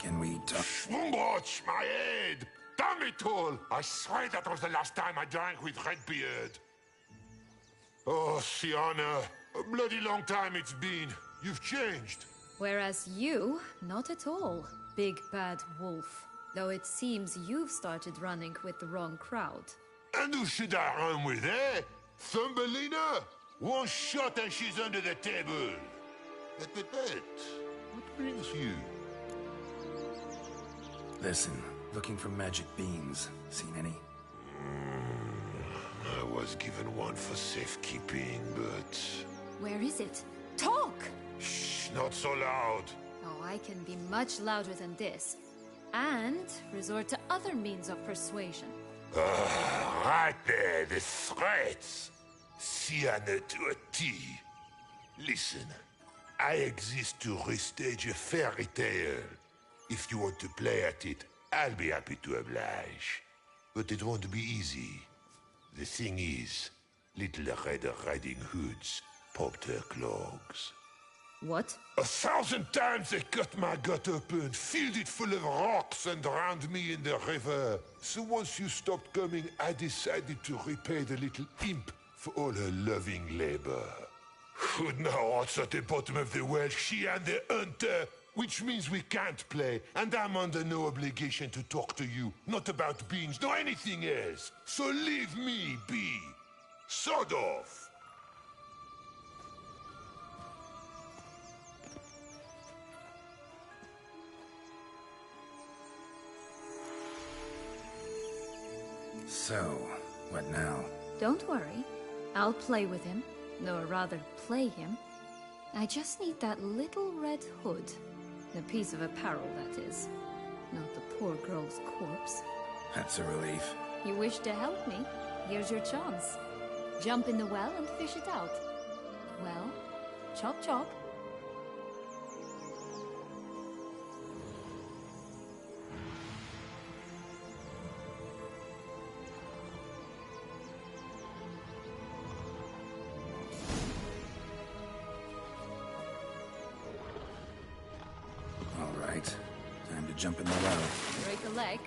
Can we talk? Schwumbroch, my head! Damn it all! I swear that was the last time I drank with Redbeard. Oh, Sienna, a bloody long time it's been. You've changed. Whereas you, not at all, big bad wolf. Though it seems you've started running with the wrong crowd. And who should I run with, eh? Thumbelina? One shot and she's under the table. But, what brings you? Listen, looking for magic beans. Seen any? I was given one for safekeeping, but... Where is it? Talk! Shh, not so loud. Oh, I can be much louder than this. And resort to other means of persuasion. Right there, the threats. Sienna to a T. Listen, I exist to restage a fairy tale. If you want to play at it, I'll be happy to oblige. But it won't be easy. The thing is, little Red Riding Hoods popped her clogs. What? 1,000 times they cut my gut open, filled it full of rocks and drowned me in the river. So once you stopped coming, I decided to repay the little imp for all her loving labor. Who now what's at the bottom of the well? She and the hunter, which means we can't play, and I'm under no obligation to talk to you, not about beans, nor anything else. So leave me be. Sod off. So, what now? Don't worry. I'll play with him. Or rather, play him. I just need that little red hood. The piece of apparel, that is. Not the poor girl's corpse. That's a relief. You wish to help me? Here's your chance. Jump in the well and fish it out. Well, chop chop. All right. Time to jump in the well. Break a leg.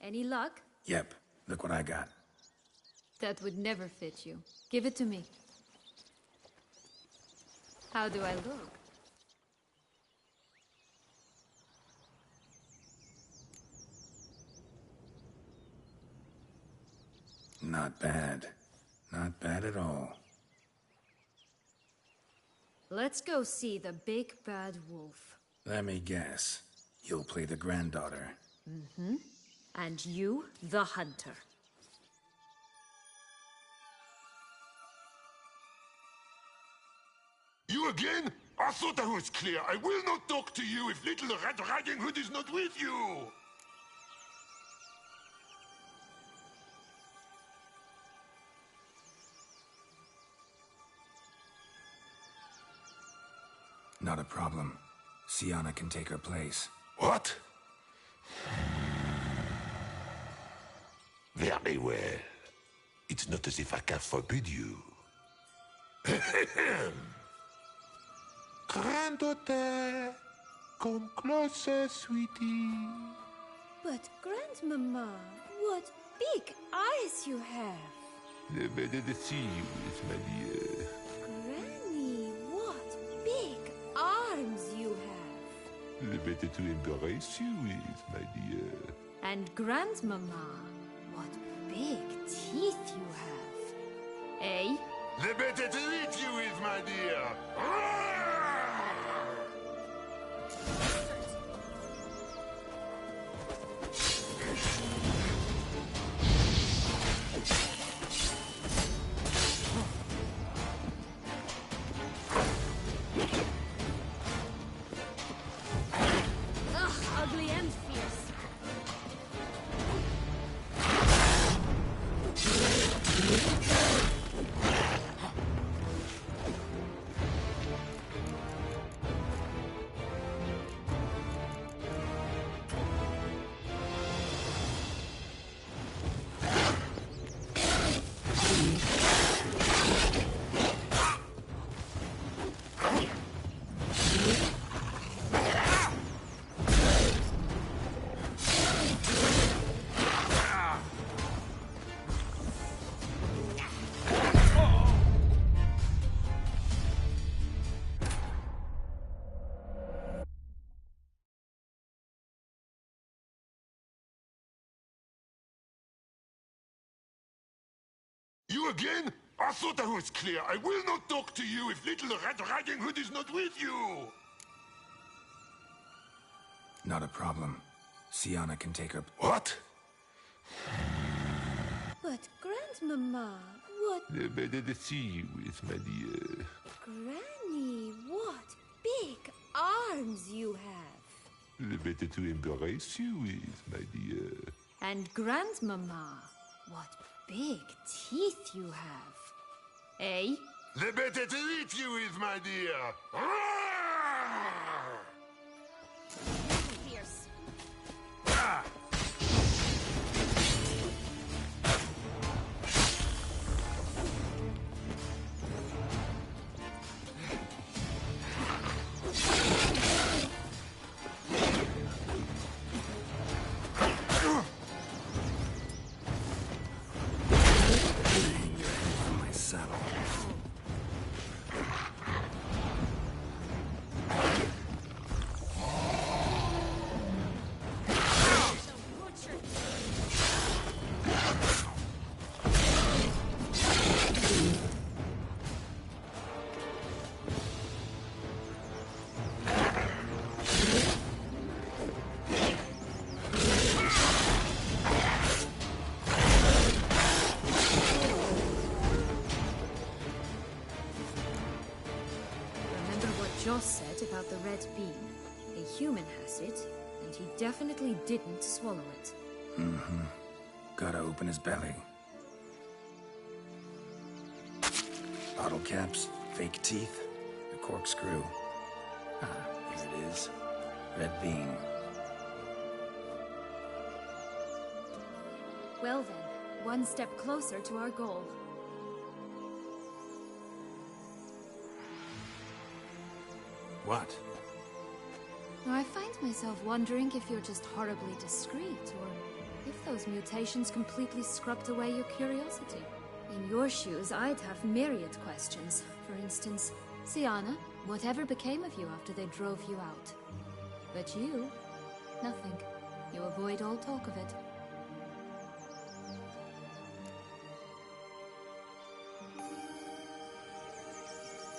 Any luck? Yep. Look what I got. That would never fit you. Give it to me. How do I look? Not bad. Not bad at all. Let's go see the big bad wolf. Let me guess. You'll play the granddaughter. And you, the hunter. You again? I thought I was clear. I will not talk to you if little Red Riding Hood is not with you! Not a problem. Sienna can take her place. What? Very well. It's not as if I can forbid you. Granddaughter, come closer, sweetie. But Grandmama, what big eyes you have! The better to see you is, my dear. Granny, what big arms you have! The better to embrace you is, my dear. And Grandmama, what big teeth you have! Eh? The better to eat you is, my dear. Ugh, ugly and fierce. You again? I thought I was clear. I will not talk to you if little Red Riding Hood is not with you. Not a problem. Sienna can take her... What? But Grandmama, what... The better to see you is, my dear. Granny, what big arms you have! The better to embrace you is, my dear. And Grandmama, what big teeth you have! Eh? The better to eat you is, my dear. Fierce. My saddle. Remember what Joss said about the red bean? A human has it, and he definitely didn't swallow it. Gotta open his belly. Bottle caps, fake teeth, the corkscrew. Ah, here it is. Red bean. Well then, one step closer to our goal. What? I find myself wondering if you're just horribly discreet, or if those mutations completely scrubbed away your curiosity. In your shoes, I'd have myriad questions. For instance, Sienna, whatever became of you after they drove you out? But you, nothing. You avoid all talk of it.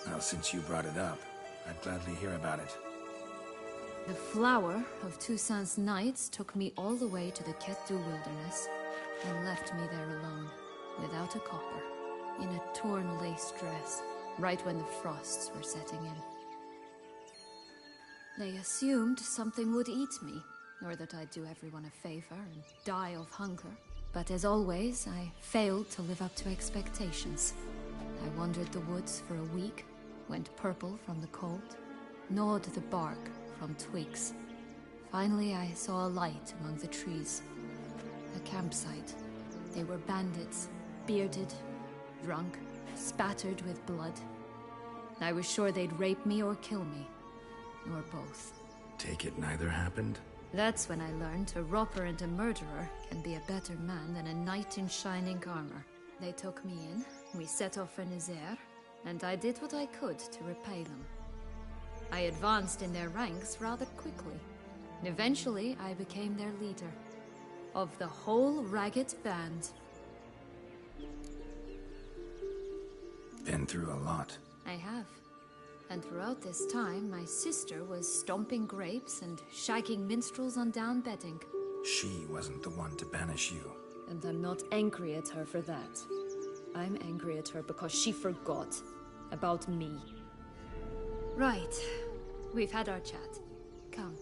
Well, since you brought it up, I'd gladly hear about it. The flower of Toussaint's Knights took me all the way to the Ketdu wilderness and left me there alone, without a copper, in a torn lace dress, right when the frosts were setting in. They assumed something would eat me, or that I'd do everyone a favor and die of hunger. But as always, I failed to live up to expectations. I wandered the woods for a week, went purple from the cold, gnawed the bark from twigs. Finally, I saw a light among the trees. A campsite. They were bandits, bearded, drunk, spattered with blood. I was sure they'd rape me or kill me. Or both. Take it neither happened? That's when I learned a robber and a murderer can be a better man than a knight in shining armor. They took me in, we set off for Nazaire, and I did what I could to repay them. I advanced in their ranks rather quickly. Eventually, I became their leader. Of the whole ragged band. Been through a lot. I have. And throughout this time, my sister was stomping grapes and shagging minstrels on down bedding. She wasn't the one to banish you. And I'm not angry at her for that. I'm angry at her because she forgot about me. Right. We've had our chat. Come.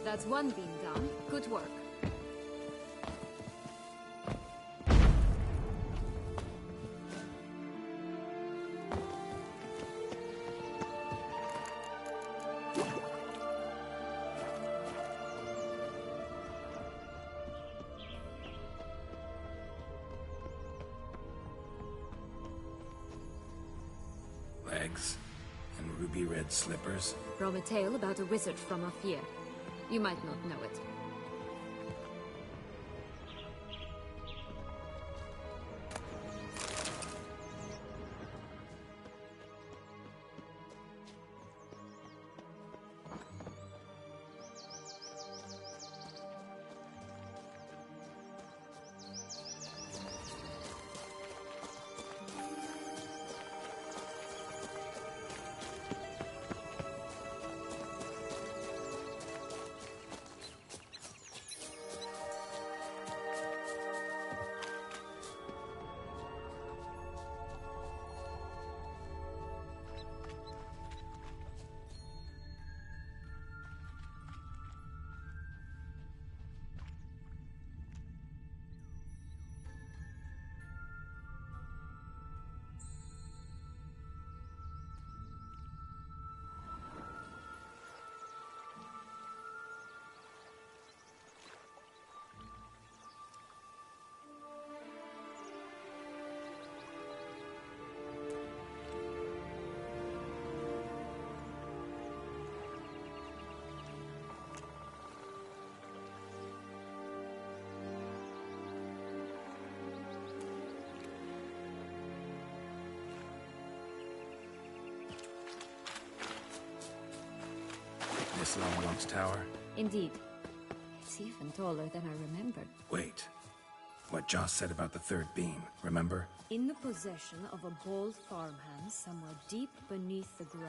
That's one beam down. Good work. Legs and ruby red slippers. From a tale about a wizard from Afir. You might not know it. This Longlock's tower? Indeed. It's even taller than I remembered. Wait. What Joss said about the third beam, remember? In the possession of a bold farmhand somewhere deep beneath the ground.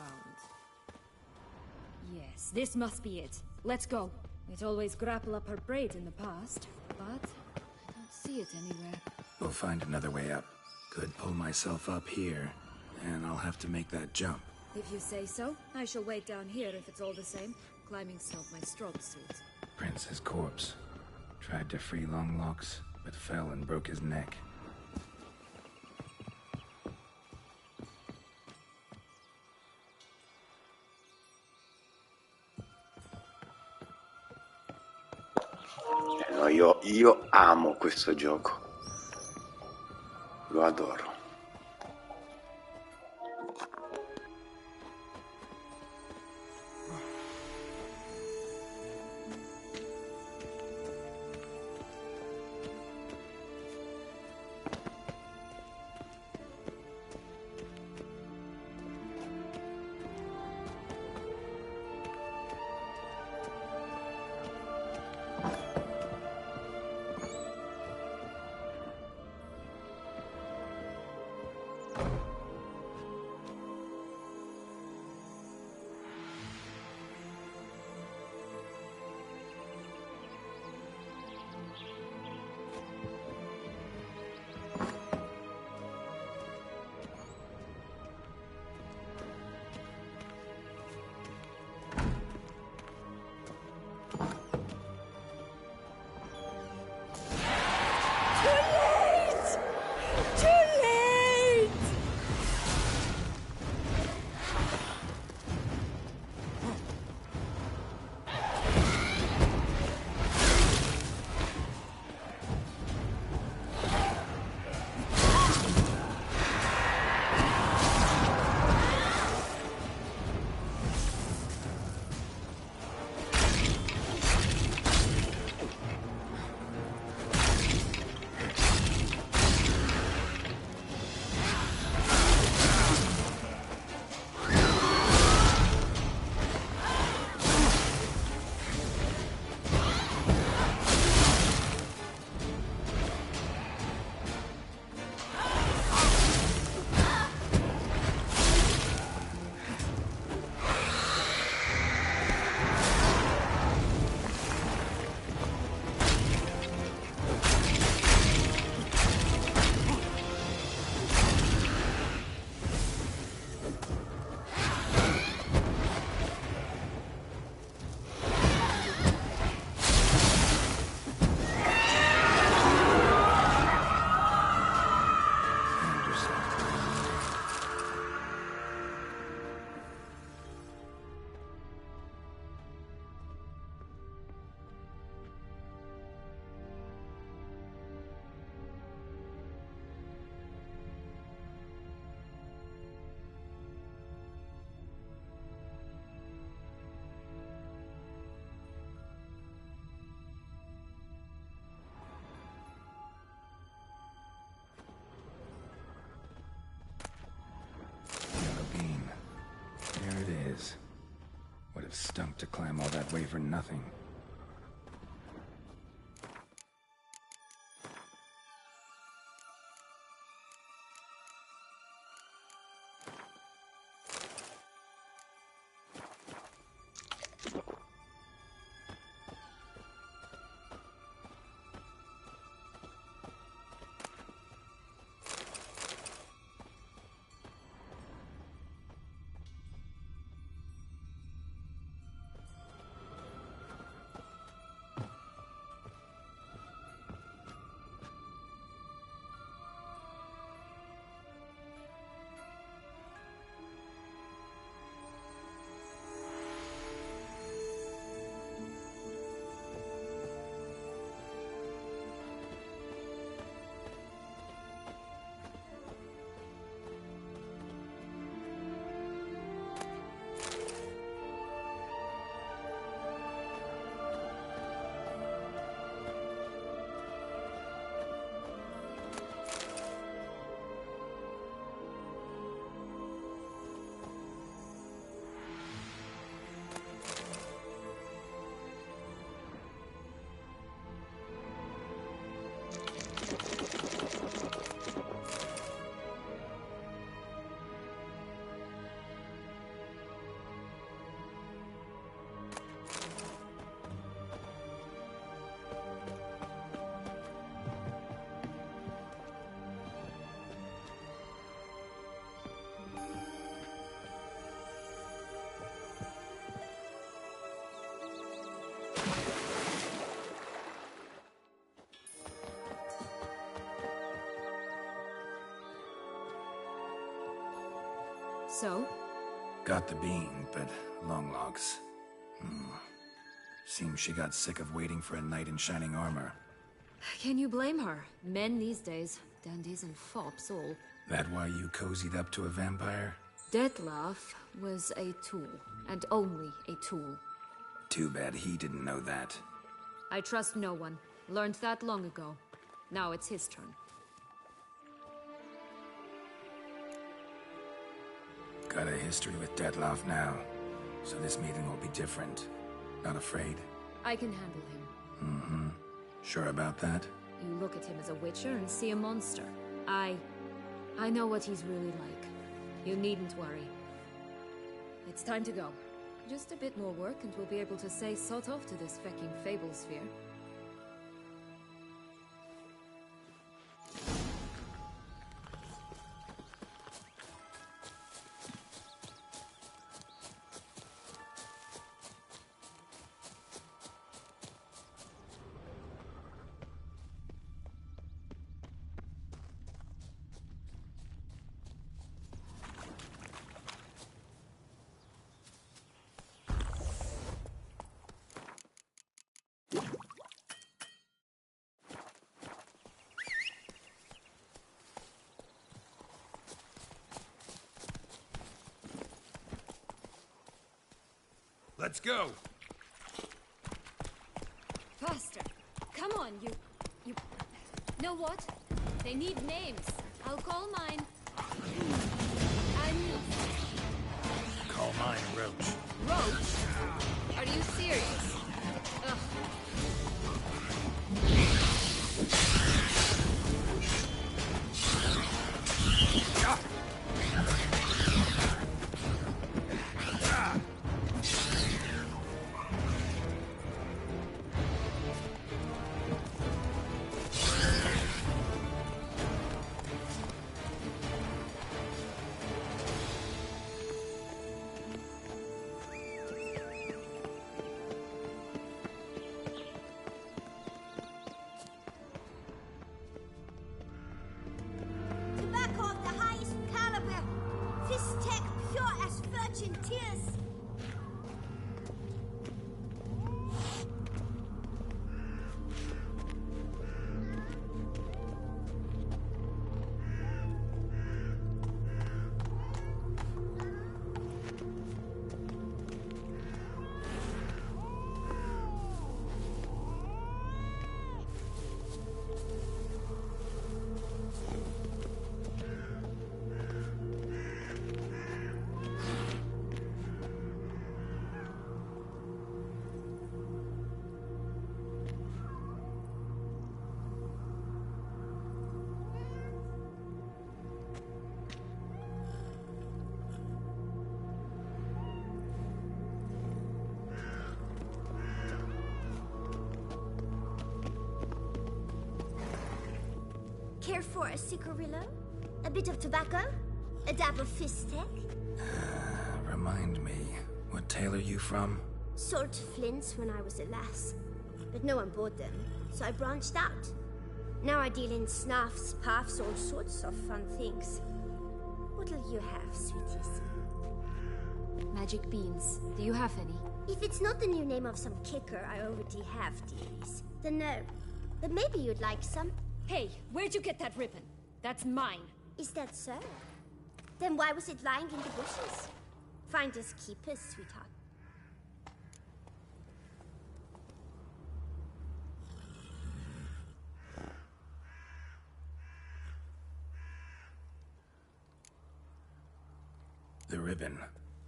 Yes, this must be it. Let's go. We'd always grapple up her braid in the past, but I don't see it anywhere. We'll find another way up. Could pull myself up here, and I'll have to make that jump. If you say so, I shall wait down here if it's all the same. Climbing's not my strong suit. Prince's corpse. Tried to free Longlocks, but fell and broke his neck. No, io amo questo gioco. Lo adoro. Would have stunk to climb all that way for nothing. So? Got the bean, but long logs. Seems she got sick of waiting for a knight in shining armor. Can you blame her? Men these days, dandies and fops all. That why you cozied up to a vampire? Dettlaff was a tool, and only a tool. Too bad he didn't know that. I trust no one. Learned that long ago. Now it's his turn. Got a history with Dettlaff now, so this meeting will be different. Not afraid? I can handle him. Mm-hmm. Sure about that? You look at him as a witcher and see a monster. I know what he's really like. You needn't worry. It's time to go. Just a bit more work and we'll be able to say sort off to this fecking fable sphere. Let's go! Faster! Come on, you... Know what? They need names. I'll call mine. Call mine Roach. Roach? Are you serious? Ugh. Tobacco of the highest caliber. Fist tech pure as virgin tears. Care for a cigarillo? A bit of tobacco? A dab of fist tech? Remind me, what tale are you from? Sold flints when I was a lass. But no one bought them, so I branched out. Now I deal in snuffs, puffs, all sorts of fun things. What'll you have, sweeties? Magic beans. Do you have any? If it's not the new name of some kicker I already have, dearies, then no. But maybe you'd like some. Hey, where'd you get that ribbon? That's mine. Is that so? Then why was it lying in the bushes? Finders keepers, sweetheart. The ribbon.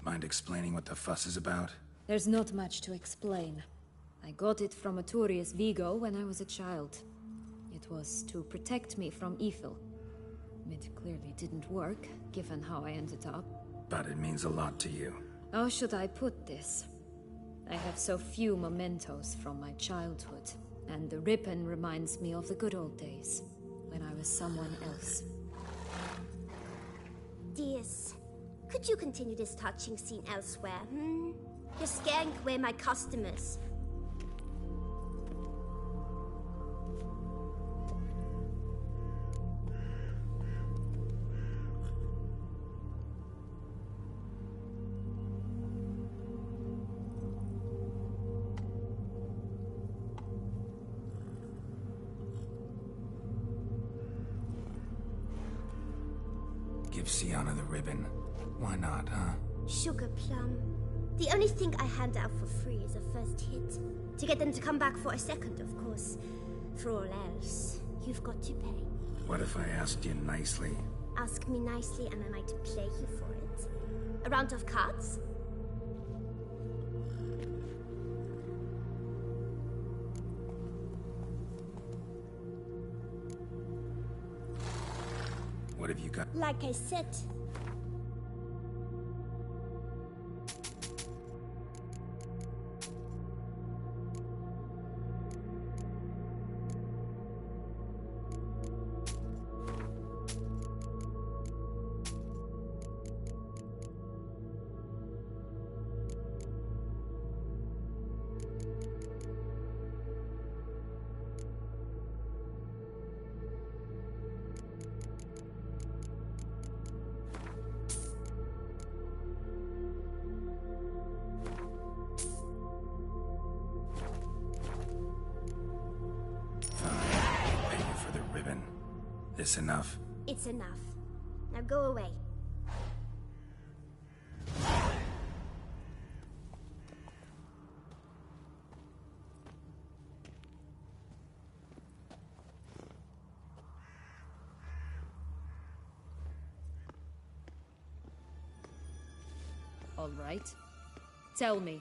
Mind explaining what the fuss is about? There's not much to explain. I got it from Aturius Vigo when I was a child. It was to protect me from evil. It clearly didn't work, given how I ended up. But it means a lot to you. How should I put this? I have so few mementos from my childhood, and the ribbon reminds me of the good old days, when I was someone else. Dears, could you continue this touching scene elsewhere, hmm? You're scaring away my customers. Give Sienna the ribbon. Why not, huh? Sugar plum. The only thing I hand out for free is a first hit. To get them to come back for a second, of course. For all else, you've got to pay. What if I asked you nicely? Ask me nicely and I might play you for it. A round of cards? What have you got? Like I said. This enough? It's enough. Now go away. All right. Tell me.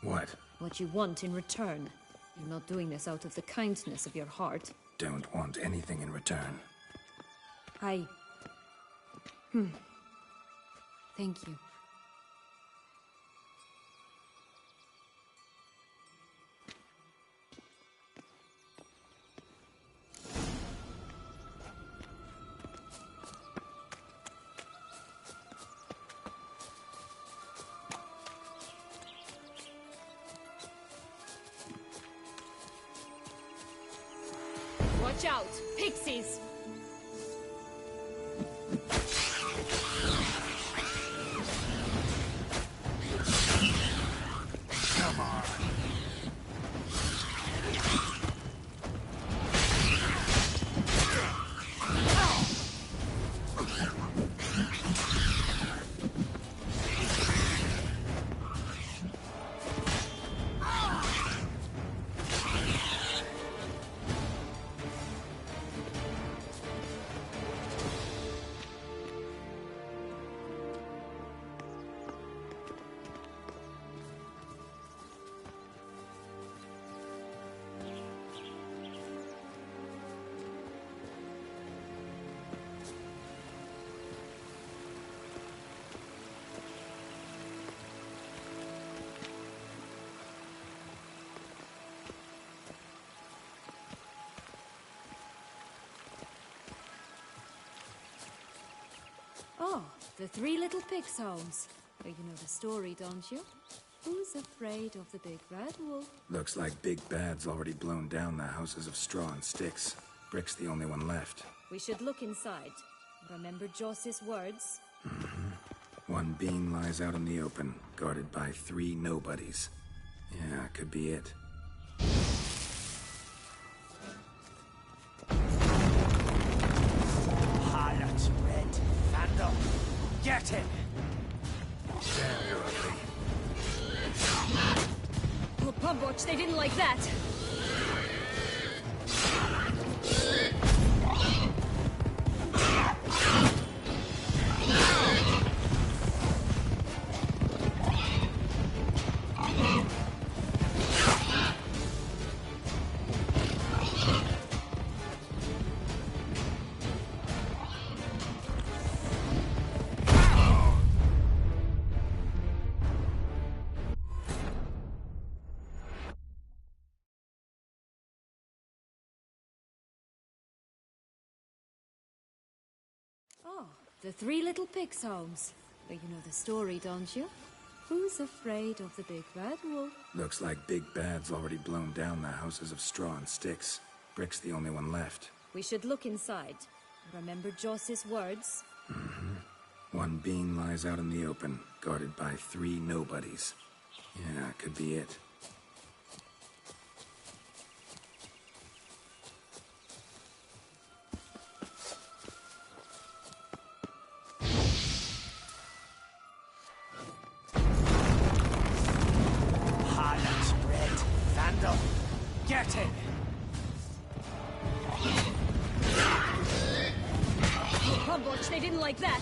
What? What you want in return. You're not doing this out of the kindness of your heart. Don't want anything in return. Thank you. Watch out! Pixies! Come on. Oh, the Three Little Pigs homes. You know the story, don't you? Who's afraid of the big red wolf? Looks like Big Bad's already blown down the houses of straw and sticks. Brick's the only one left. We should look inside. Remember Joss's words? One being lies out in the open, guarded by 3 nobodies. Yeah, could be it. Harlot's red. Vandal. Get him! Oh, Pumwatch, they didn't like that! Oh, the Three Little Pigs homes. You know the story, don't you? Who's afraid of the big red wolf? Looks like Big Bad's already blown down the houses of straw and sticks. Brick's the only one left. We should look inside. Remember Joss's words? One being lies out in the open, guarded by 3 nobodies. Yeah, could be it. Oh, Butch, they didn't like that.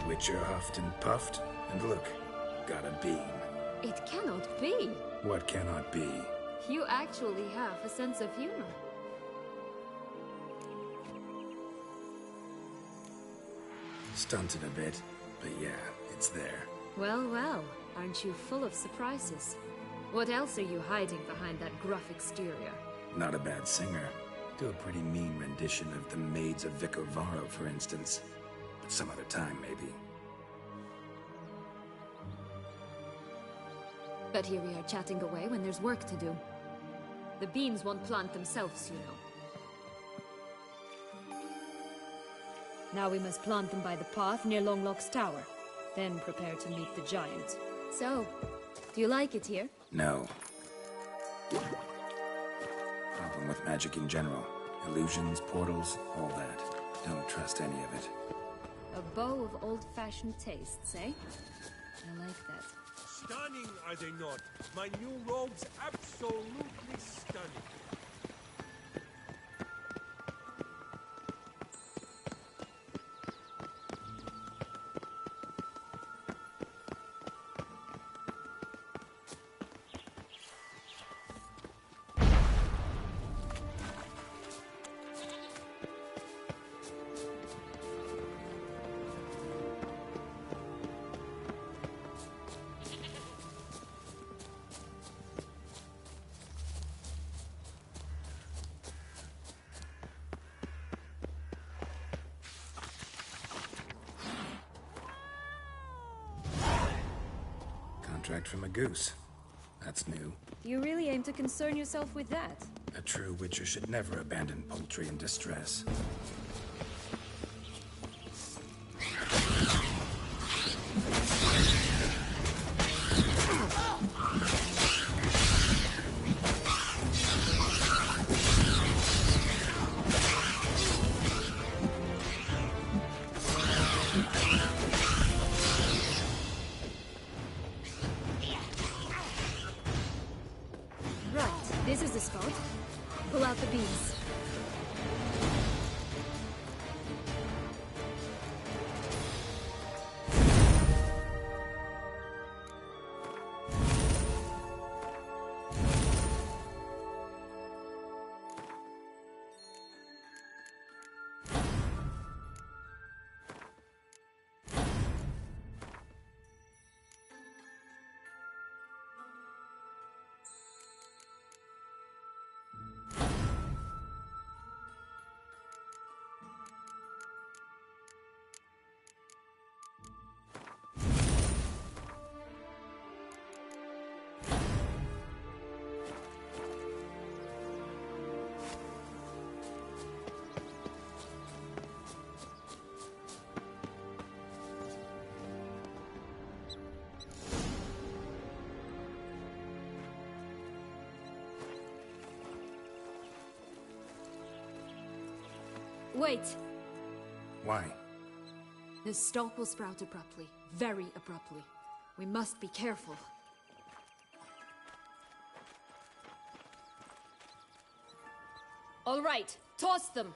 Witcher huffed and puffed, and look, got a bean. It cannot be. What cannot be? You actually have a sense of humor. Stunted a bit, but yeah, it's there. Well, well, aren't you full of surprises? What else are you hiding behind that gruff exterior? Not a bad singer. Do a pretty mean rendition of the Maids of Vicovaro, for instance. But some other time, maybe. But here we are chatting away when there's work to do. The beans won't plant themselves, you know. Now we must plant them by the path near Longlock's tower. Then prepare to meet the giant. So, do you like it here? No. Problem with magic in general. Illusions, portals, all that. Don't trust any of it. A bow of old-fashioned tastes, eh? I like that. Stunning, are they not? My new robe's absolutely stunning. Contract from a goose. That's new. You really aim to concern yourself with that? A true Witcher should never abandon poultry in distress. This is the spot. Pull out the beans. Wait! Why? The stalk will sprout abruptly. Very abruptly. We must be careful. All right, toss them!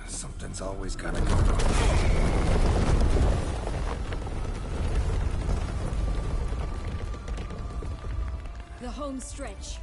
Something's always gotta go wrong. The home stretch.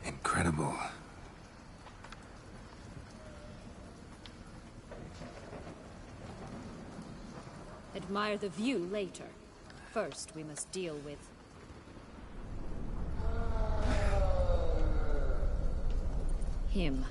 Incredible. Admire the view later. First, we must deal with... him.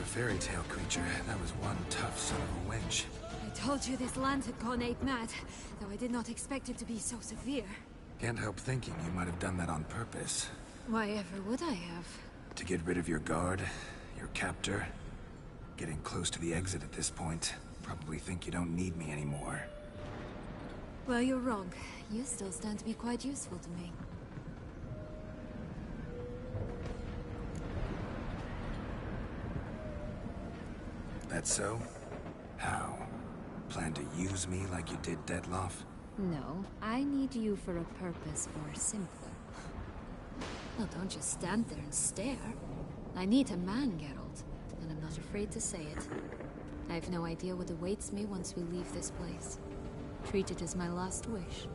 Fairy tale creature. That was one tough son of a wench. I told you this land had gone ape mad, though I did not expect it to be so severe. Can't help thinking you might have done that on purpose. Why ever would I have? To get rid of your guard, your captor. Getting close to the exit at this point. Probably think you don't need me anymore. Well, you're wrong. You still stand to be quite useful to me. That so? How? Plan to use me like you did Detloff? No, I need you for a purpose far simpler. Well, don't just stand there and stare. I need a man, Geralt, and I'm not afraid to say it. I have no idea what awaits me once we leave this place. Treat it as my last wish.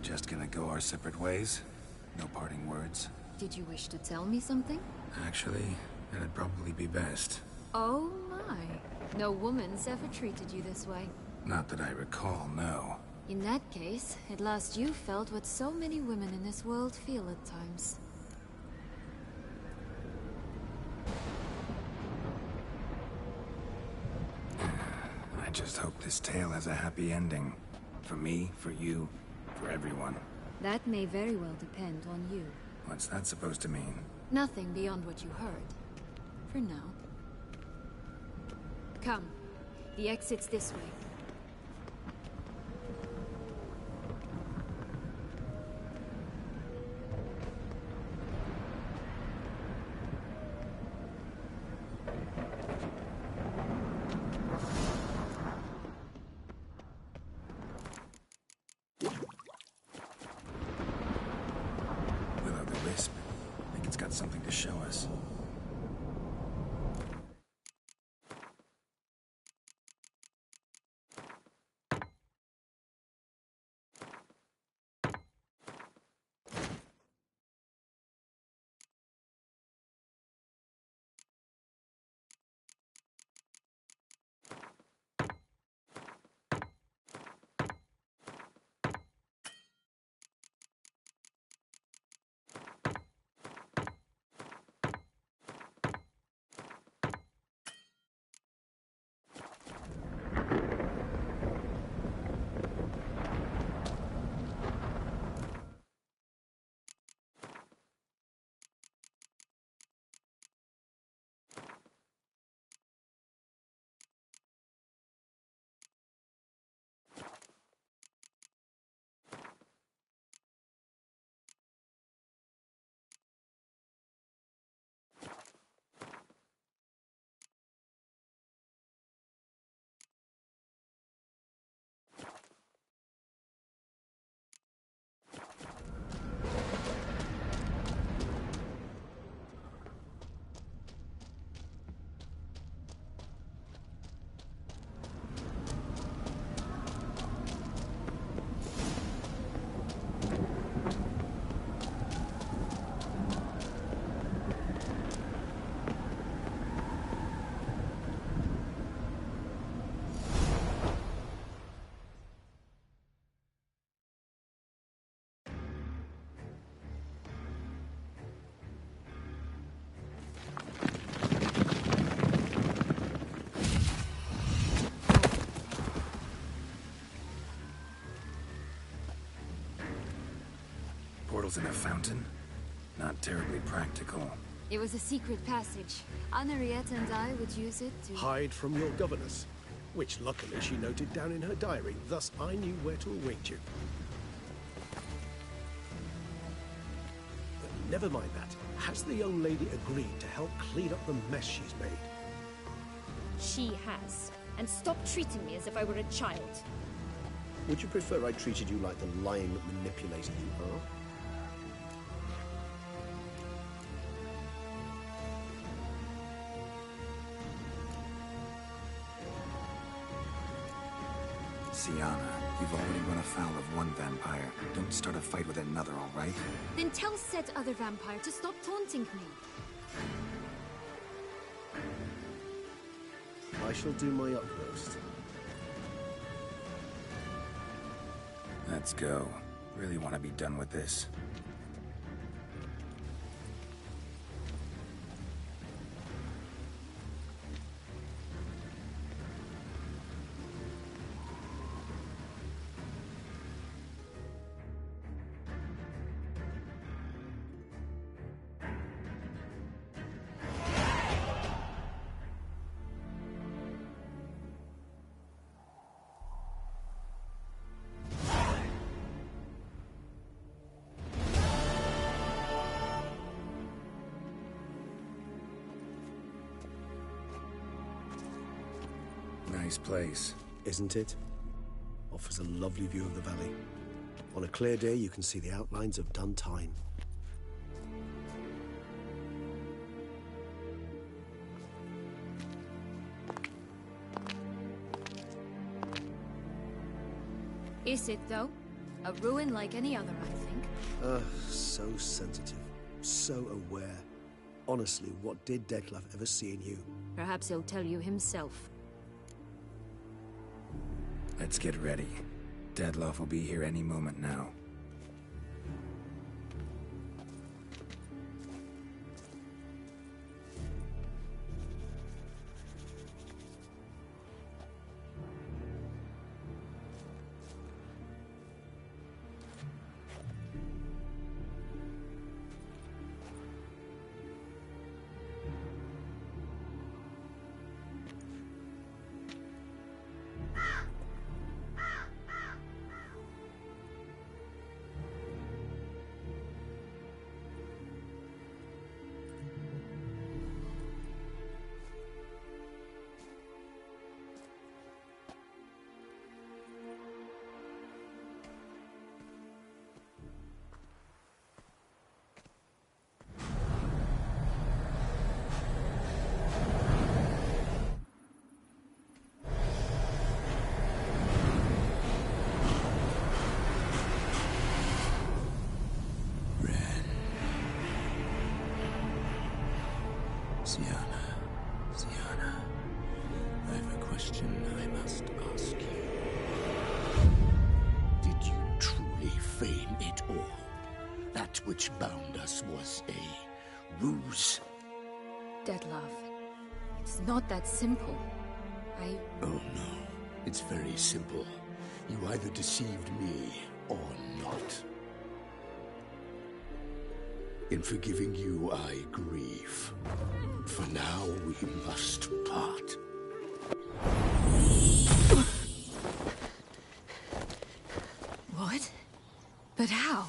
Just gonna go our separate ways? No parting words? Did you wish to tell me something? Actually, that'd probably be best. Oh my. No woman's ever treated you this way. Not that I recall, no. In that case, at last you felt what so many women in this world feel at times. I just hope this tale has a happy ending. For me, for you, for everyone. That may very well depend on you. What's that supposed to mean? Nothing beyond what you heard. For now. Come. The exit's this way. Will-o'-the-wisp. I think it's got something to show us. candles in a fountain? Not terribly practical. It was a secret passage. Henriette and I would use it to... Hide from your governess, which luckily she noted down in her diary, thus I knew where to await you. But never mind that. Has the young lady agreed to help clean up the mess she's made? She has. And stop treating me as if I were a child. Would you prefer I treated you like the lying manipulator you are? Sienna, you've already run afoul of one vampire. Don't start a fight with another, all right? Then tell said other vampire to stop taunting me. I shall do my utmost. Let's go. Really want to be done with this. Nice place. Isn't it? Offers a lovely view of the valley. On a clear day, you can see the outlines of done time. Is it, though? A ruin like any other, I think. So sensitive. So aware. Honestly, what did Detlef ever see in you? Perhaps he'll tell you himself. Let's get ready. Detlef will be here any moment now. Sienna, I have a question I must ask you. Did you truly feign it all? That which bound us was a ruse? Detlef, it's not that simple. Oh no, it's very simple. You either deceived me or not. In forgiving you, I grieve. For now, we must part. What? But how?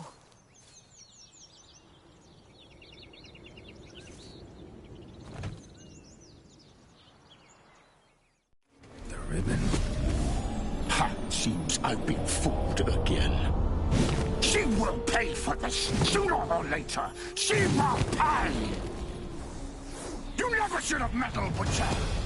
The ribbon. Ha! Seems I've been fooled again. She will pay for this, sooner or later. She will pay! You never should have meddled with her!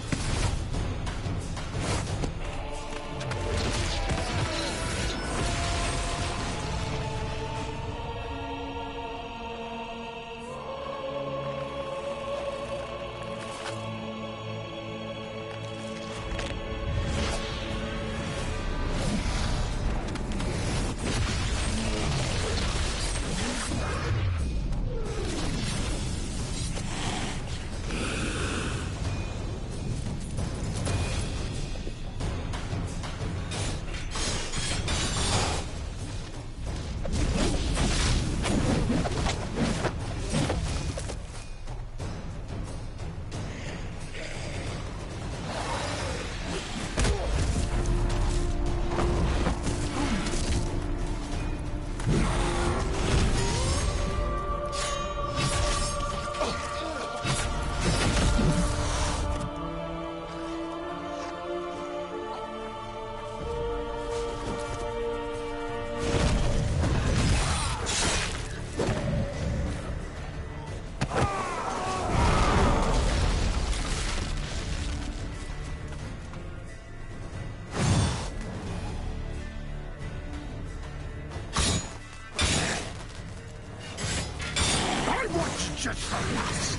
the lass!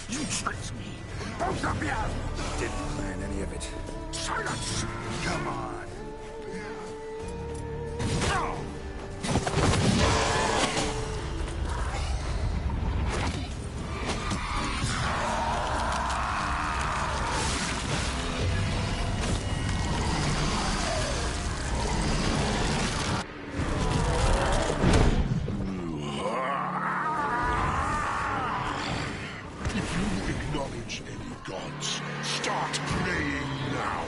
You tricked me! Both of you! Didn't plan any of it. Silence! Come on! If you acknowledge any gods, start praying now!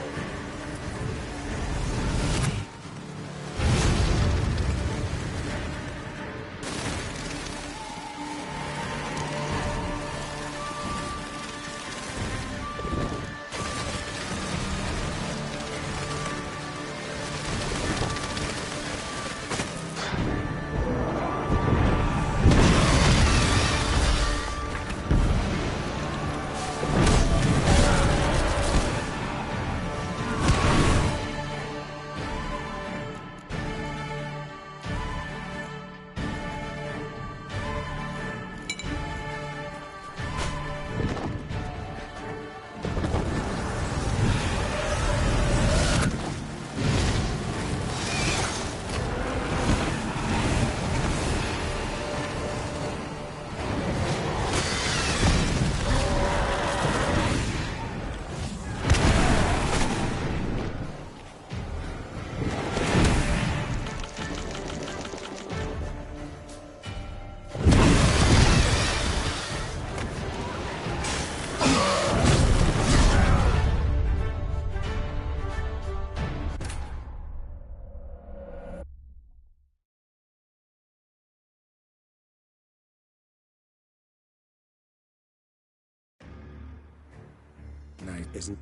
Night isn't.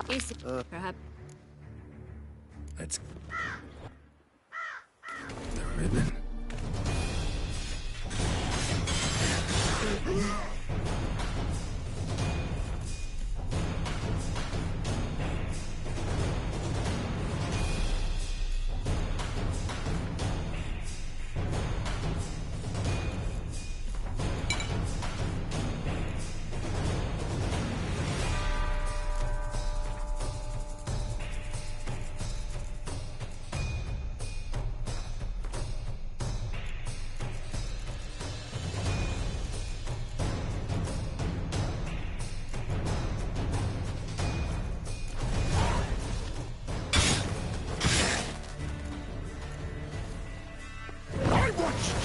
Is it perhaps? Let's. The ribbon.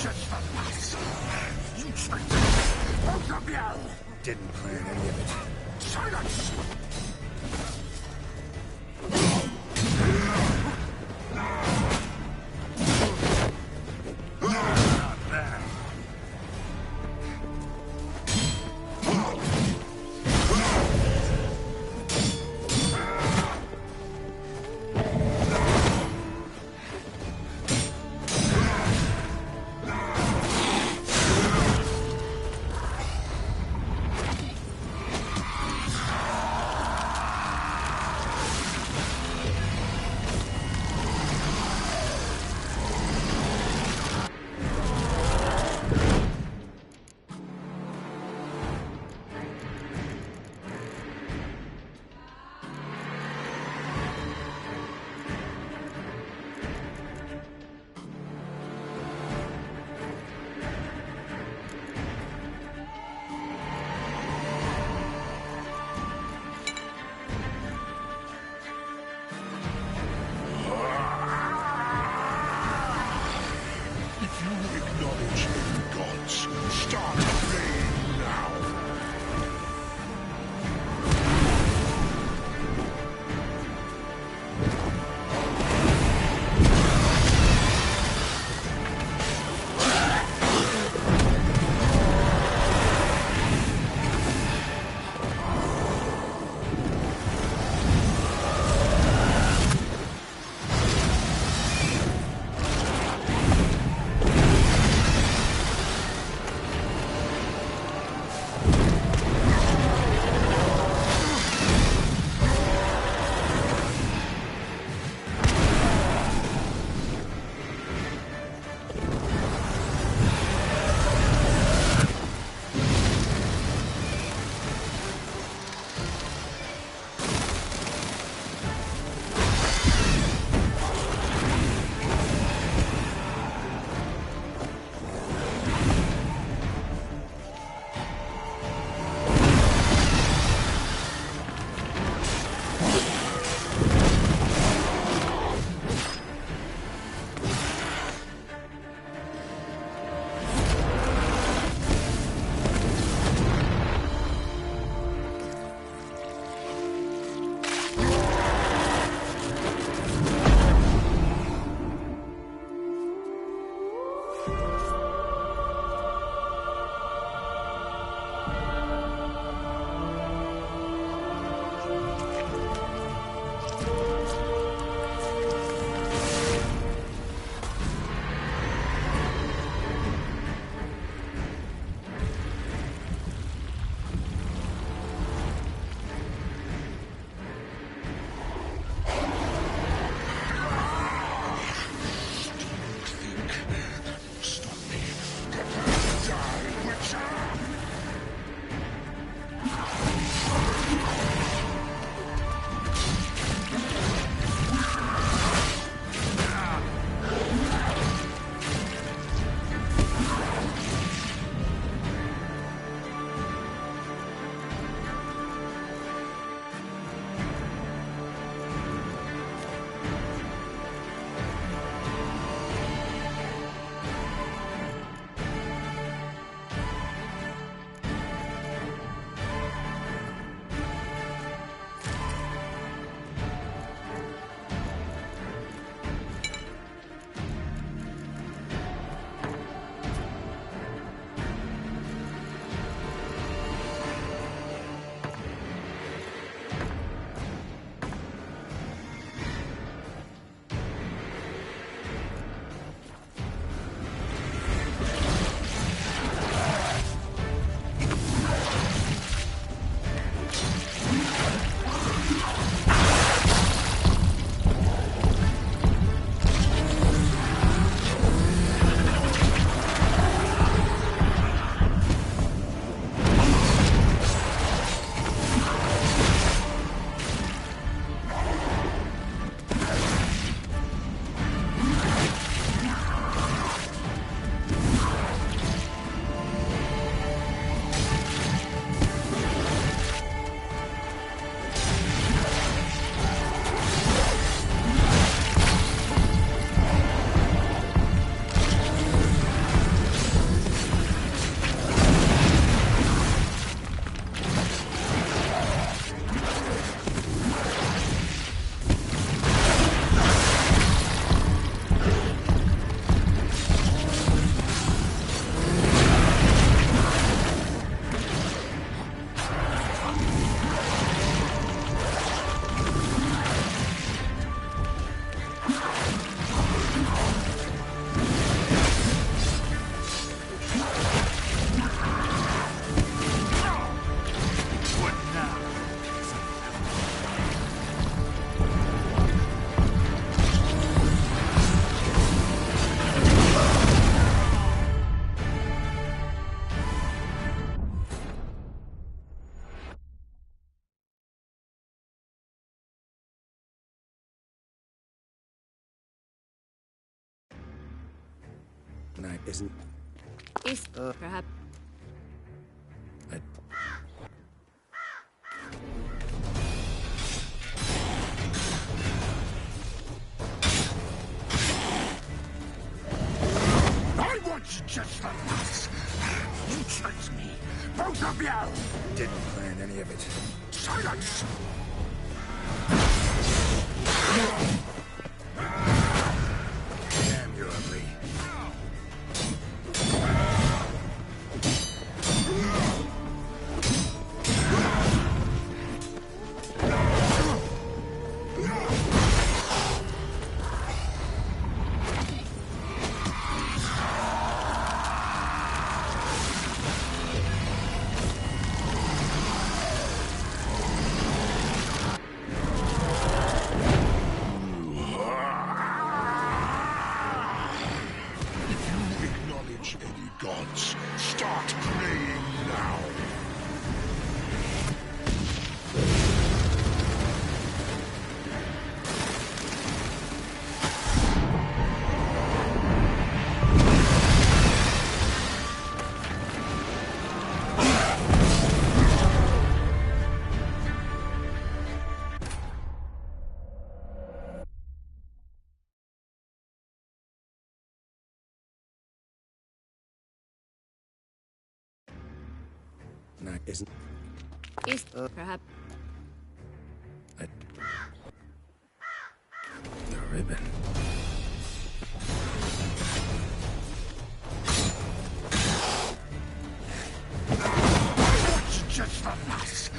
Just the lass! You tricked me! Both of you! Didn't plan any of it. Silence! Night isn't. Is perhaps. I want you just for us. You tricked me. Both of you. Didn't plan any of it. Silence! Damn, you're ugly. Acknowledge any gods. Start praying now. Night isn't. Is perhaps. The ribbon. What's just for us?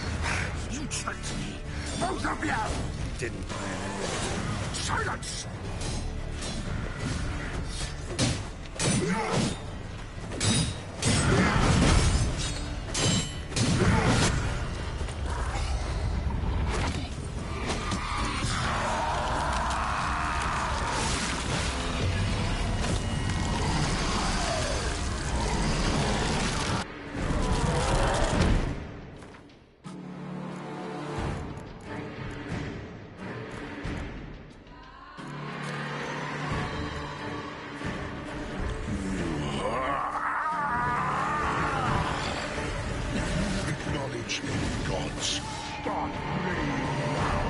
You tricked me. Both of you. Didn't plan any of it. Silence! Acknowledge any gods. Start praying now.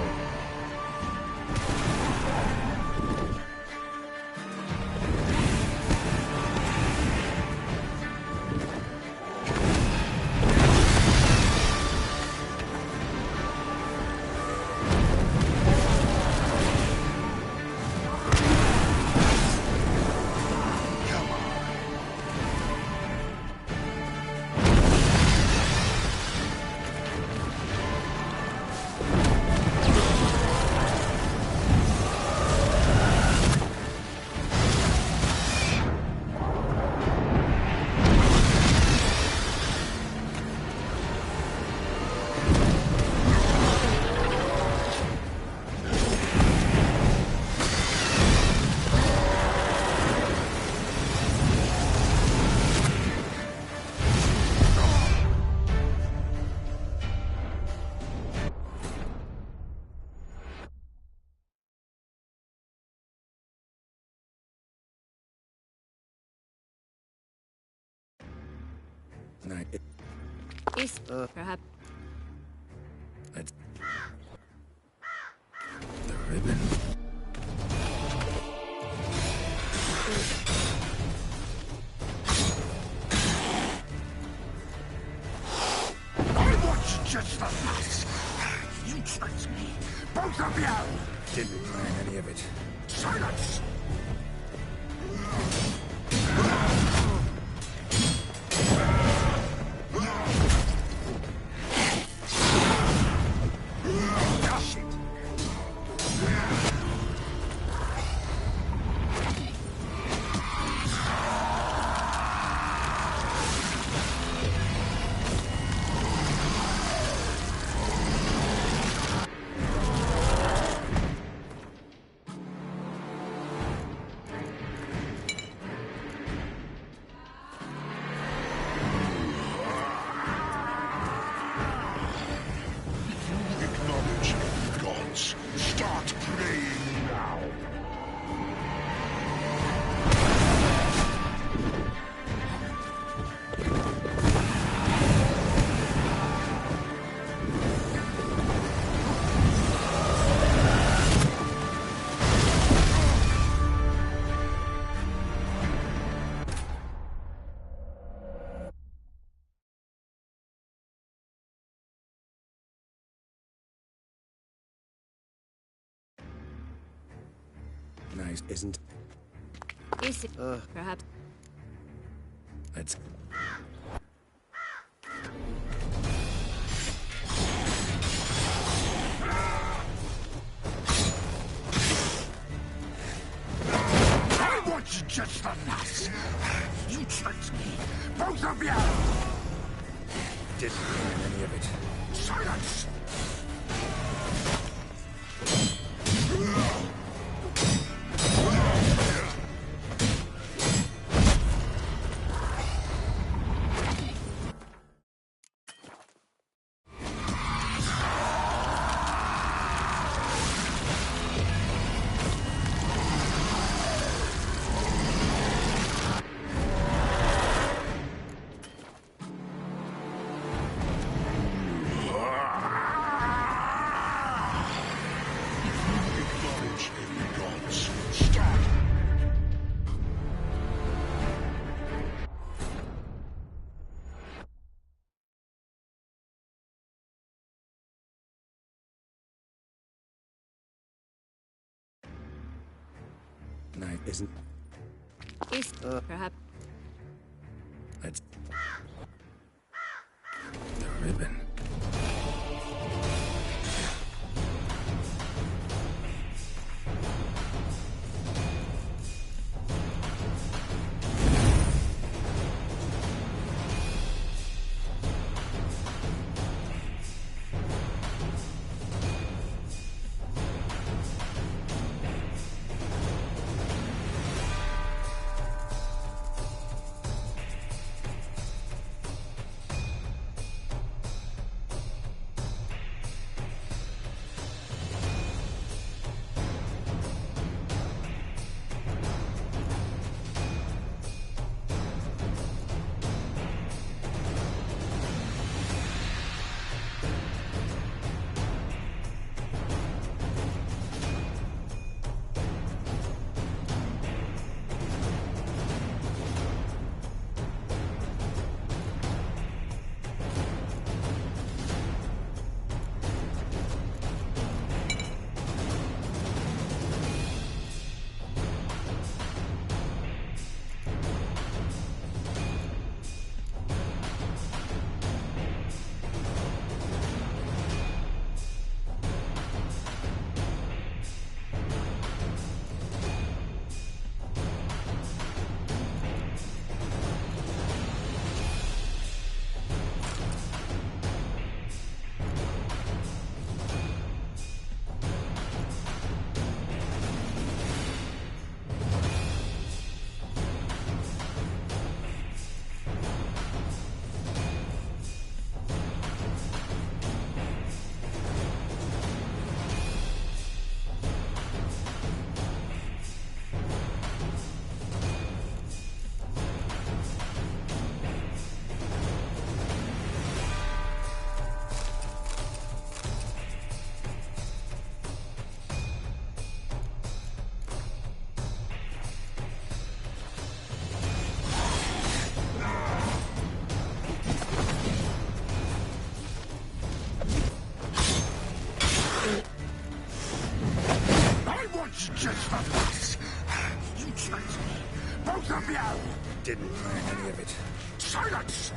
Night. Is perhaps. The ribbon. I want you just for us. You tricked me. Both of you. Didn't plan any of it. Silence! nice, isn't? Is it? Perhaps. Let's. I want you just the last. You tricked me, both of you. Didn't plan any of it. Silence. Night isn't. Is perhaps. Let's. The ribbon. Just for this. You tricked me. Both of you. Didn't plan any of it. Silence!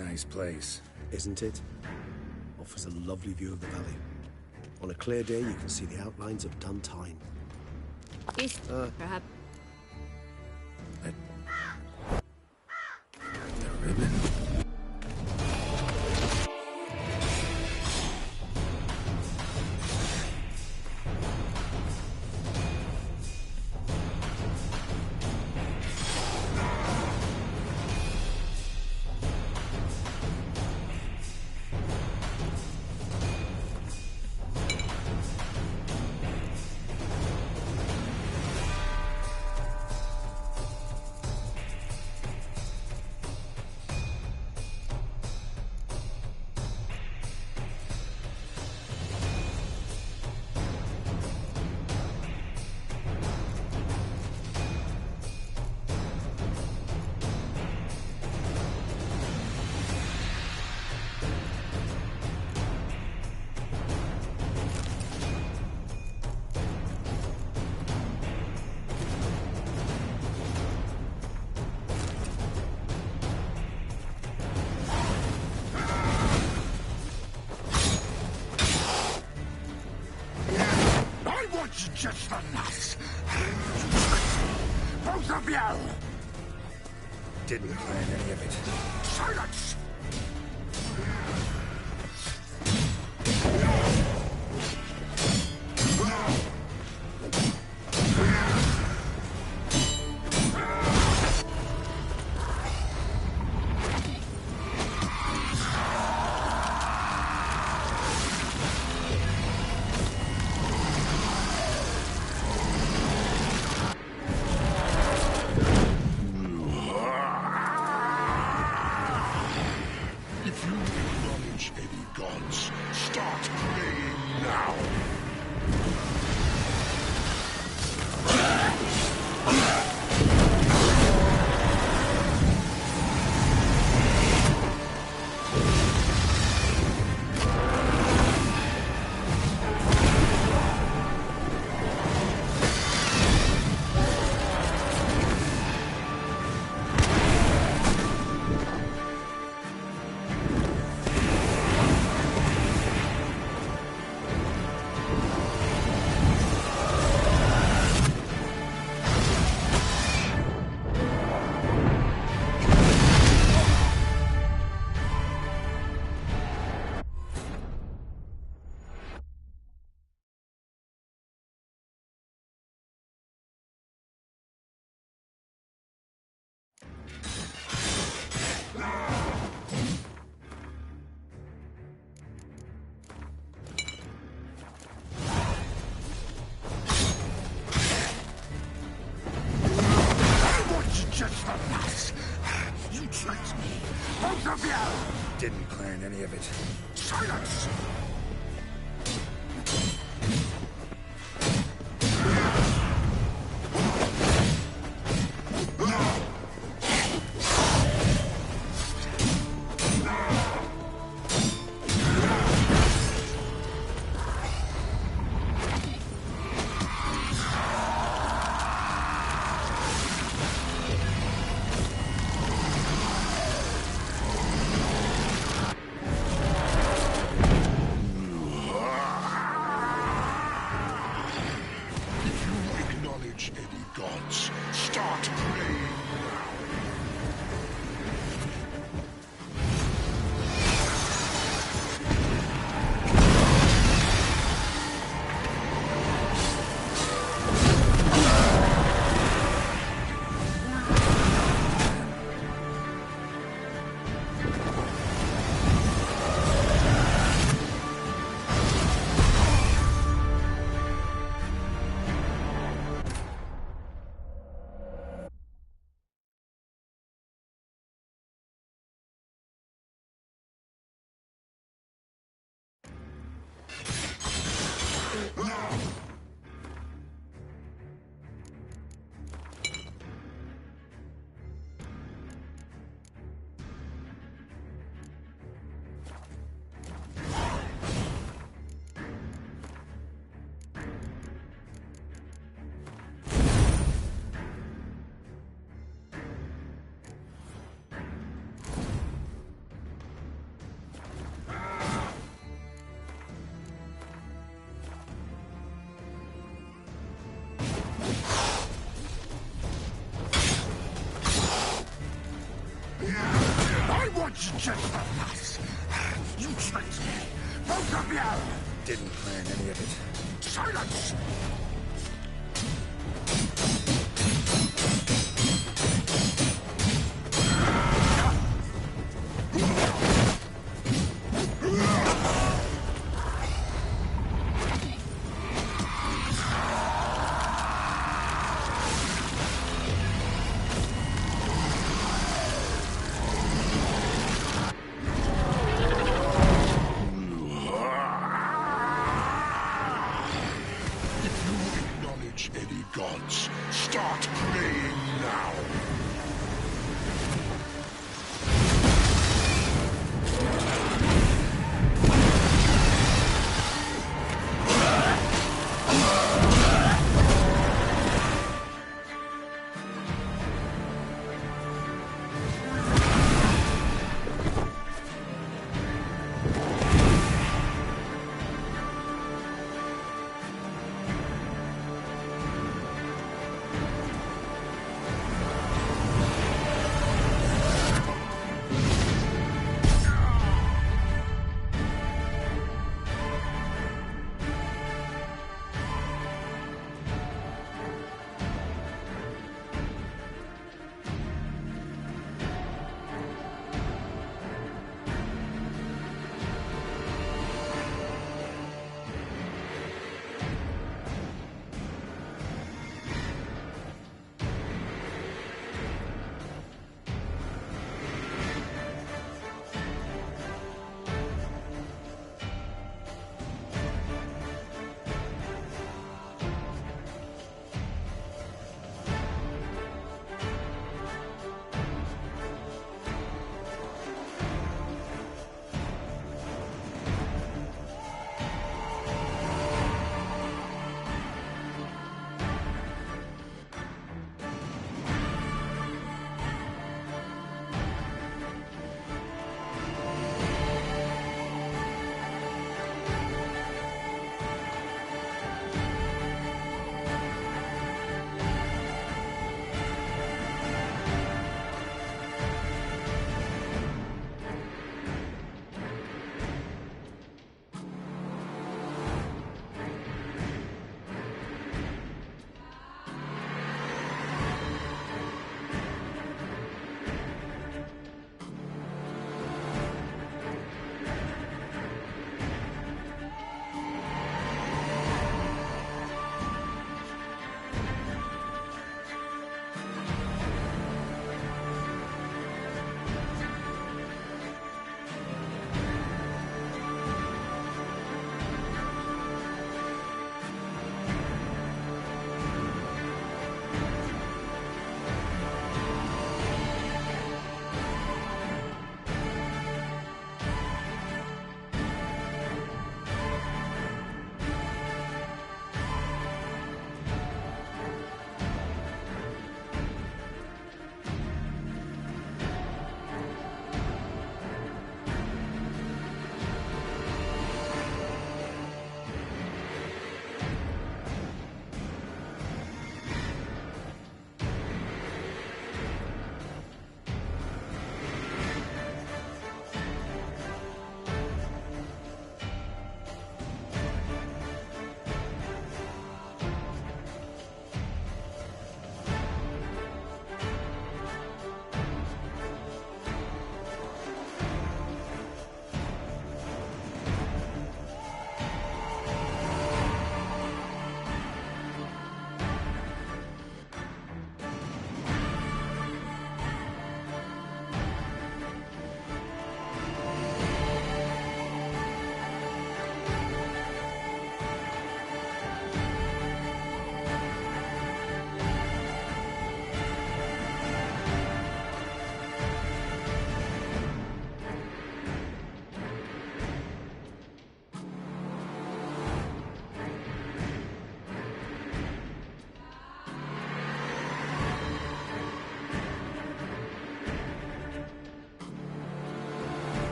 Nice place. Isn't it? Offers a lovely view of the valley. On a clear day, you can see the outlines of Duntine. East, perhaps. The ribbon. Just enough. Both of you! Didn't plan any of it. Silence! If you acknowledge any gods, start praying now. Just the last. You tricked me. Both of you! Didn't plan any of it. Silence! That's just enough. You tricked me. Both of you! Didn't plan any of it. Silence! If you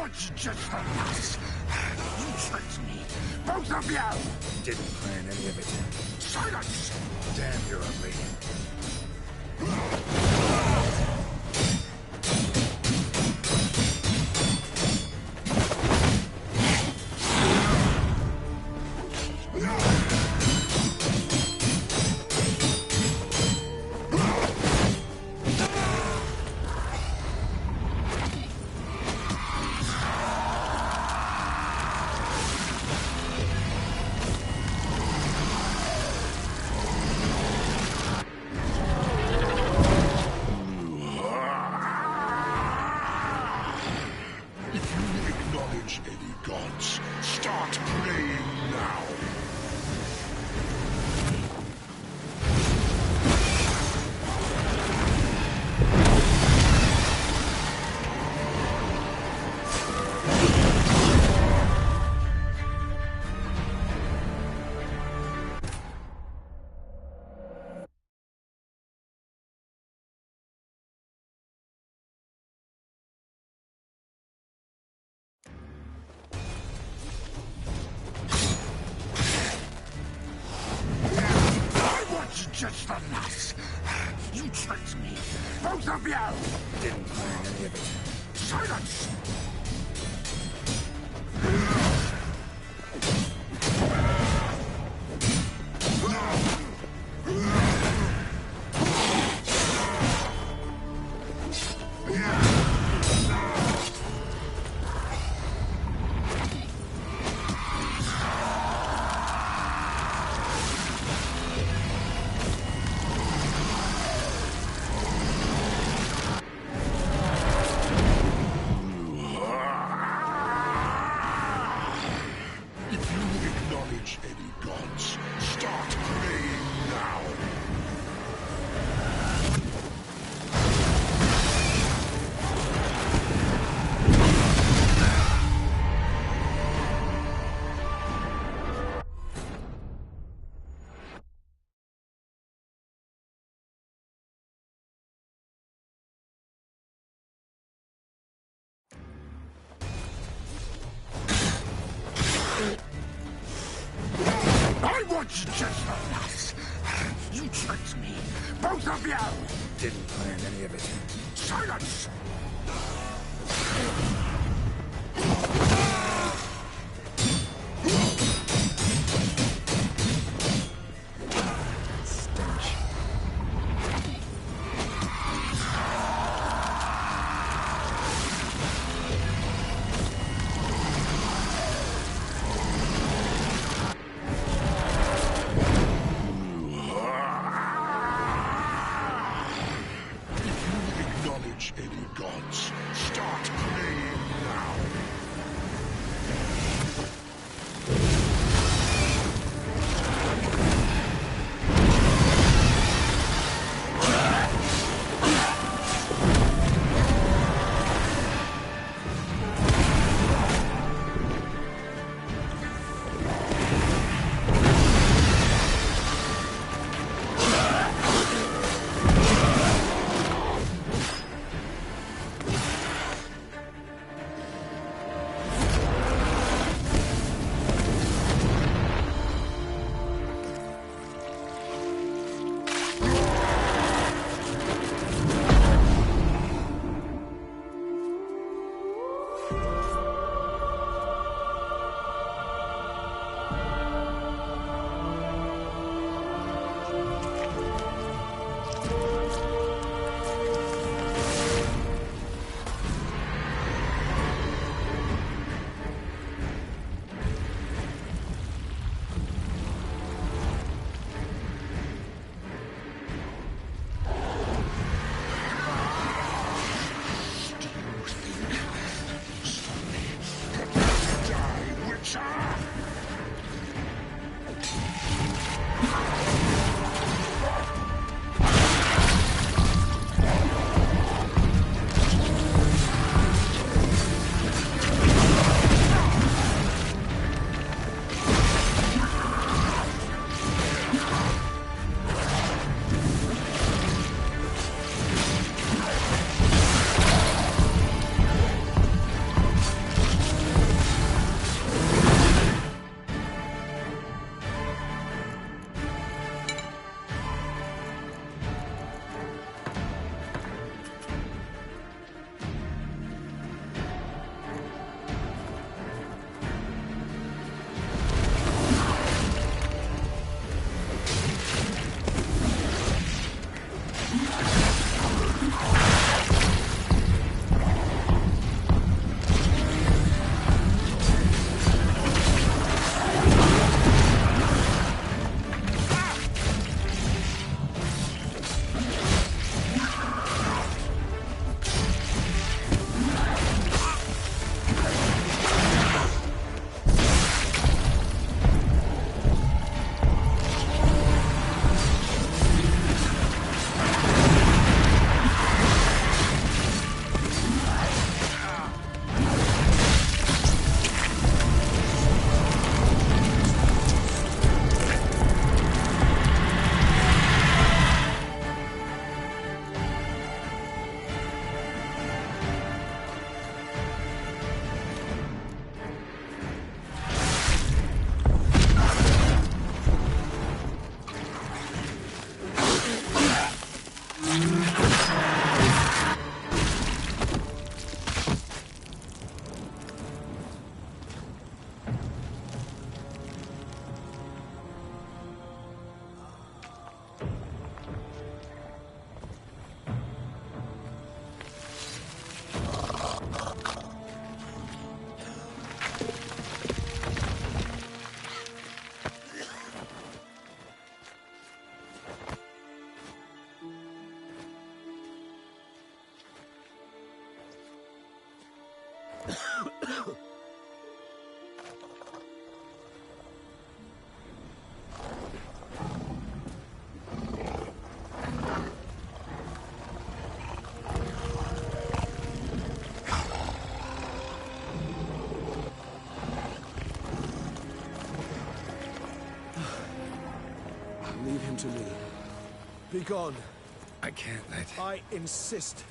was just a lass. You tricked me. Both of you! Didn't plan any of it. Silence! Damn, you're ugly. Any gods, start praying now. Just the lass. You tricked me. Both of you! Didn't plan any of it. Silence! Any gods, start praying now. Just a lass. You tricked me. Both of you! Didn't plan any of it. Silence! Stench. Any gods, start praying now. Leave him to me. Be gone. I can't let... I insist.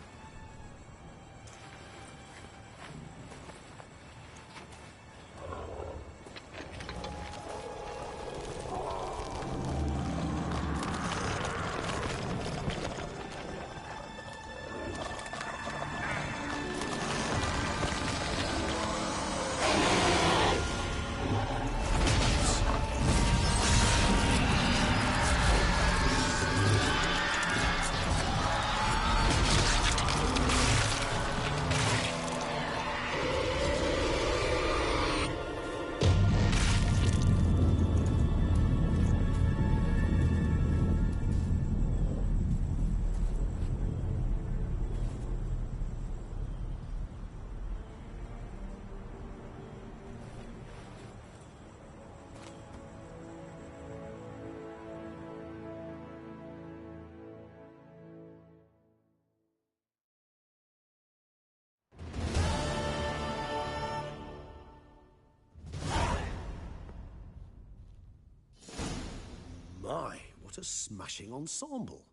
My, what a smashing ensemble.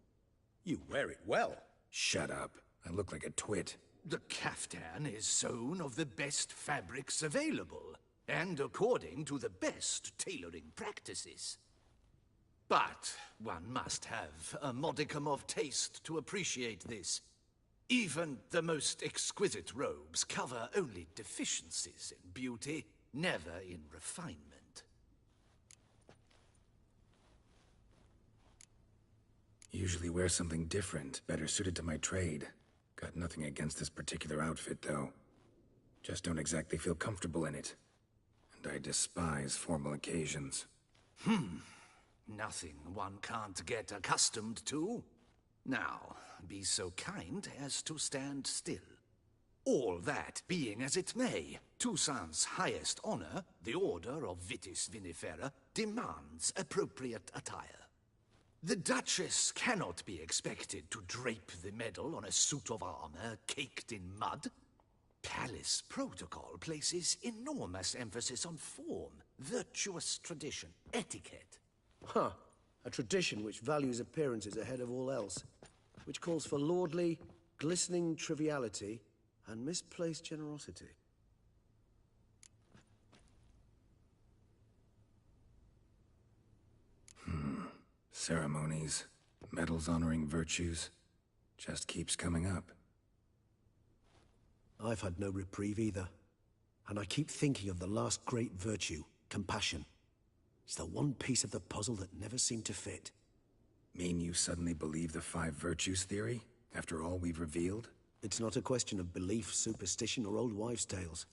You wear it well. Shut up. I look like a twit. The caftan is sewn of the best fabrics available, and according to the best tailoring practices. But one must have a modicum of taste to appreciate this. Even the most exquisite robes cover only deficiencies in beauty, never in refinement. Usually wear something different, better suited to my trade. Got nothing against this particular outfit, though. Just don't exactly feel comfortable in it. And I despise formal occasions. Nothing one can't get accustomed to. Now, be so kind as to stand still. All that being as it may, Toussaint's highest honor, the Order of Vitis Vinifera, demands appropriate attire. The Duchess cannot be expected to drape the medal on a suit of armor caked in mud. Palace protocol places enormous emphasis on form, virtuous tradition, etiquette. Huh. A tradition which values appearances ahead of all else. Which calls for lordly, glistening triviality and misplaced generosity. Ceremonies, medals honoring virtues, just keeps coming up. I've had no reprieve either. And I keep thinking of the last great virtue, compassion. It's the one piece of the puzzle that never seemed to fit. Mean you suddenly believe the 5 virtues theory, after all we've revealed? It's not a question of belief, superstition, or old wives' tales.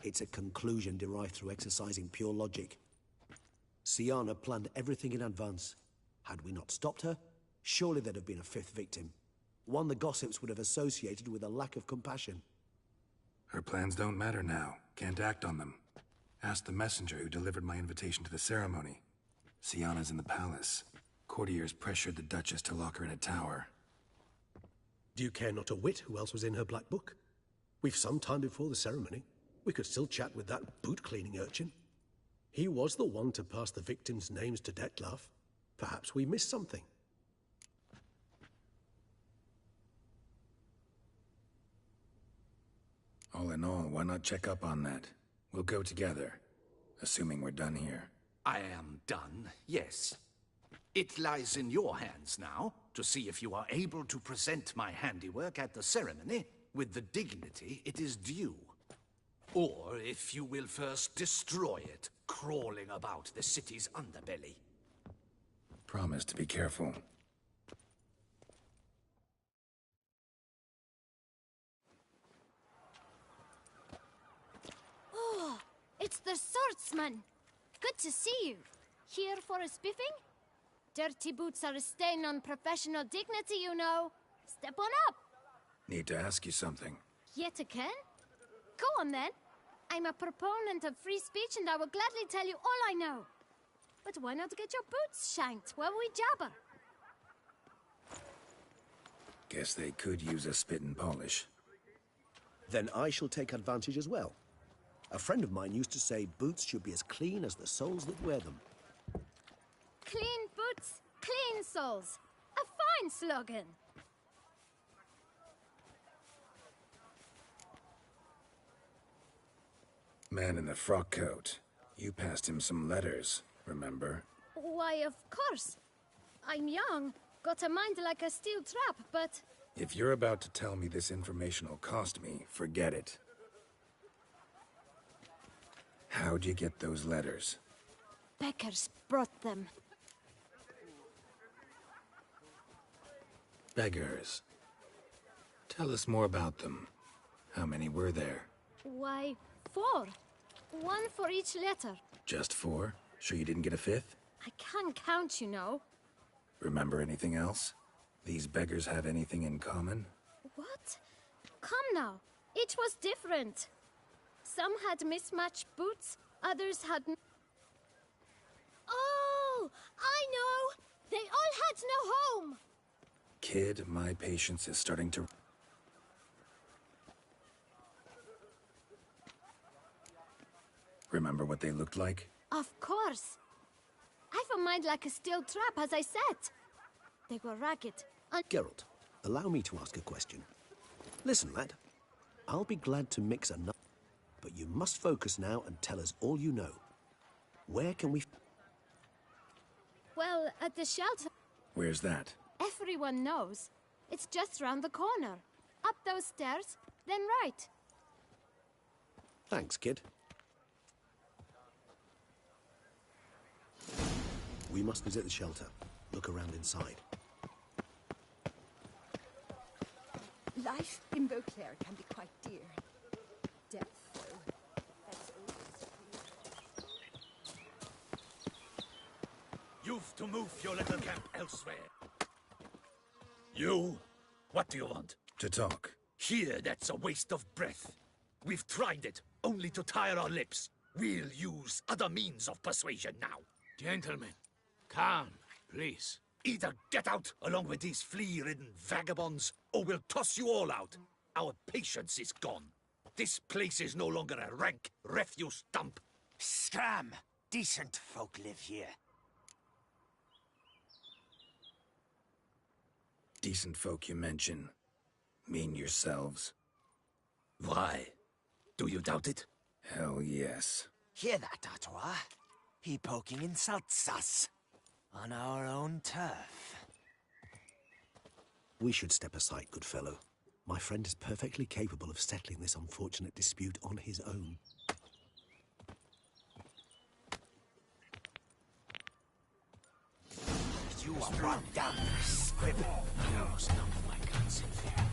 It's a conclusion derived through exercising pure logic. Syanna planned everything in advance. Had we not stopped her, surely there'd have been a 5th victim. One the gossips would have associated with a lack of compassion. Her plans don't matter now. Can't act on them. Ask the messenger who delivered my invitation to the ceremony. Syanna's in the palace. Courtiers pressured the Duchess to lock her in a tower. Do you care not a whit who else was in her black book? We've some time before the ceremony. We could still chat with that boot-cleaning urchin. He was the one to pass the victims' names to Dettlaff. Perhaps we missed something. All in all, why not check up on that? We'll go together, assuming we're done here. I am done, yes. It lies in your hands now to see if you are able to present my handiwork at the ceremony with the dignity it is due. Or if you will first destroy it, crawling about the city's underbelly. Promise to be careful. Oh, it's the swordsman. Good to see you. Here for a spiffing? Dirty boots are a stain on professional dignity, you know. Step on up. Need to ask you something. Yet again? Go on then. I'm a proponent of free speech and I will gladly tell you all I know. But why not get your boots shanked while we jabber? Guess they could use a spit and polish. Then I shall take advantage as well. A friend of mine used to say boots should be as clean as the soles that wear them. Clean boots clean souls. A fine slogan. Man in the frock coat. You passed him some letters, remember? Why, of course. I'm young, got a mind like a steel trap, but... If you're about to tell me this information will cost me, forget it. How'd you get those letters? Beggars brought them. Beggars. Tell us more about them. How many were there? Why, 4. 1 for each letter. Just 4? Sure you didn't get a 5th? I can't count, you know. Remember anything else? These beggars have anything in common? What? Come now. Each was different. Some had mismatched boots, others had... Oh! I know! They all had no home! Kid, my patience is starting to... Remember what they looked like? Of course. I've a mind like a steel trap, as I said. They were ragged. Geralt, allow me to ask a question. Listen, lad. I'll be glad to mix enough, but you must focus now and tell us all you know. Where can we... Well, at the shelter. Where's that? Everyone knows. It's just round the corner. Up those stairs, then right. Thanks, kid. We must visit the shelter. Look around inside. Life in Beauclair can be quite dear. Death, though, that's always... You've to move your little camp elsewhere. You? What do you want? To talk. Here, that's a waste of breath. We've tried it, only to tire our lips. We'll use other means of persuasion now. Gentlemen, calm, please. Either get out along with these flea-ridden vagabonds, or we'll toss you all out. Our patience is gone. This place is no longer a rank refuse dump. Scram! Decent folk live here. Decent folk you mention. Mean yourselves. Why? Do you doubt it? Hell yes. Hear that, Artois? He poking insults us. On our own turf. We should step aside, good fellow. My friend is perfectly capable of settling this unfortunate dispute on his own. You are one down squib. I almost dumped my guns in fear.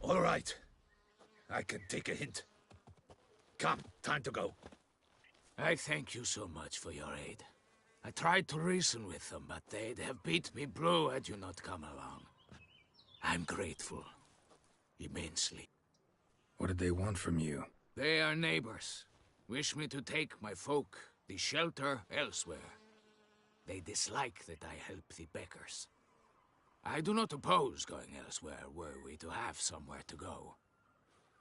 All right. I can take a hint. Come, time to go. I thank you so much for your aid. I tried to reason with them, but they'd have beat me blue had you not come along. I'm grateful. Immensely. What did they want from you? They are neighbors. Wish me to take my folk, the shelter, elsewhere. They dislike that I help the beggars. I do not oppose going elsewhere, were we to have somewhere to go.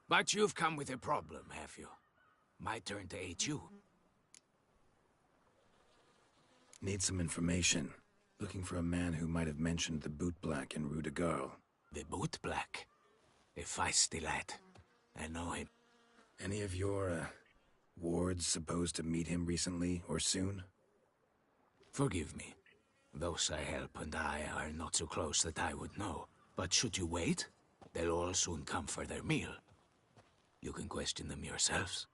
But you've come with a problem, have you? My turn to aid you. Need some information. Looking for a man who might have mentioned the boot black in Rue de Garl. The boot black? A feisty lad. I know him. Any of your, wards supposed to meet him recently or soon? Forgive me. Those I help and I are not so close that I would know. But should you wait, they'll all soon come for their meal. You can question them yourselves.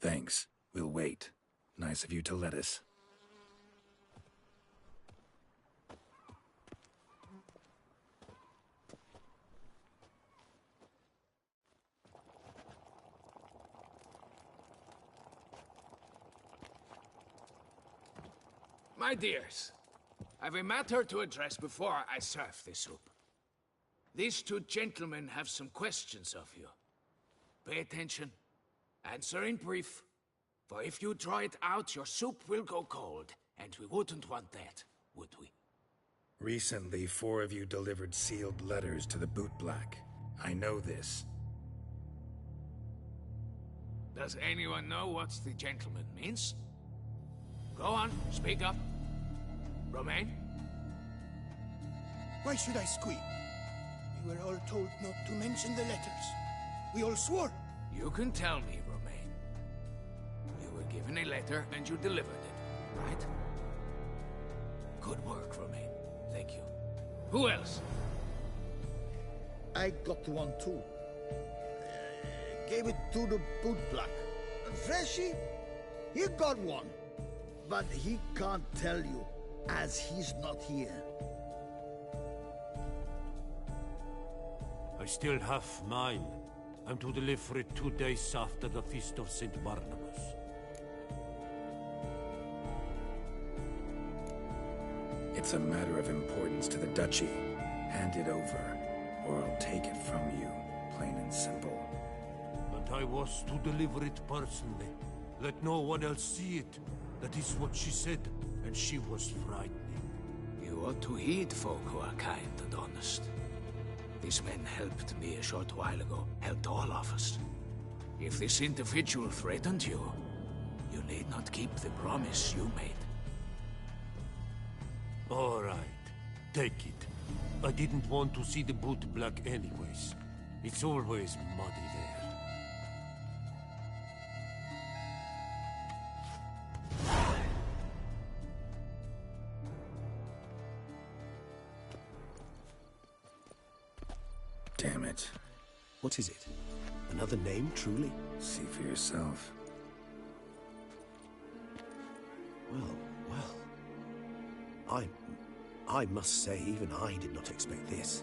Thanks. We'll wait. Nice of you to let us. My dears, I've a matter to address before I serve the soup. These two gentlemen have some questions of you. Pay attention. Answer in brief. For if you draw it out, your soup will go cold. And we wouldn't want that, would we? Recently, 4 of you delivered sealed letters to the bootblack. I know this. Does anyone know what the gentleman means? Go on, speak up. Romain? Why should I squeal? We were all told not to mention the letters. We all swore. You can tell me, Romain. You were given a letter and you delivered it, right? Good work, Romain. Thank you. Who else? I got one too. Gave it to the bootblack. Freshie, he got one. But he can't tell you, as he's not here. I still have mine. I'm to deliver it 2 days after the Feast of St. Barnabas. It's a matter of importance to the Duchy. Hand it over, or I'll take it from you, plain and simple. And I was to deliver it personally. Let no one else see it. That is what she said, and she was frightening. You ought to heed folk who are kind and honest. These men helped me a short while ago, helped all of us. If this individual threatened you, you need not keep the promise you made. All right, take it. I didn't want to see the bootblack anyways. It's always muddy there. Damn it. What is it? Another name, truly? See for yourself. Well. I must say, even I did not expect this.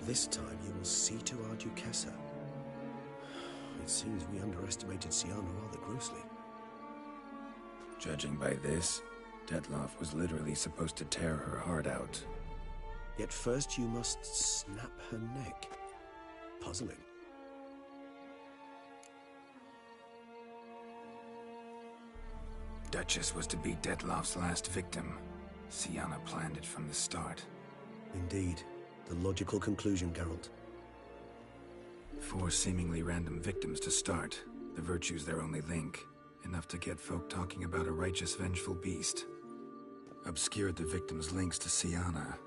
This time you will see to our Duchessa. It seems we underestimated Sienna rather grossly. Judging by this, Detloff was literally supposed to tear her heart out. Yet first you must snap her neck. Puzzling. Duchess was to be Detloff's last victim. Sienna planned it from the start. Indeed. The logical conclusion, Geralt. 4 seemingly random victims to start. The virtue's their only link. Enough to get folk talking about a righteous, vengeful beast. Obscured the victims' links to Sienna,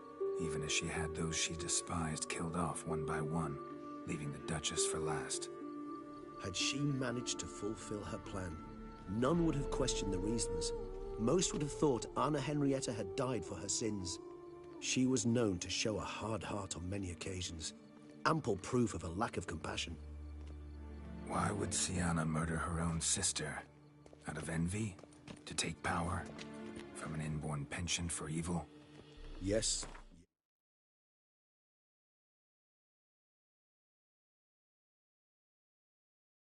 even as she had those she despised killed off one by one, leaving the Duchess for last. Had she managed to fulfill her plan, none would have questioned the reasons. Most would have thought Anna Henrietta had died for her sins. She was known to show a hard heart on many occasions. Ample proof of a lack of compassion. Why would Sienna murder her own sister? Out of envy? To take power? From an inborn penchant for evil? Yes.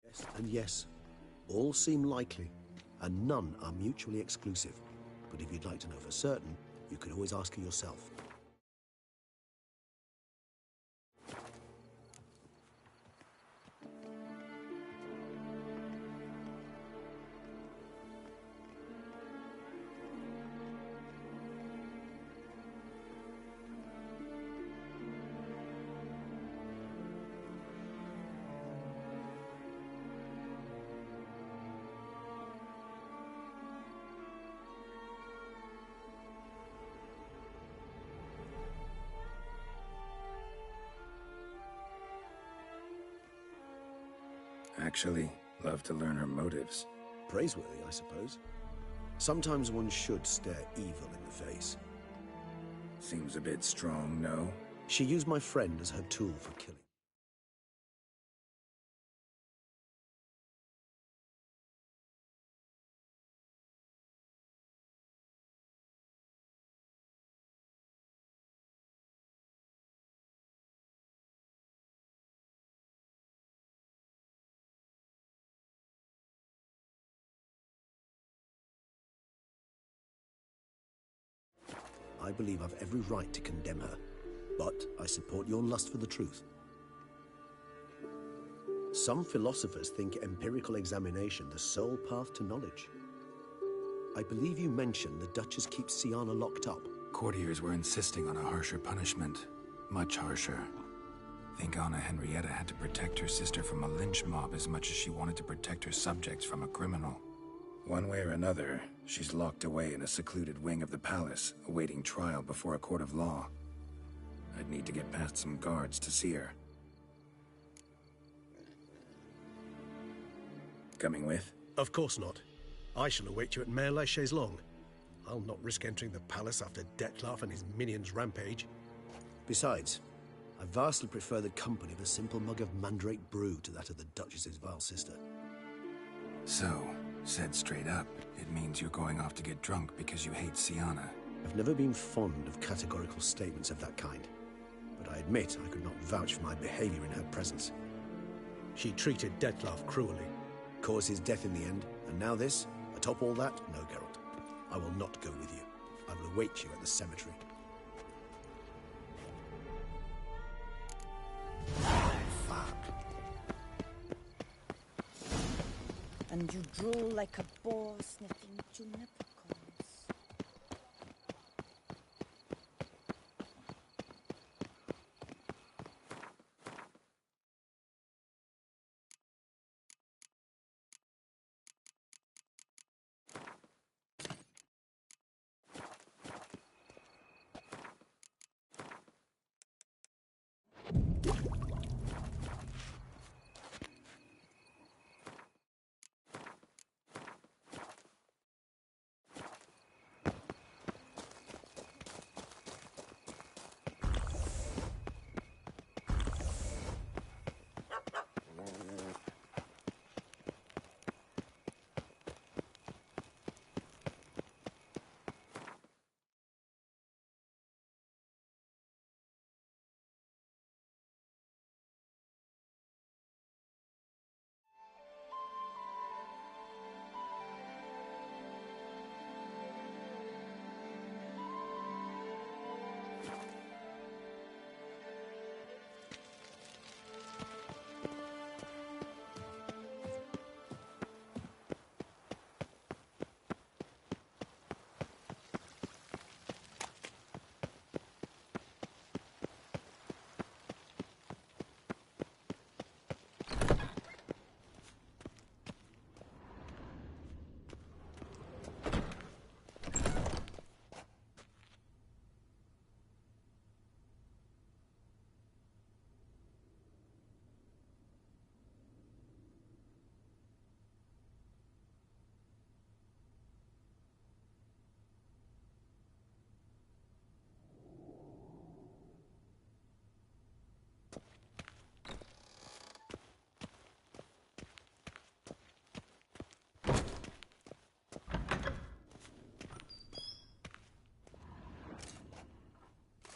Yes and yes. All seem likely, and none are mutually exclusive. But if you'd like to know for certain, you could always ask her yourself. Actually, love to learn her motives. Praiseworthy, I suppose. Sometimes one should stare evil in the face. Seems a bit strong, no? She used my friend as her tool for killing. I believe I've every right to condemn her, but I support your lust for the truth. Some philosophers think empirical examination the sole path to knowledge. I believe you mentioned the Duchess keeps Siana locked up. Courtiers were insisting on a harsher punishment. Much harsher. Think Anna Henrietta had to protect her sister from a lynch mob as much as she wanted to protect her subjects from a criminal. One way or another, she's locked away in a secluded wing of the palace, awaiting trial before a court of law. I'd need to get past some guards to see her. Coming with? Of course not. I shall await you at Mare la Chaise-Longue. I'll not risk entering the palace after Dettlaff and his minions rampage. Besides, I vastly prefer the company of a simple mug of mandrake brew to that of the Duchess's vile sister. So, said straight up, it means you're going off to get drunk because you hate Siana. I've never been fond of categorical statements of that kind, but I admit I could not vouch for my behavior in her presence. She treated Dettlaff cruelly, caused his death in the end, and now this? Atop all that? No, Geralt. I will not go with you. I will await you at the cemetery. And you drool like a boar sniffing juniper cones.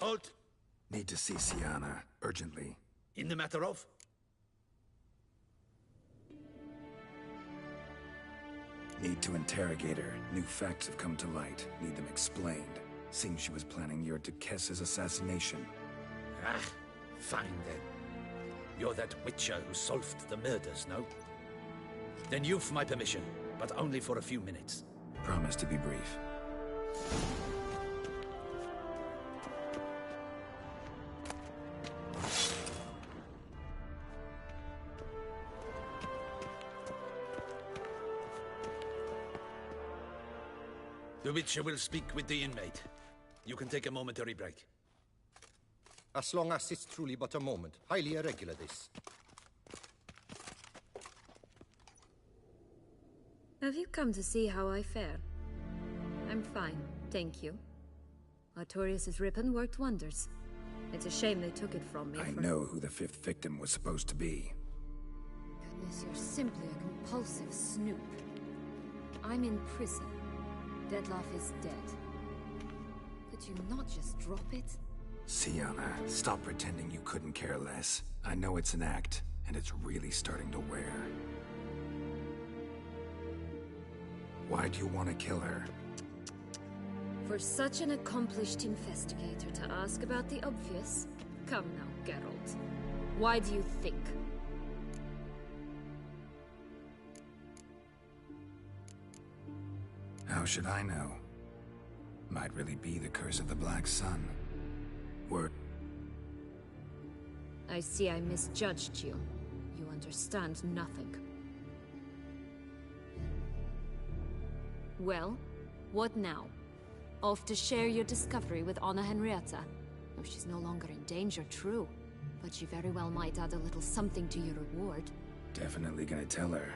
Halt! Need to see Siana, urgently. In the matter of? Need to interrogate her. New facts have come to light. Need them explained. Seems she was planning your Duquesse's assassination. Ah, fine then. You're that witcher who solved the murders, no? Then you've my permission, but only for a few minutes. Promise to be brief. The Witcher will speak with the inmate. You can take a momentary break. As long as it's truly but a moment. Highly irregular, this. Have you come to see how I fare? I'm fine, thank you. Artorius' ribbon worked wonders. It's a shame they took it from me. I know who the fifth victim was supposed to be. Goodness, you're simply a compulsive snoop. I'm in prison. Dettlaff is dead. Could you not just drop it? Siana, stop pretending you couldn't care less. I know it's an act, and it's really starting to wear. Why do you want to kill her? For such an accomplished investigator to ask about the obvious? Come now, Geralt. Why do you think? How should I know? Might really be the curse of the Black Sun. I see I misjudged you. You understand nothing. Well, what now? Off to share your discovery with Anna Henrietta? Oh, she's no longer in danger, true. But she very well might add a little something to your reward. Definitely gonna tell her.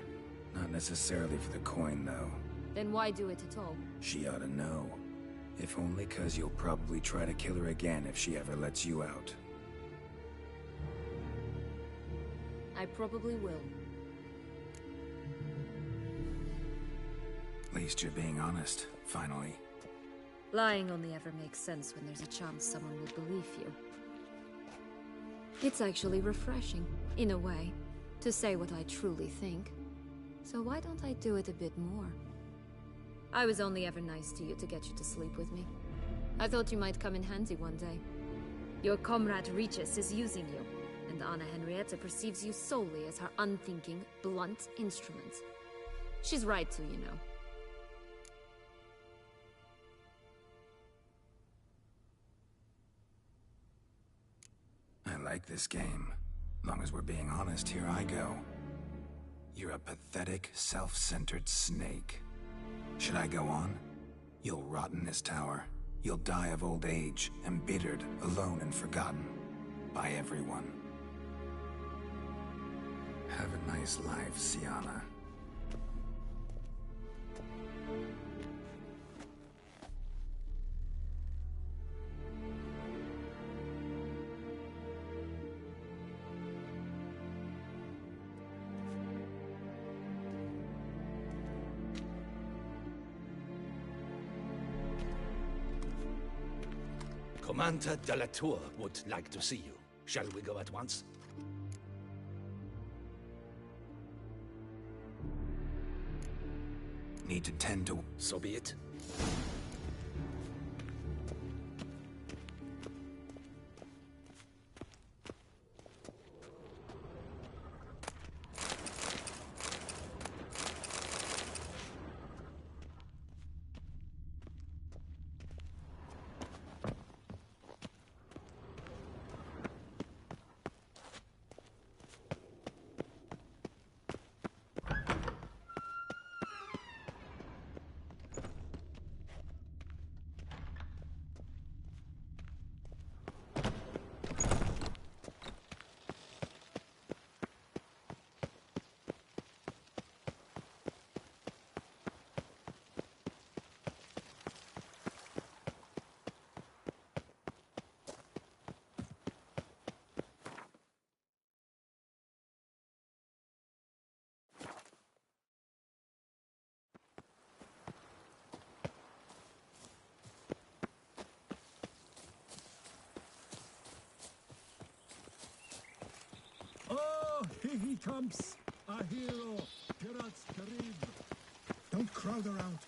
Not necessarily for the coin, though. Then why do it at all? She ought to know. If only 'cause you'll probably try to kill her again if she ever lets you out. I probably will. At least you're being honest, finally. Lying only ever makes sense when there's a chance someone will believe you. It's actually refreshing, in a way, to say what I truly think. So why don't I do it a bit more? I was only ever nice to you to get you to sleep with me. I thought you might come in handy one day. Your comrade Regis is using you, and Anna Henrietta perceives you solely as her unthinking, blunt instrument. She's right to, you know. I like this game. Long as we're being honest, here I go. You're a pathetic, self-centered snake. Should I go on? You'll rot in this tower. You'll die of old age, embittered, alone and forgotten. By everyone. Have a nice life, Siana. Commander de la Tour would like to see you. Shall we go at once? Need to tend to... So be it. Oh, here he comes! A hero! Geralt's Karim! Don't crowd around.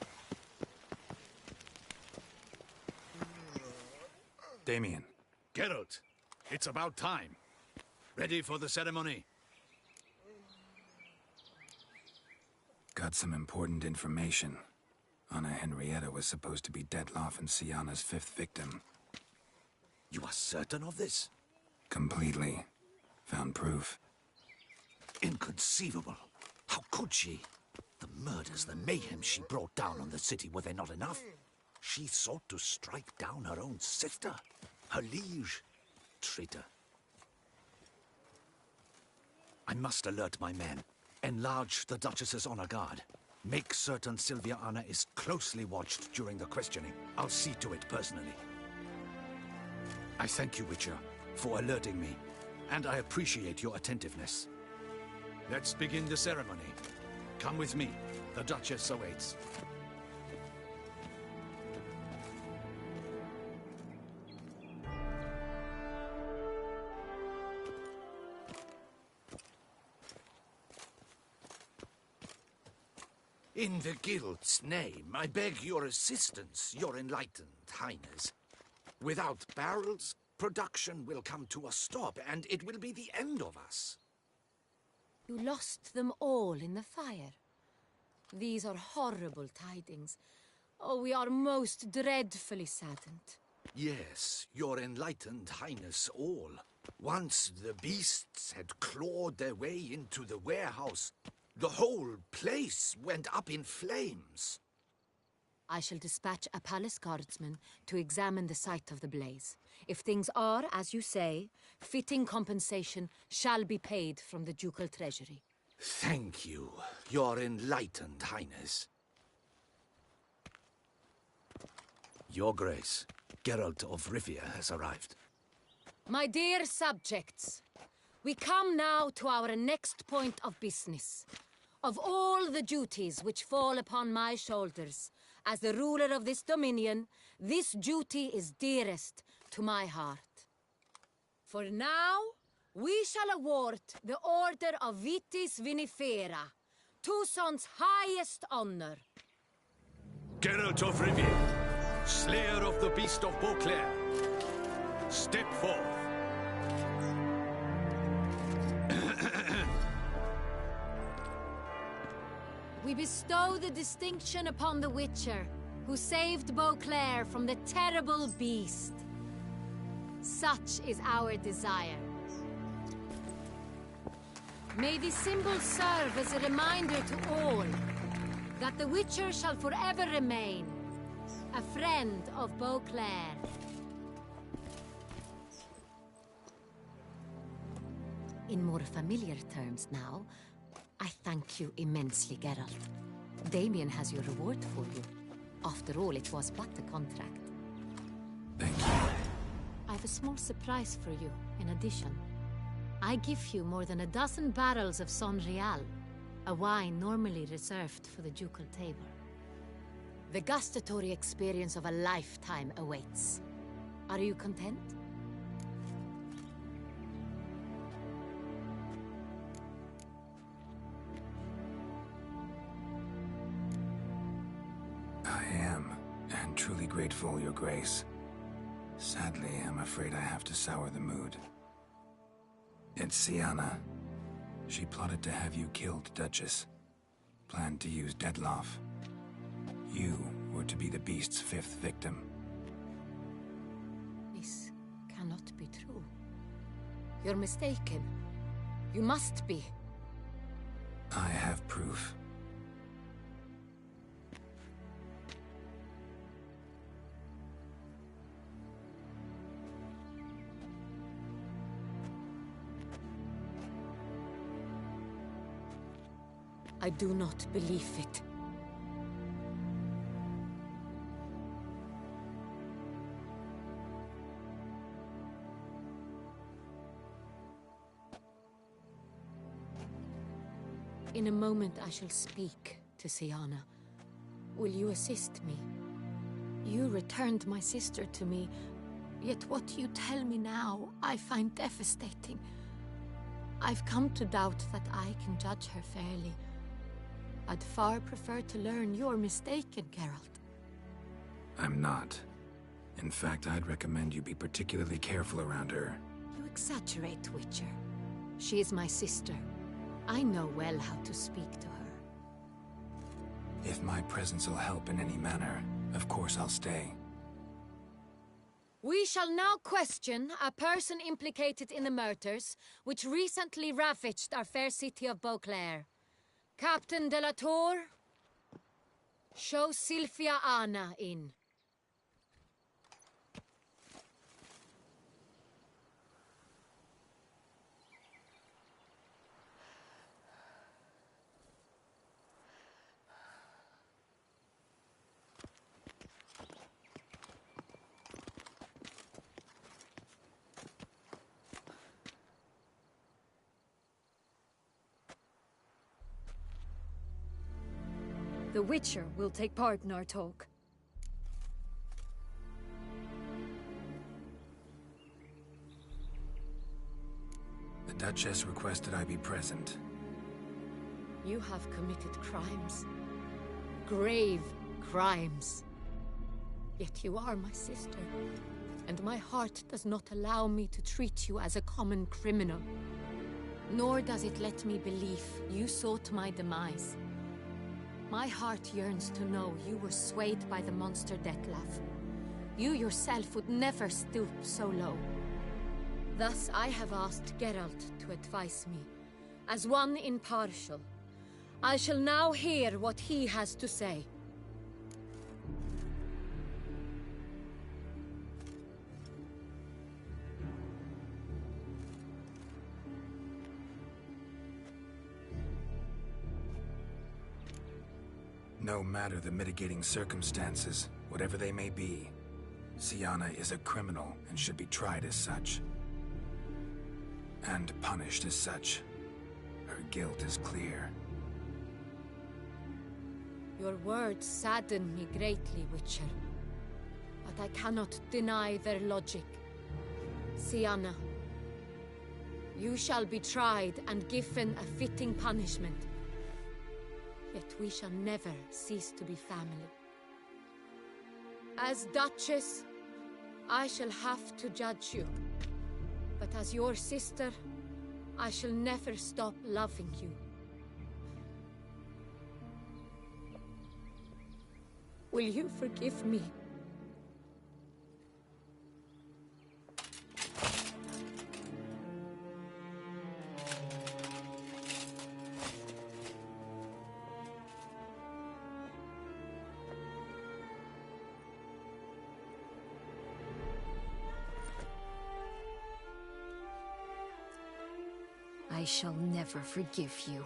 Damien. Geralt, it's about time. Ready for the ceremony? Got some important information. Anna Henrietta was supposed to be Detloff and Siana's 5th victim. You are certain of this? Completely. Found proof. Inconceivable. How could she? The murders, the mayhem she brought down on the city, were they not enough? She sought to strike down her own sister, her liege. Traitor. I must alert my men. Enlarge the Duchess's honor guard. Make certain Sylvia Anna is closely watched during the questioning. I'll see to it personally. I thank you, Witcher, for alerting me, and I appreciate your attentiveness. Let's begin the ceremony. Come with me. The Duchess awaits. In the Guild's name, I beg your assistance, your enlightened highness. Without barrels, production will come to a stop, and it will be the end of us. You lost them all in the fire. These are horrible tidings. Oh, we are most dreadfully saddened. Yes, your enlightened highness all. Once the beasts had clawed their way into the warehouse, the whole place went up in flames. I shall dispatch a palace guardsman to examine the site of the blaze. If things are, as you say, fitting compensation shall be paid from the ducal treasury. Thank you, your enlightened highness. Your Grace, Geralt of Rivia has arrived. My dear subjects, we come now to our next point of business. Of all the duties which fall upon my shoulders, as the ruler of this dominion, this duty is dearest to my heart. For now, we shall award the Order of Vitis Vinifera, Toussaint's highest honor. Geralt of Rivia, slayer of the beast of Beauclair, step forth. We bestow the distinction upon the Witcher, who saved Beauclair from the terrible beast. Such is our desire. May this symbol serve as a reminder to all that the Witcher shall forever remain a friend of Beauclair. In more familiar terms now, I thank you immensely, Geralt. Damien has your reward for you. After all, it was but a contract. Thank you. I have a small surprise for you, in addition. I give you more than a dozen barrels of Son Real, a wine normally reserved for the ducal table. The gustatory experience of a lifetime awaits. Are you content? I am, and truly grateful, Your Grace. Sadly, I'm afraid I have to sour the mood. It's Sienna. She plotted to have you killed, Duchess. Planned to use Dettlaff. You were to be the beast's fifth victim. This cannot be true. You're mistaken. You must be. I have proof. I do not believe it. In a moment I shall speak to Sienna. Will you assist me? You returned my sister to me, yet what you tell me now I find devastating. I've come to doubt that I can judge her fairly. I'd far prefer to learn you're mistaken, Geralt. I'm not. In fact, I'd recommend you be particularly careful around her. You exaggerate, Witcher. She is my sister. I know well how to speak to her. If my presence will help in any manner, of course I'll stay. We shall now question a person implicated in the murders which recently ravaged our fair city of Beauclair. Captain de la Tour, show Sylvia Anna in. The Witcher will take part in our talk. The Duchess requested I be present. You have committed crimes. Grave crimes. Yet you are my sister, and my heart does not allow me to treat you as a common criminal. Nor does it let me believe you sought my demise. My heart yearns to know you were swayed by the monster Dettlaff. You yourself would never stoop so low. Thus I have asked Geralt to advise me, as one impartial. I shall now hear what he has to say. No matter the mitigating circumstances, whatever they may be, Syanna is a criminal and should be tried as such. And punished as such. Her guilt is clear. Your words sadden me greatly, Witcher. But I cannot deny their logic. Syanna, you shall be tried and given a fitting punishment. Yet we shall never cease to be family. As Duchess, I shall have to judge you. But as your sister, I shall never stop loving you. Will you forgive me? I shall never forgive you.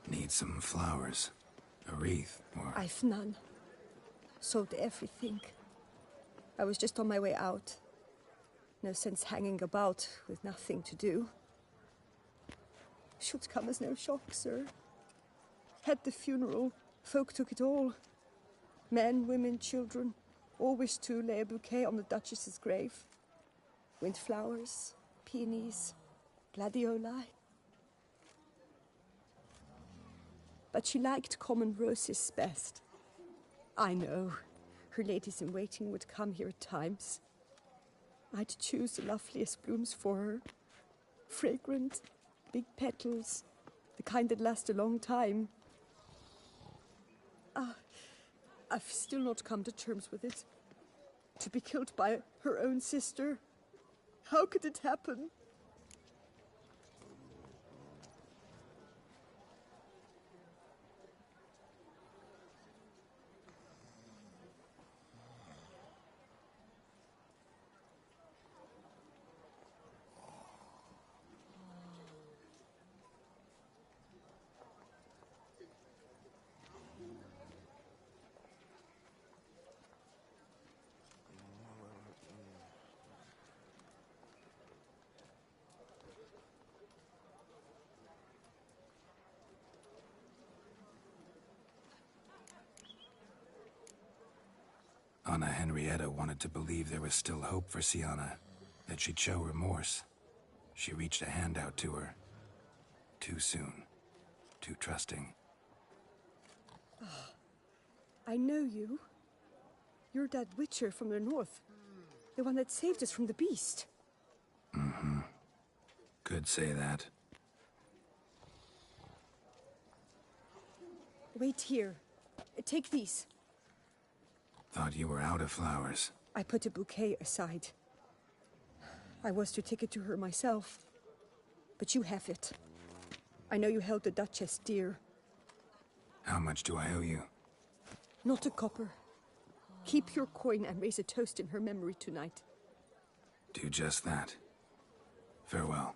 Need some flowers. A wreath, or... I've none. Sold everything. I was just on my way out. No sense hanging about with nothing to do. Should come as no shock, sir. Had the funeral. Folk took it all. Men, women, children. All wished to lay a bouquet on the Duchess's grave. Windflowers, peonies, gladioli. But she liked common roses best. I know. Her ladies-in-waiting would come here at times. I'd choose the loveliest blooms for her. Fragrant, big petals, the kind that last a long time. I've still not come to terms with it. To be killed by her own sister. How could it happen? Anna Henrietta wanted to believe there was still hope for Syanna, that she'd show remorse. She reached a hand out to her. Too soon. Too trusting. Oh, I know you. You're that Witcher from the north. The one that saved us from the beast. Mm-hmm. Could say that. Wait here. Take these. Thought you were out of flowers. I put a bouquet aside. I was to take it to her myself. But you have it. I know you held the Duchess dear. How much do I owe you? Not a copper. Keep your coin and raise a toast in her memory tonight. Do just that. Farewell.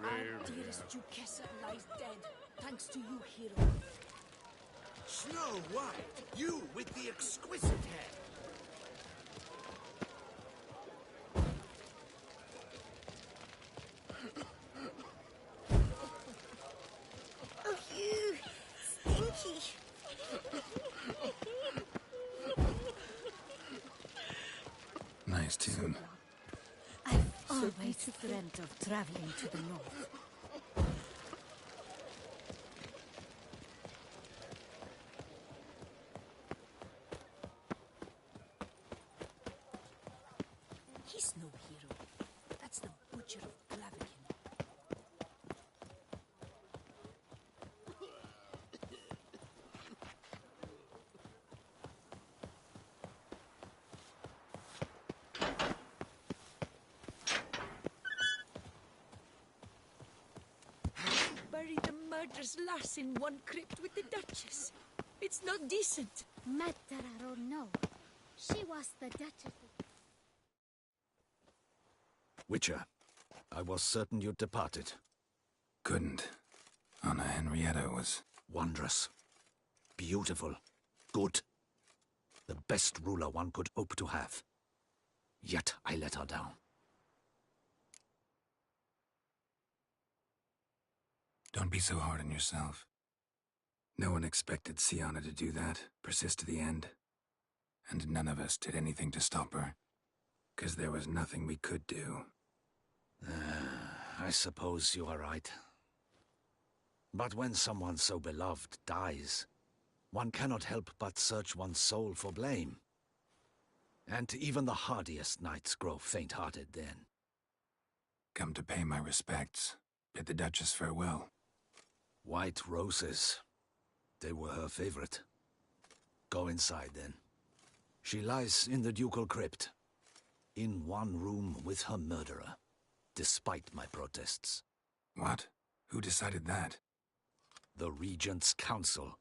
Our dearest Duchessa lies dead, thanks to you, hero. Snow White, you with the exquisite hair. Oh, you stinky. Nice tune. I've always dreamt of traveling to the north. He's no hero. That's the butcher of Glavican. Bury the murderous lass in one crypt with the Duchess. It's not decent. Matter or no, she was the Duchess. Witcher, I was certain you'd departed. Couldn't. Anna Henrietta was... Wondrous. Beautiful. Good. The best ruler one could hope to have. Yet I let her down. Don't be so hard on yourself. No one expected Sienna to do that, persist to the end. And none of us did anything to stop her. 'Cause there was nothing we could do. I suppose you are right. But when someone so beloved dies, one cannot help but search one's soul for blame. And even the hardiest knights grow faint-hearted then. Come to pay my respects. Bid the Duchess farewell. White roses. They were her favorite. Go inside then. She lies in the ducal crypt. In one room with her murderer. Despite my protests. What? Who decided that? The Regent's Council.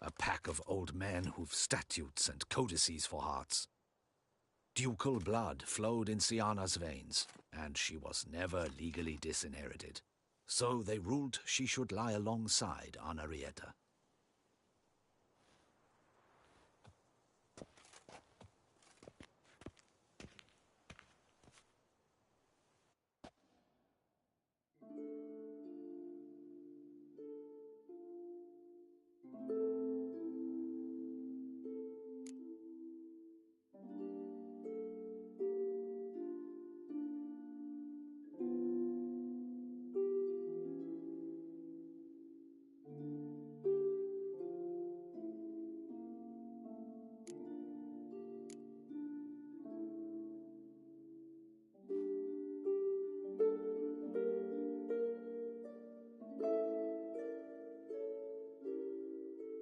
A pack of old men who've statutes and codices for hearts. Ducal blood flowed in Sienna's veins, and she was never legally disinherited. So they ruled she should lie alongside Henrietta.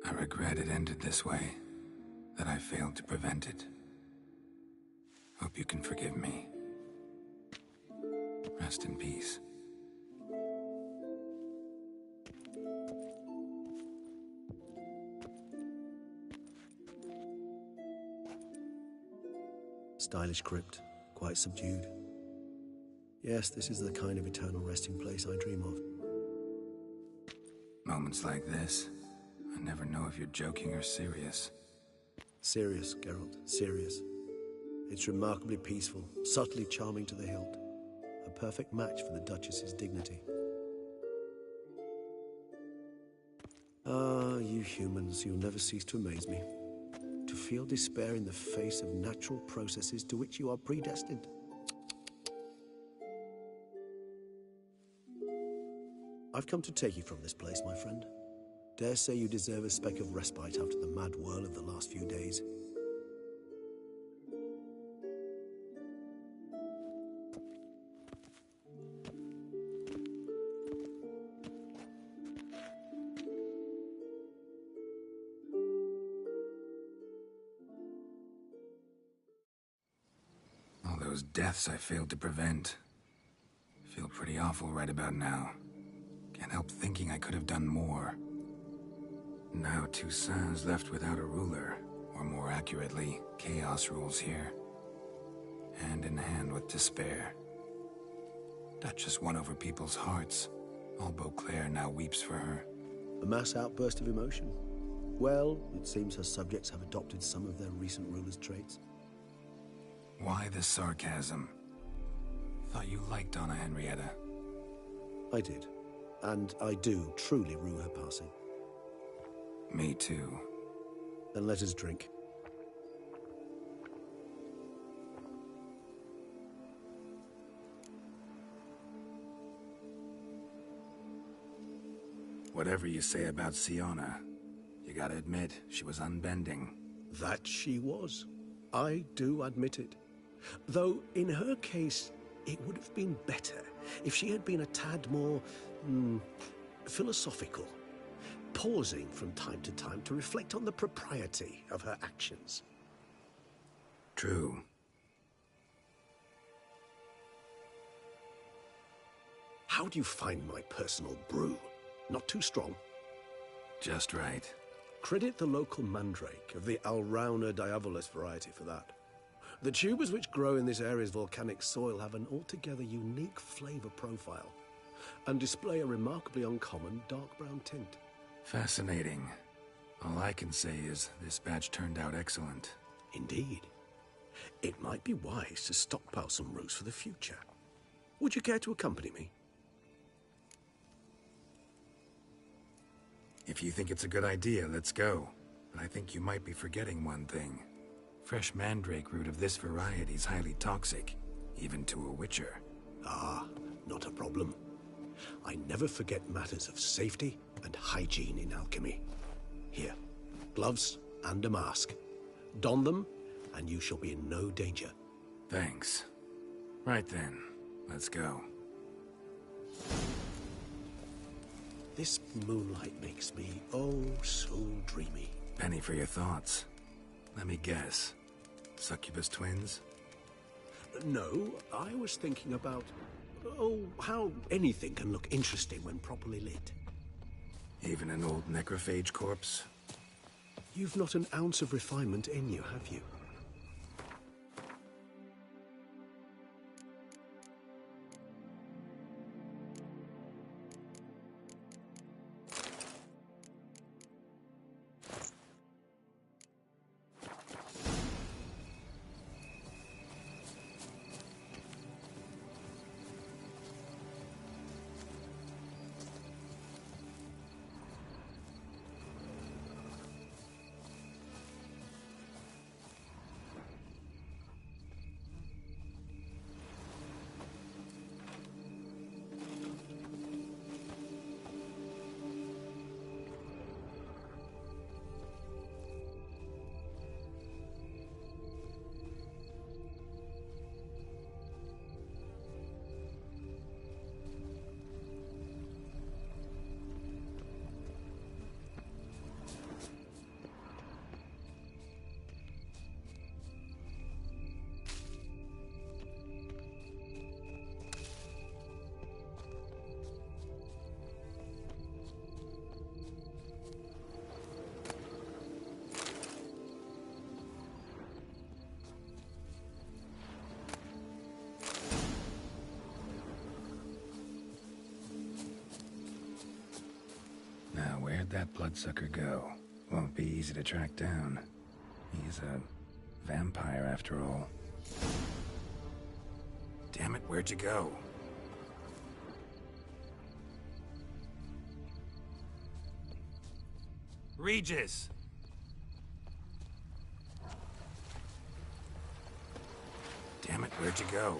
I regret it ended this way, that I failed to prevent it. Hope you can forgive me. Rest in peace. Stylish crypt, quite subdued. Yes, this is the kind of eternal resting place I dream of. Moments like this, I never know if you're joking or serious. Serious, Geralt, serious. It's remarkably peaceful, subtly charming to the hilt. A perfect match for the Duchess's dignity. Ah, you humans, you'll never cease to amaze me. To feel despair in the face of natural processes to which you are predestined. I've come to take you from this place, my friend. Dare say you deserve a speck of respite after the mad whirl of the last few days. All those deaths I failed to prevent. Feel pretty awful right about now. Can't help thinking I could have done more. Now Toussaint's left without a ruler, or more accurately, chaos rules here. Hand in hand with despair. Duchess won over people's hearts. All Beauclair now weeps for her. A mass outburst of emotion. Well, it seems her subjects have adopted some of their recent ruler's traits. Why the sarcasm? Thought you liked Donna Henrietta. I did. And I do truly rue her passing. Me too. Then let us drink. Whatever you say about Siona, you gotta admit, she was unbending. That she was. I do admit it. Though, in her case, it would have been better if she had been a tad more, philosophical, pausing from time to time to reflect on the propriety of her actions. True. How do you find my personal brew? Not too strong? Just right. Credit the local mandrake of the Alrauna diavolis variety for that. The tubers which grow in this area's volcanic soil have an altogether unique flavor profile and display a remarkably uncommon dark brown tint. Fascinating. All I can say is this batch turned out excellent. Indeed. It might be wise to stockpile some roots for the future. Would you care to accompany me? If you think it's a good idea, let's go. But I think you might be forgetting one thing. Fresh mandrake root of this variety is highly toxic, even to a witcher. Ah, not a problem. I never forget matters of safety and hygiene in alchemy. Here, gloves and a mask. Don them, and you shall be in no danger. Thanks. Right then, let's go. This moonlight makes me, oh, so dreamy. Penny for your thoughts. Let me guess. Succubus twins? No, I was thinking about, how anything can look interesting when properly lit. Even an old necrophage corpse? You've not an ounce of refinement in you, have you? Where'd that bloodsucker go? Won't be easy to track down. He's a vampire after all. Damn it, where'd you go? Regis! Damn it, where'd you go?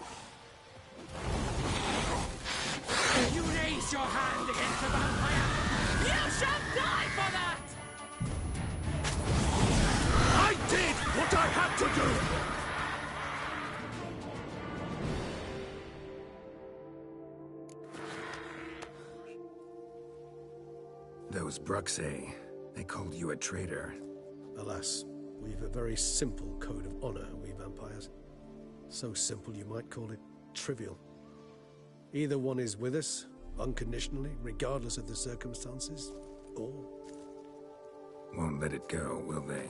If you raise your hand against a vampire, you shall die for that! I did what I had to do! Those Bruxay, they called you a traitor. Alas, we've a very simple code of honor, we vampires. So simple you might call it trivial. Either one is with us, unconditionally, regardless of the circumstances, or... Won't let it go, will they?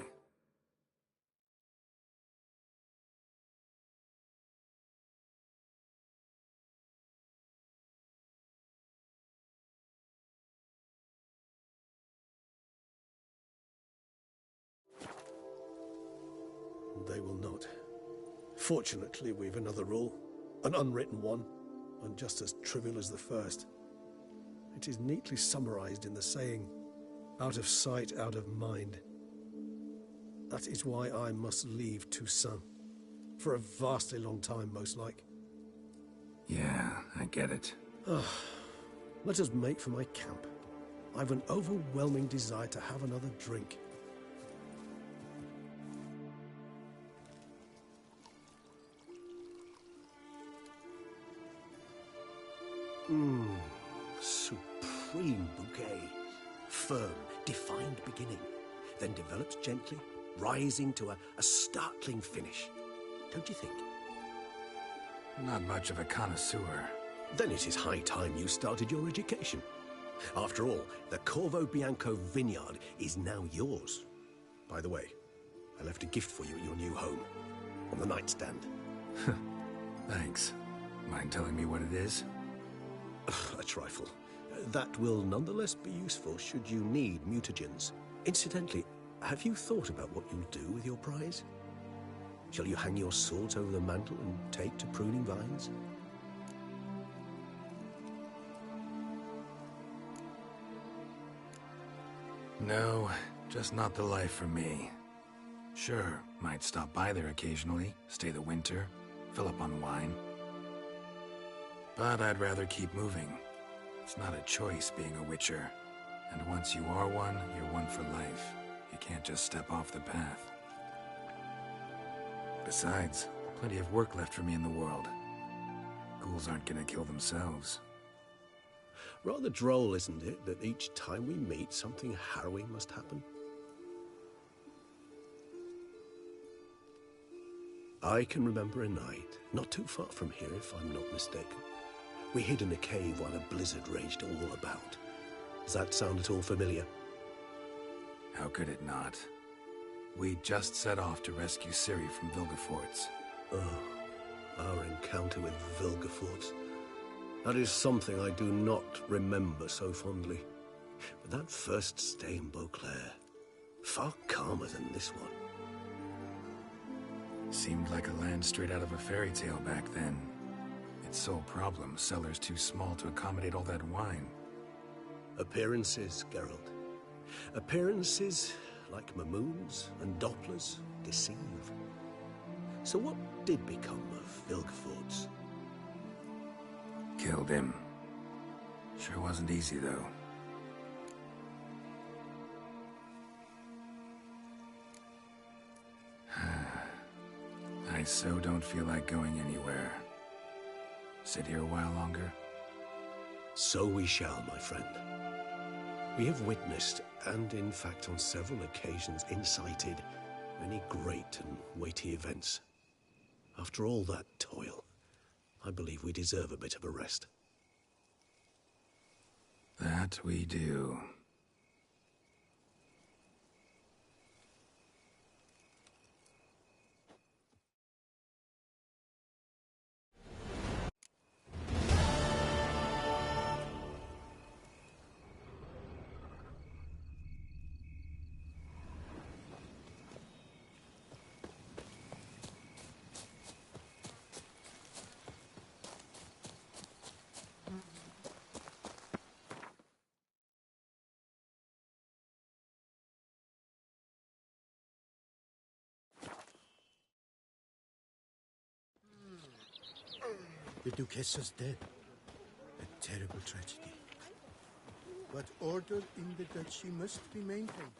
they will not. Fortunately, we've another rule, an unwritten one, and just as trivial as the first. It is neatly summarized in the saying, out of sight, out of mind. That is why I must leave Toussaint. For a vastly long time, most like. Yeah, I get it. Let us make for my camp. I've an overwhelming desire to have another drink. Supreme bouquet. Firm, defined beginning, then develops gently, rising to a startling finish. Don't you think? Not much of a connoisseur. Then it is high time you started your education. After all, the Corvo Bianco vineyard is now yours. By the way, I left a gift for you at your new home, on the nightstand. Thanks. Mind telling me what it is? A trifle. That will nonetheless be useful should you need mutagens. Incidentally, have you thought about what you'll do with your prize? Shall you hang your swords over the mantle and take to pruning vines? No, just not the life for me. Sure, might stop by there occasionally, stay the winter, fill up on wine. But I'd rather keep moving. It's not a choice being a witcher. And once you are one, you're one for life. You can't just step off the path. Besides, plenty of work left for me in the world. Ghouls aren't gonna kill themselves. Rather droll, isn't it, that each time we meet, something harrowing must happen? I can remember a night, not too far from here if I'm not mistaken. We hid in a cave while a blizzard raged all about. Does that sound at all familiar? How could it not? We just set off to rescue Ciri from Vilgefortz. Oh, our encounter with Vilgefortz. That is something I do not remember so fondly. But that first stay in Beauclair, far calmer than this one. Seemed like a land straight out of a fairy tale back then. Its sole problem, cellars too small to accommodate all that wine. Appearances, Geralt. Appearances, like Mamoons and Dopplers, deceive. So what did become of Vilgefortz? Killed him. Sure wasn't easy, though. I so don't feel like going anywhere. Sit here a while longer? So we shall, my friend. We have witnessed, and in fact on several occasions incited, many great and weighty events. After all that toil, I believe we deserve a bit of a rest. That we do. The Duchess is dead. A terrible tragedy. But order in the duchy must be maintained.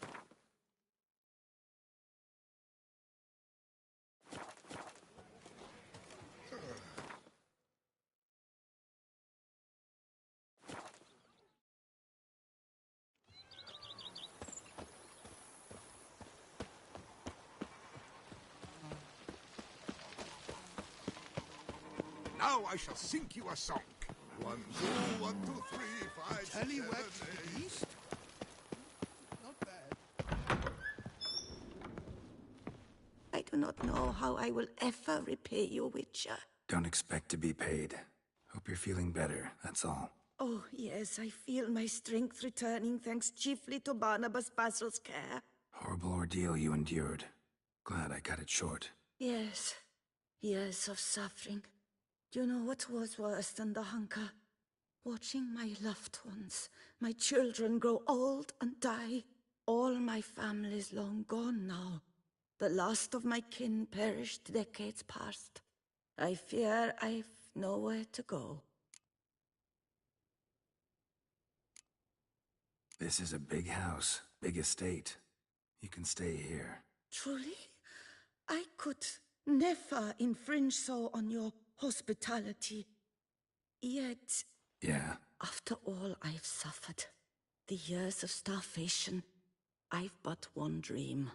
Now I shall sink you a song. 1, 2, 1, 2, 3, 5, 6, 7, 8. Tallywhack to the east? Not bad. I do not know how I will ever repay you, Witcher. Don't expect to be paid. Hope you're feeling better, that's all. Oh, yes, I feel my strength returning thanks chiefly to Barnabas Basil's care. Horrible ordeal you endured. Glad I cut it short. Yes, years of suffering. Do you know what was worse than the hunger? Watching my loved ones, my children grow old and die. All my family's long gone now. The last of my kin perished decades past. I fear I've nowhere to go. This is a big house, big estate. You can stay here. Truly? I could never infringe so on your hospitality. Yet, Yeah? after all I've suffered, the years of starvation, I've but one dream.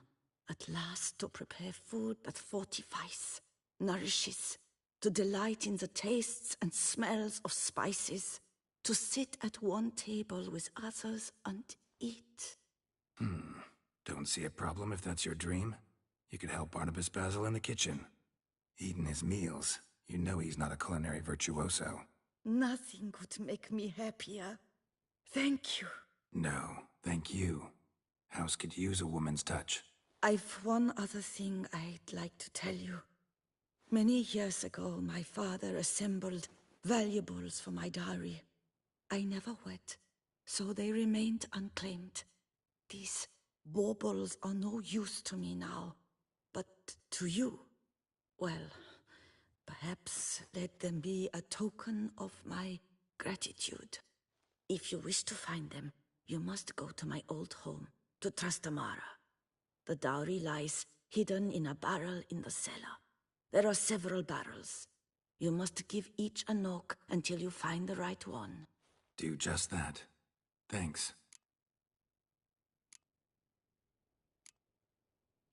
At last to prepare food that fortifies, nourishes, to delight in the tastes and smells of spices, to sit at one table with others and eat. Don't see a problem if that's your dream. You could help Barnabas Basil in the kitchen. Eating his meals. You know he's not a culinary virtuoso. Nothing could make me happier. Thank you. No, thank you. House could use a woman's touch. I've one other thing I'd like to tell you. Many years ago, my father assembled valuables for my dowry. I never wed, so they remained unclaimed. These baubles are no use to me now, but to you, well, perhaps let them be a token of my gratitude. If you wish to find them, you must go to my old home, to Trastamara. The dowry lies hidden in a barrel in the cellar. There are several barrels. You must give each a knock until you find the right one. Do just that. Thanks.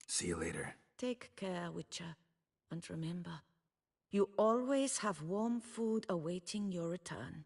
See you later. Take care, Witcher. And remember, you always have warm food awaiting your return.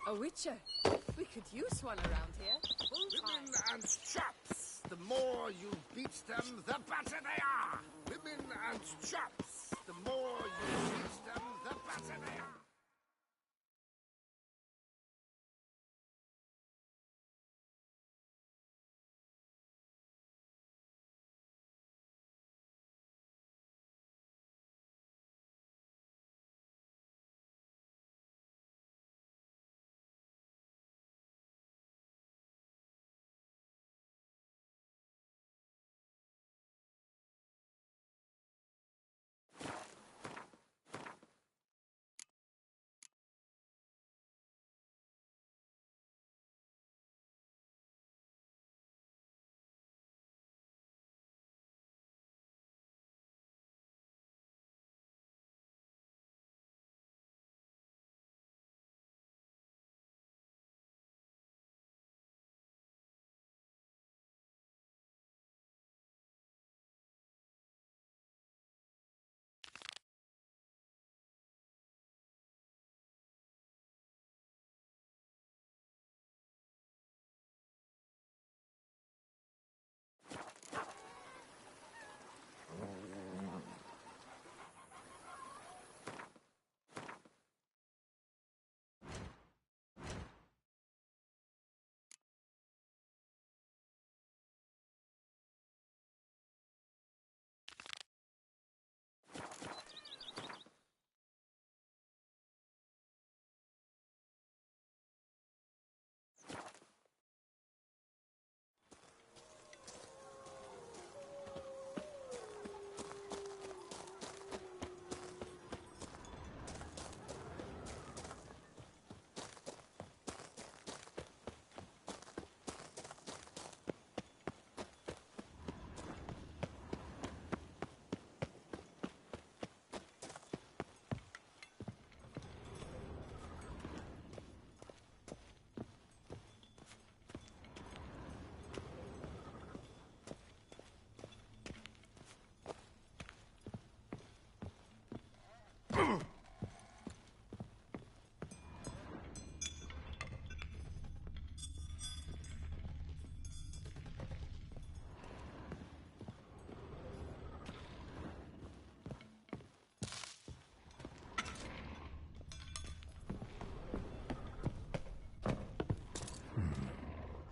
A witcher. We could use one around here. Women and chaps. The more you beat them, the better they are. Women and chaps. The more you beat them, the better they are.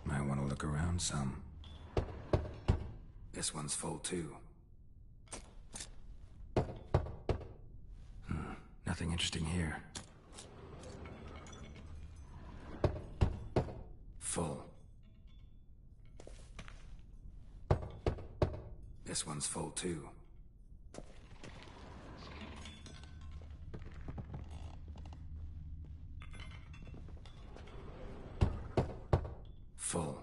Might want to look around some. This one's full too. Nothing interesting here. Full. This one's full too. Full.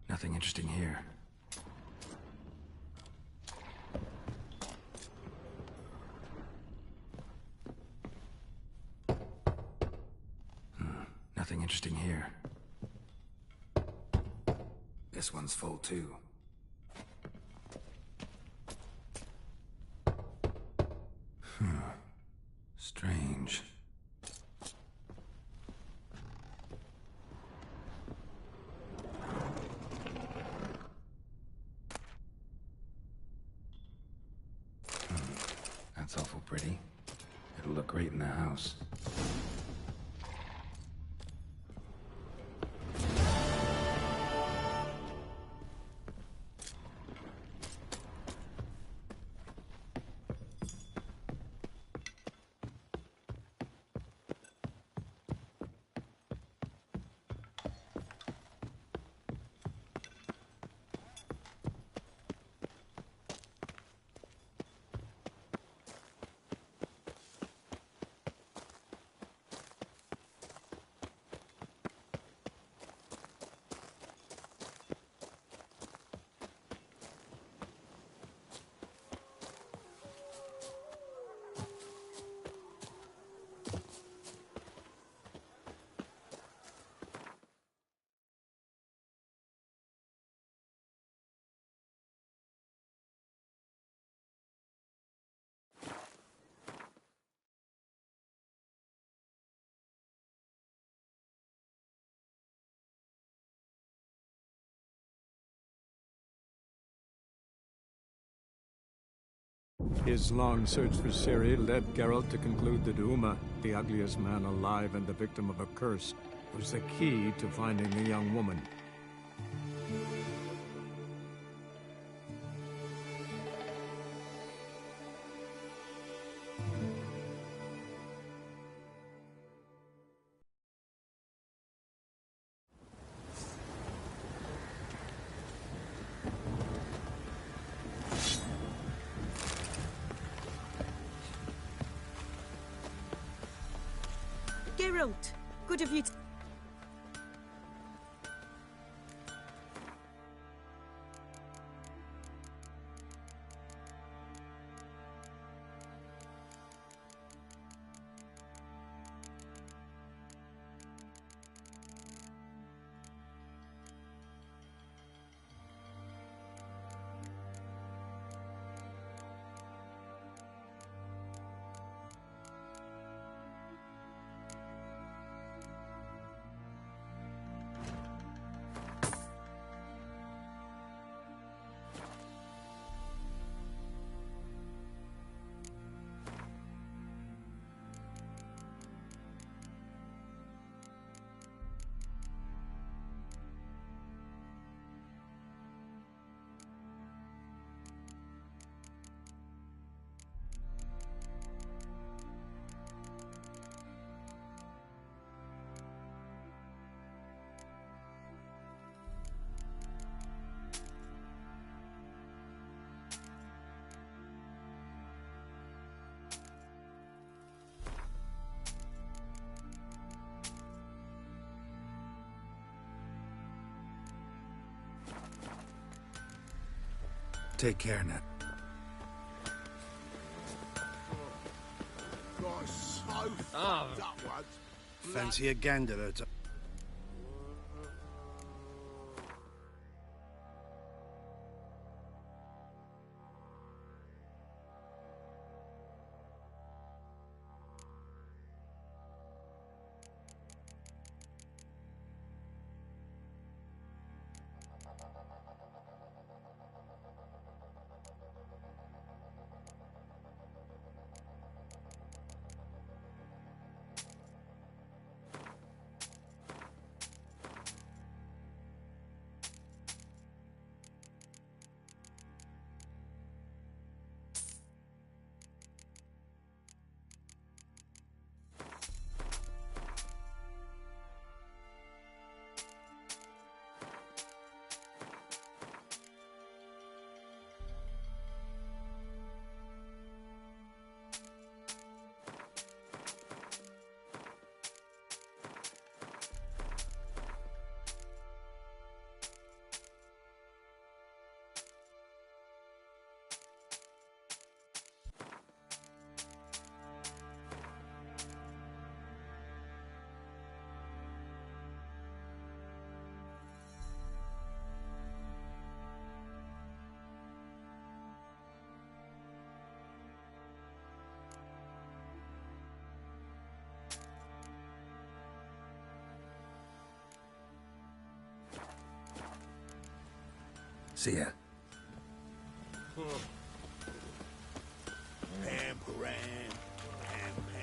Nothing interesting here. Nothing interesting here. This one's full too. Strange. That's awful pretty. It'll look great in the house. His long search for Ciri led Geralt to conclude that Uma, the ugliest man alive and the victim of a curse, was the key to finding the young woman. Geralt, good of you to... Take care, Ned. Got so fucked up once. Fancy a gander at a... See ya.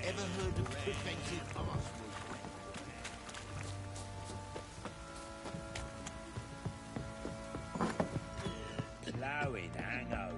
Ever heard of preventive arsenal? Blowing hangover.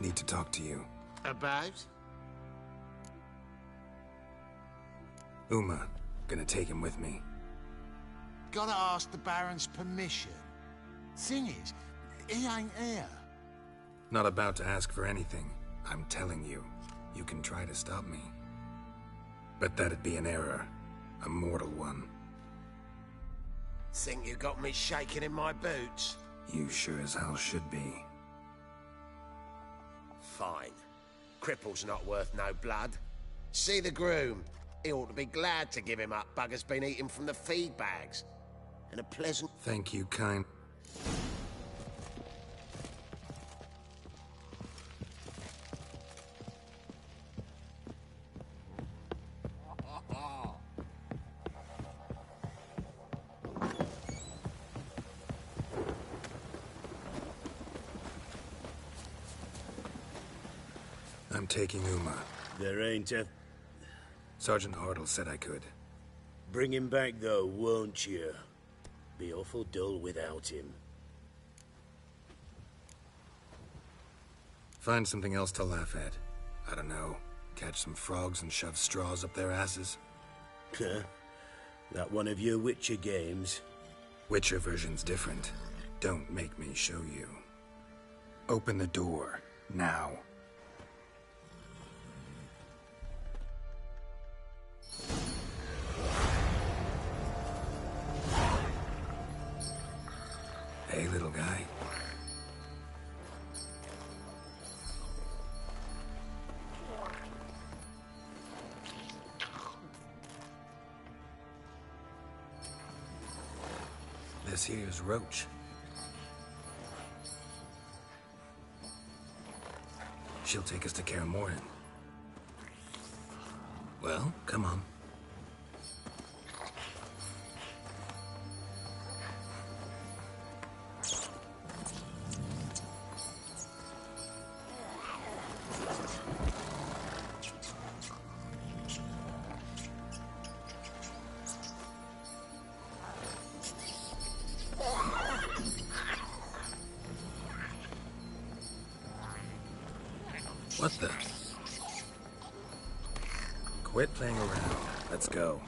Need to talk to you. About? Uma. Gonna take him with me. Gotta ask the Baron's permission. Thing is, he ain't here. Not about to ask for anything. I'm telling you. You can try to stop me. But that'd be an error. A mortal one. Think you got me shaking in my boots? You sure as hell should be. Fine. Cripple's not worth no blood. See the groom. He ought to be glad to give him up. Bugger's been eating from the feed bags. And a pleasant... Thank you, kind. I'm taking Uma. There ain't a... Sergeant Hartle said I could. Bring him back, though, won't you? Be awful dull without him. Find something else to laugh at. I don't know. Catch some frogs and shove straws up their asses. Huh? That one of your Witcher games? Witcher version's different. Don't make me show you. Open the door. Now. Hey, little guy. This here's Roach. She'll take us to Kaer Morhen. Well, come on. What the? Quit playing around. Let's go.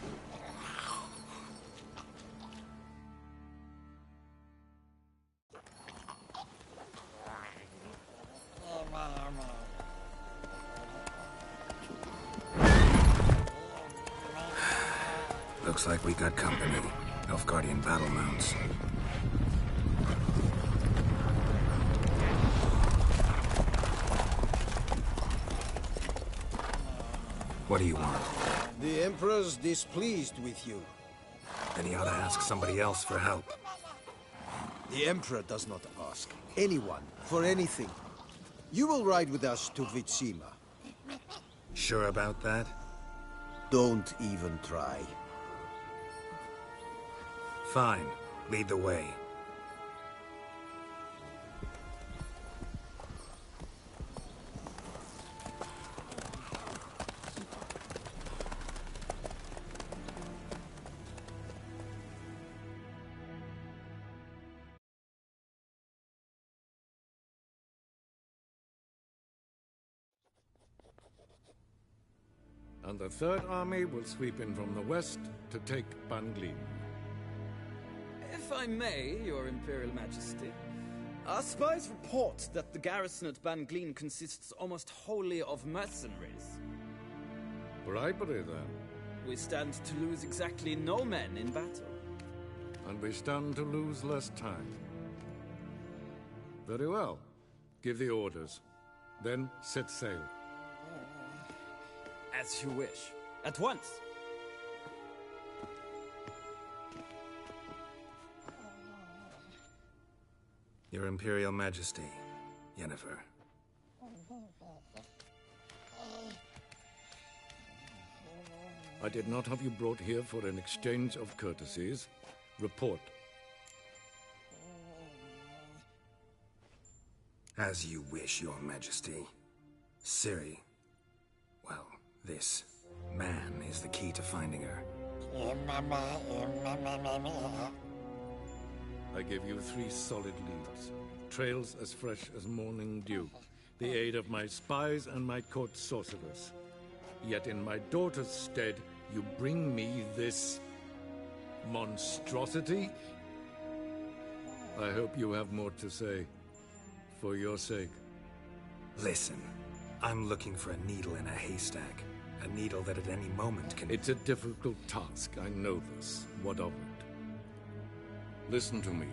Looks like we got company. Nilfgaardian battle mounts. What do you want? The Emperor's displeased with you. Then he ought to ask somebody else for help. The Emperor does not ask anyone for anything. You will ride with us to Vitsima. Sure about that? Don't even try. Fine. Lead the way. And the Third Army will sweep in from the west to take Banglin. If I may, Your Imperial Majesty, our spies report that the garrison at Banglin consists almost wholly of mercenaries. Bribery, then. We stand to lose exactly no men in battle. And we stand to lose less time. Very well. Give the orders. Then set sail. As you wish. At once. Your Imperial Majesty, Yennefer. I did not have you brought here for an exchange of courtesies. Report. As you wish, Your Majesty. Ciri. Well, this man is the key to finding her. I give you 3 solid leads. Trails as fresh as morning dew. The aid of my spies and my court sorcerers. Yet in my daughter's stead, you bring me this monstrosity? I hope you have more to say. For your sake. Listen, I'm looking for a needle in a haystack. A needle that at any moment can... It's a difficult task, I know this. What of it? Listen to me.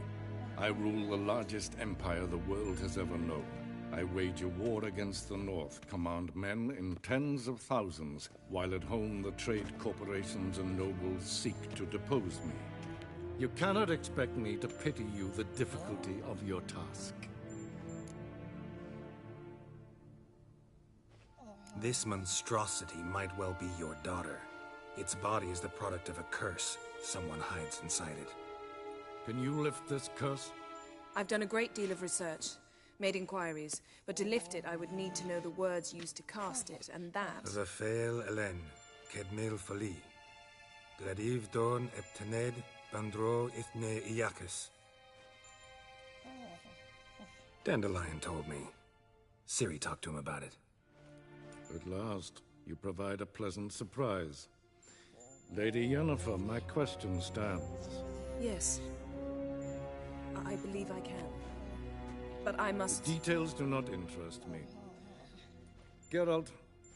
I rule the largest empire the world has ever known. I wage a war against the North, command men in tens of thousands, while at home the trade corporations and nobles seek to depose me. You cannot expect me to pity you the difficulty of your task. This monstrosity might well be your daughter. Its body is the product of a curse. Someone hides inside it. Can you lift this curse? I've done a great deal of research, made inquiries, but to lift it I would need to know the words used to cast it, and that... Rafael Elen, Kedmil Fali, Gladiv Dorn Eptened, Bandro Ithne Iakis. Dandelion told me. Ciri talked to him about it. At last, you provide a pleasant surprise. Lady Yennefer, my question stands. Yes. I believe I can. But I must... The details do not interest me. Geralt,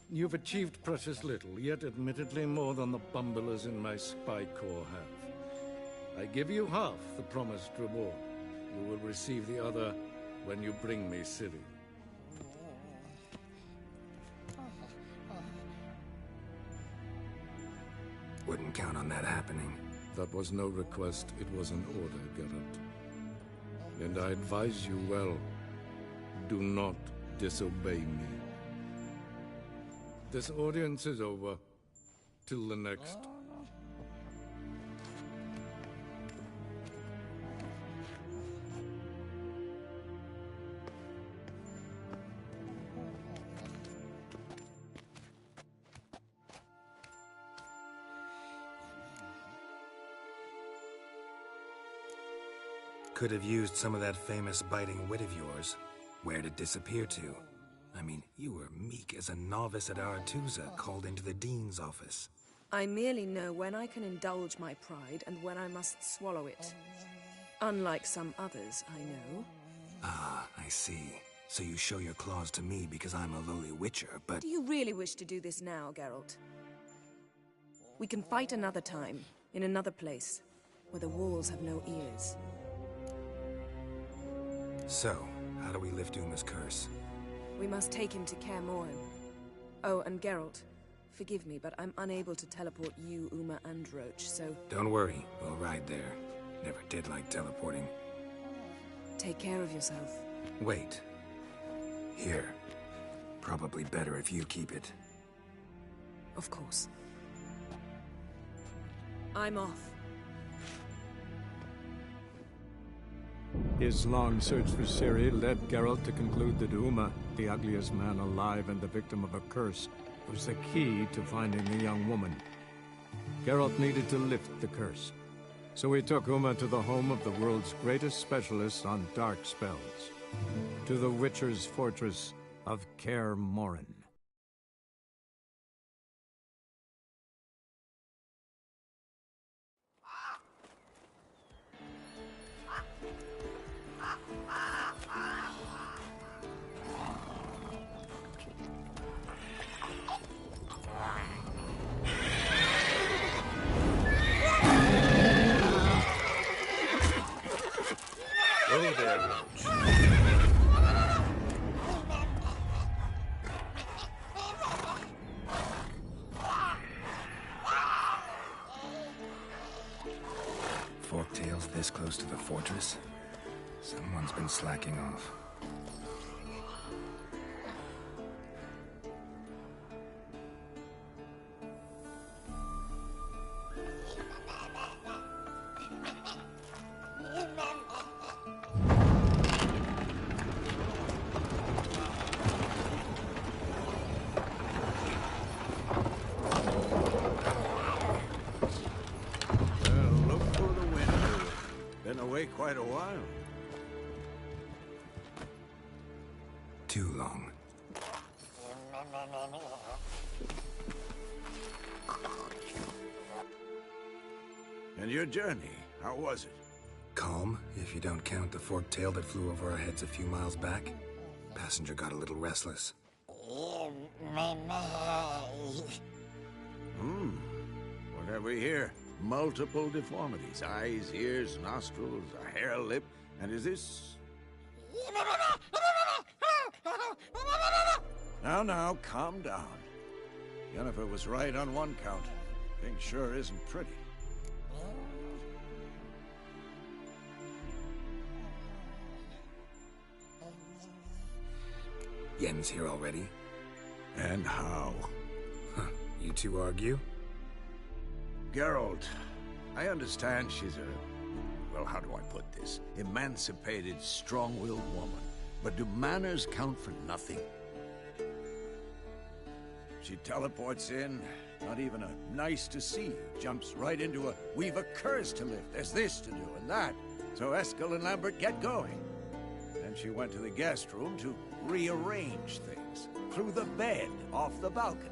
you've achieved precious little, yet admittedly more than the bumblers in my spy corps have. I give you half the promised reward. You will receive the other when you bring me Ciri. Wouldn't count on that happening. That was no request, it was an order, Geralt. And I advise you well, do not disobey me. This audience is over. Till the next. Could have used some of that famous biting wit of yours. Where'd it disappear to? I mean, you were meek as a novice at Aretusa, called into the Dean's office. I merely know when I can indulge my pride and when I must swallow it. Unlike some others, I know. Ah, I see. So you show your claws to me because I'm a lowly witcher, but... Do you really wish to do this now, Geralt? We can fight another time, in another place, where the walls have no ears. So, how do we lift Uma's curse? We must take him to Kaer Morhen. Oh, and Geralt, forgive me, but I'm unable to teleport you, Uma, and Roach, so... Don't worry, we'll ride there. Never did like teleporting. Take care of yourself. Wait. Here. Probably better if you keep it. Of course. I'm off. His long search for Ciri led Geralt to conclude that Uma, the ugliest man alive and the victim of a curse, was the key to finding the young woman. Geralt needed to lift the curse, so he took Uma to the home of the world's greatest specialist on dark spells, to the Witcher's fortress of Kaer Morhen. Oh there, Roach. Forktails this close to the fortress? Someone's been slacking off. Quite a while. Too long. And your journey, how was it? Calm, if you don't count the forked tail that flew over our heads a few miles back. Passenger got a little restless. What have we here? Multiple deformities. Eyes, ears, nostrils, a hair lip. And is this... Now, calm down. Yennefer was right on one count. Things sure isn't pretty. Yen's here already? And how? Huh. You two argue? Geralt, I understand she's a... well, how do I put this? Emancipated, strong-willed woman. But do manners count for nothing? She teleports in, not even a nice to see you, jumps right into a we've a curse to lift, there's this to do and that. So Eskel and Lambert get going. Then she went to the guest room to rearrange things. Through the bed, off the balcony.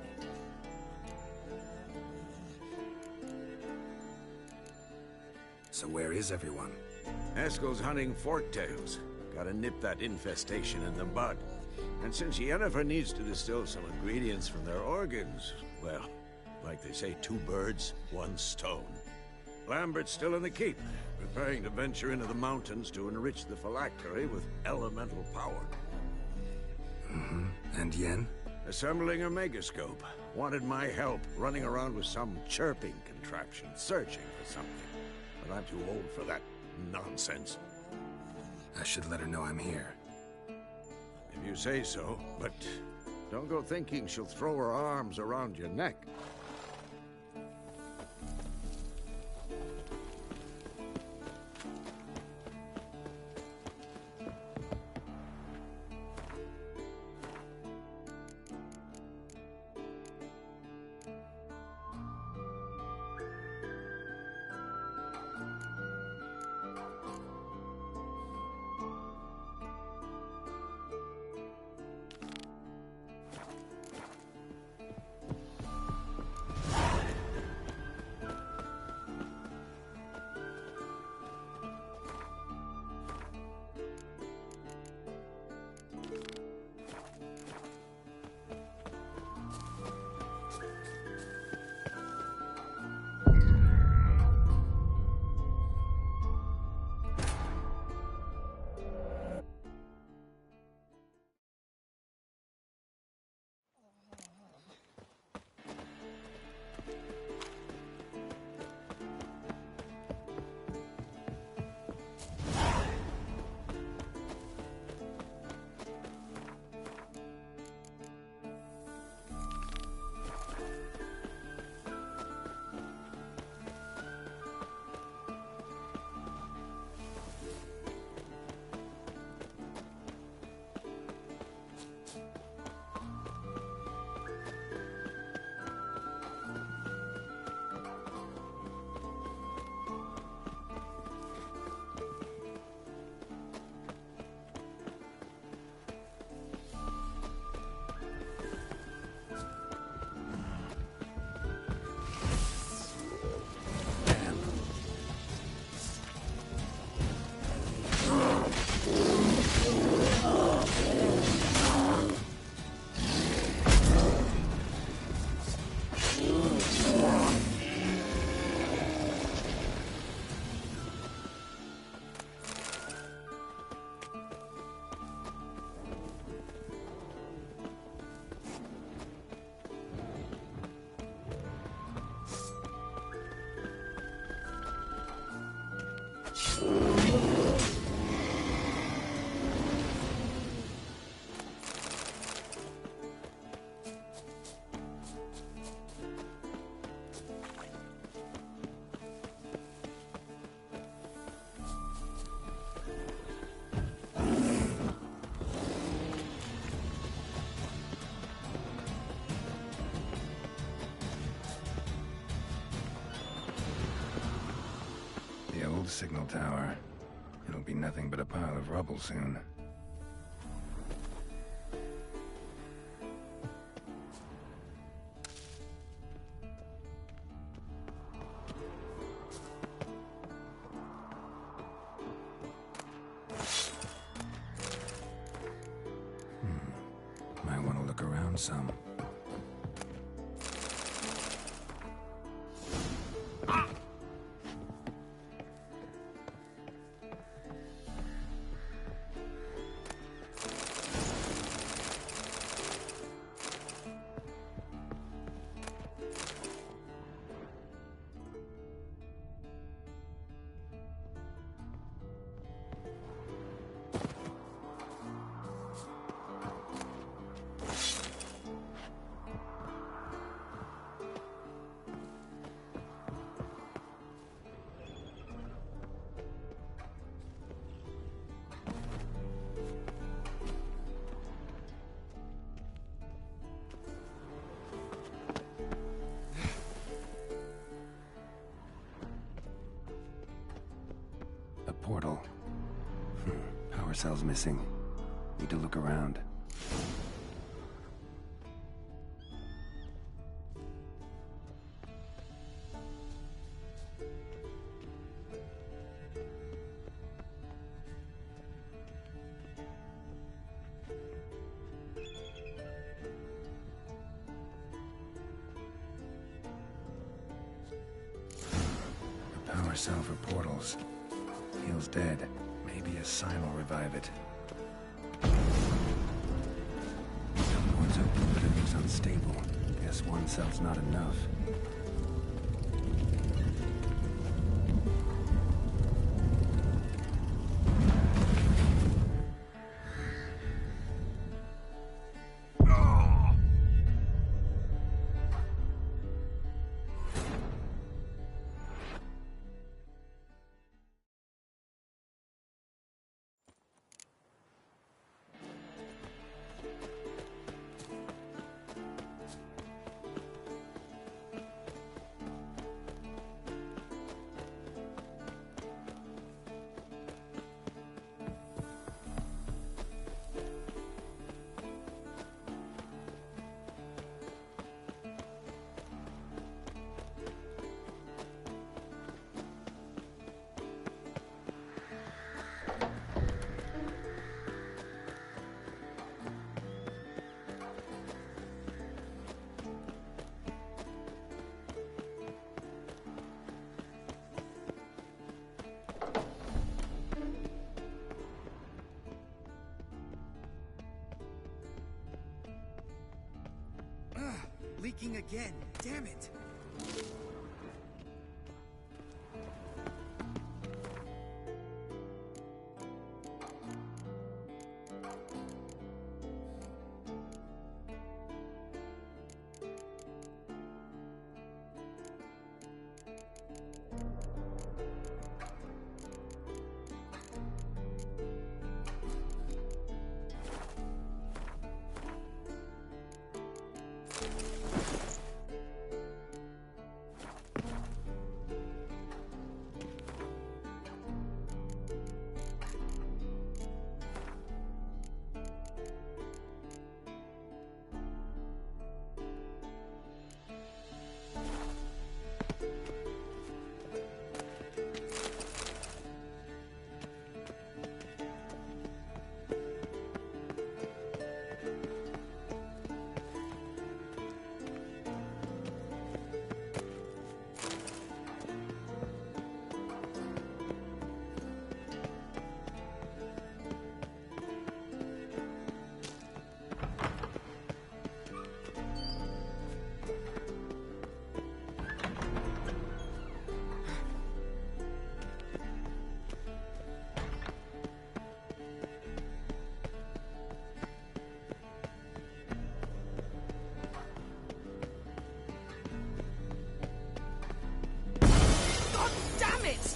So where is everyone? Eskel's hunting forktails. Gotta nip that infestation in the bud. And since Yennefer needs to distill some ingredients from their organs, well, like they say, 2 birds, 1 stone. Lambert's still in the keep, preparing to venture into the mountains to enrich the phylactery with elemental power. Mm-hmm. And Yen? Assembling a megascope. Wanted my help running around with some chirping contraption, searching for something. But I'm too old for that nonsense. I should let her know I'm here. If you say so, but don't go thinking she'll throw her arms around your neck. Signal tower. It'll be nothing but a pile of rubble soon. Might want to look around some. power cell's missing. Need to look around. A power cell for portals. Heal's dead. Maybe a sign will revive it. One's open, but it looks unstable. Guess one cell's not enough. Leaking again. Damn it.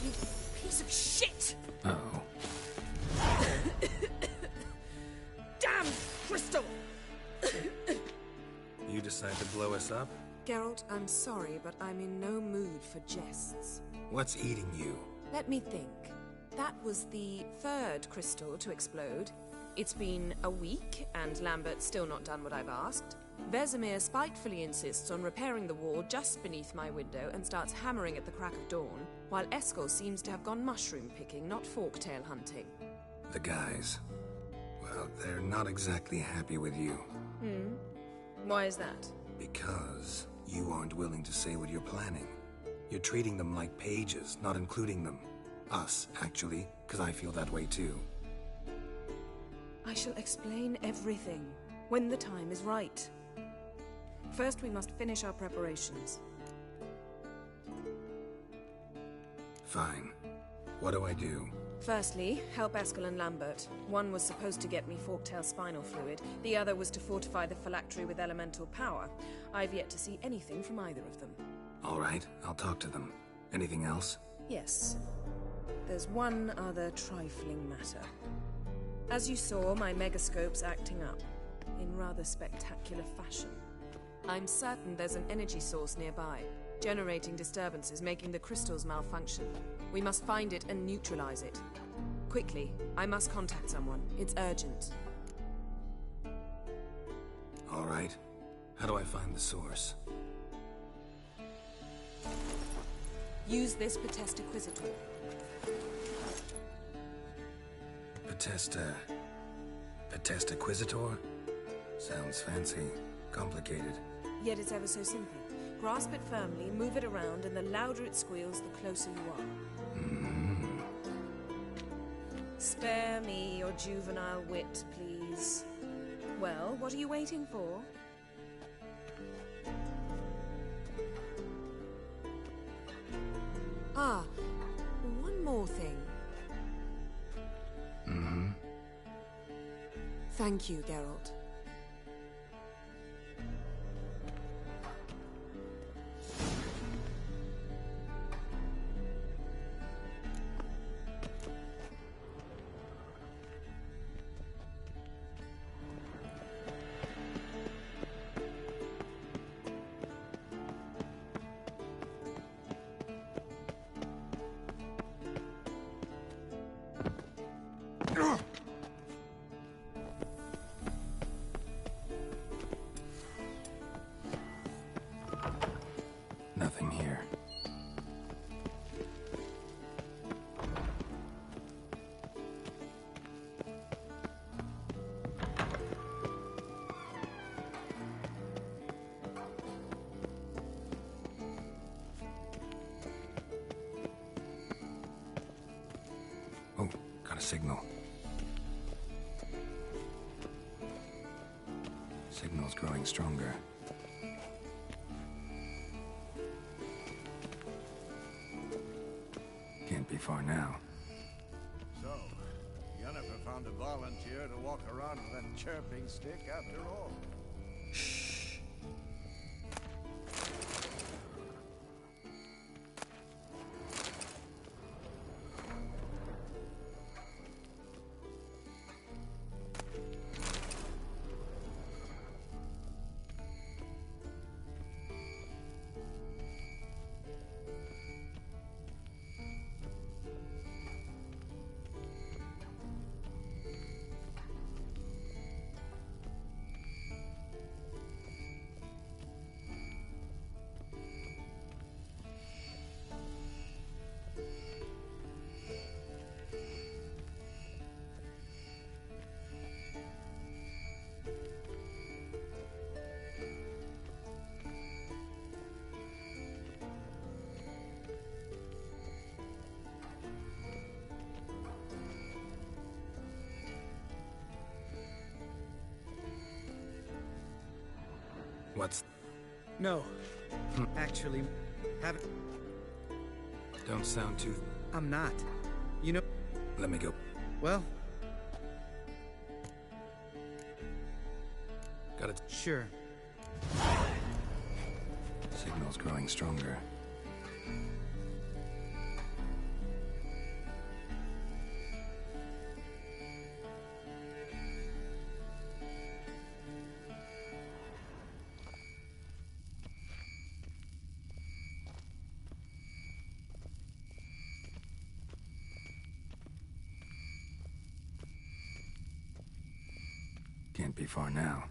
You piece of shit! Uh-oh. Damn crystal! You decide to blow us up? Geralt, I'm sorry, but I'm in no mood for jests. What's eating you? Let me think. That was the third crystal to explode. It's been a week, and Lambert's still not done what I've asked. Vesemir spitefully insists on repairing the wall just beneath my window and starts hammering at the crack of dawn, while Eskel seems to have gone mushroom picking, not forktail hunting. The guys. Well, they're not exactly happy with you. Why is that? Because you aren't willing to say what you're planning. You're treating them like pages, not including them. Us, actually, because I feel that way too. I shall explain everything when the time is right. First, we must finish our preparations. Fine. What do I do? Firstly, help Eskel and Lambert. One was supposed to get me forktail spinal fluid, the other was to fortify the phylactery with elemental power. I've yet to see anything from either of them. All right, I'll talk to them. Anything else? Yes. There's one other trifling matter. As you saw, my megascope's acting up, in rather spectacular fashion. I'm certain there's an energy source nearby, generating disturbances, making the crystals malfunction. We must find it and neutralize it. Quickly, I must contact someone. It's urgent. All right. How do I find the source? Use this Potesta Inquisitor. Potesta Inquisitor? Sounds fancy. Complicated. Yet it's ever so simple. Grasp it firmly, move it around, and the louder it squeals, the closer you are. Mm-hmm. Spare me your juvenile wit, please. Well, what are you waiting for? Ah, one more thing. Mm-hmm. Thank you, Geralt. Nothing here. Oh, got a signal. Signal's growing stronger. Can't be far now. So, Yennefer found a volunteer to walk around with that chirping stick after all. Shh. What's... No. Actually, haven't... Don't sound too... I'm not. You know... Let me go. Well... Got it. Sure. Signal's growing stronger. Can't be far now.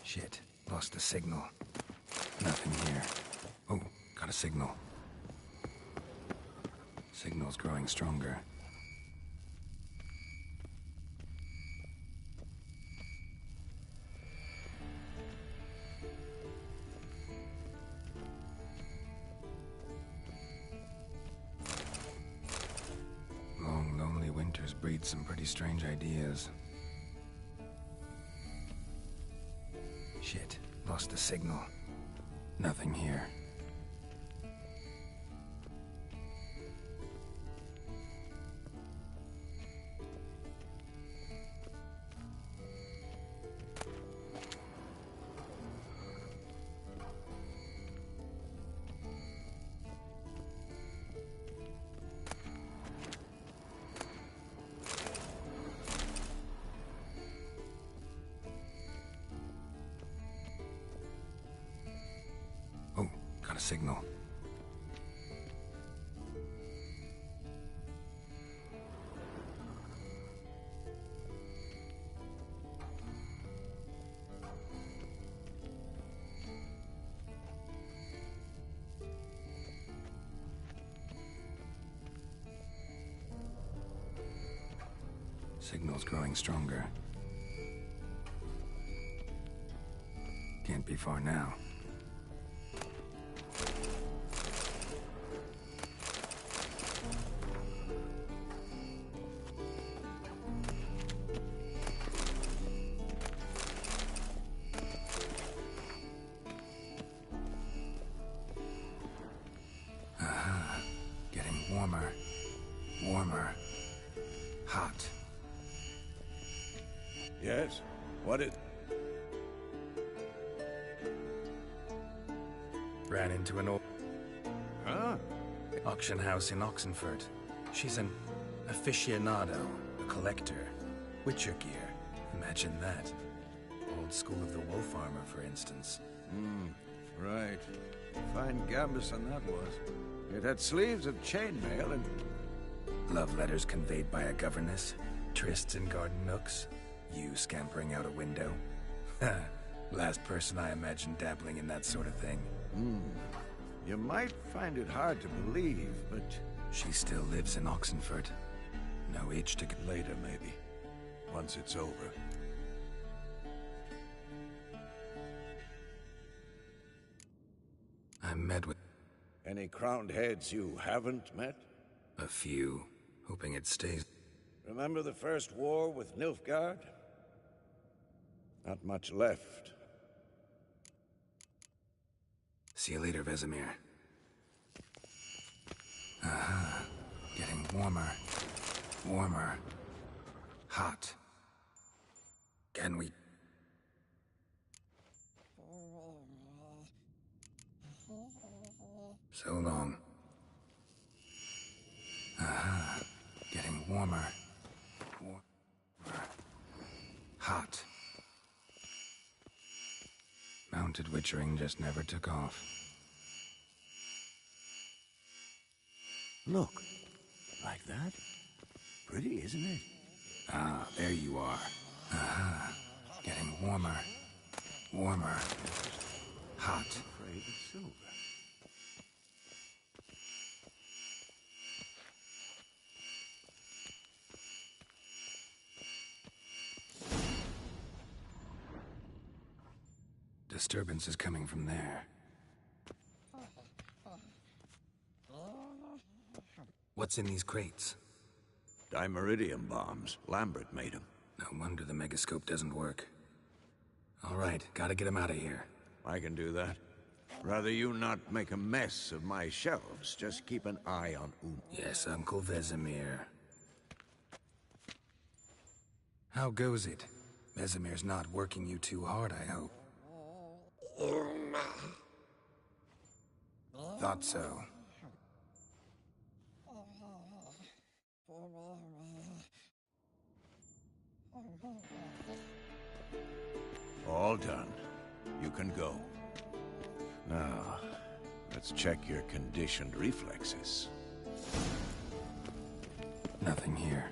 Shit, lost the signal. Nothing here. Oh, got a signal. Signal's growing stronger. create some pretty strange ideas. Shit, lost the signal. Nothing here. Oh, got a signal. Signal's growing stronger. Can't be far now. Aha. Getting warmer. Warmer. Hot. Yes? What is... Ran into an old Huh? auction house in Oxenford. She's an aficionado, a collector. Witcher gear. Imagine that. Old school of the wolf armor, for instance. Right. Fine gambeson that was. It had sleeves of chainmail and... Love letters conveyed by a governess. Trysts in garden nooks. You scampering out a window. Last person I imagined dabbling in that sort of thing. You might find it hard to believe, but... She still lives in Oxenford. No age to... Later, maybe. Once it's over. I'm met with... Any crowned heads you haven't met? a few. Hoping it stays... Remember the first war with Nilfgaard? Not much left. See you later, Vesemir. Aha. Getting warmer. Warmer. Hot. Can we... So long. Aha. Getting warmer. Warmer. Hot. Mounted witchering just never took off. Look. Like that? Pretty, isn't it? Ah, there you are. Aha. Getting warmer. Warmer. Hot. Afraid of silver. Disturbance is coming from there. What's in these crates? Dimeridium bombs. Lambert made them. No wonder the megascope doesn't work. All right, gotta get him out of here. I can do that. Rather you not make a mess of my shelves. Just keep an eye on Yes, Uncle Vesemir. How goes it? Vesemir's not working you too hard, I hope. Thought so. All done. You can go. Now, let's check your conditioned reflexes. Nothing here.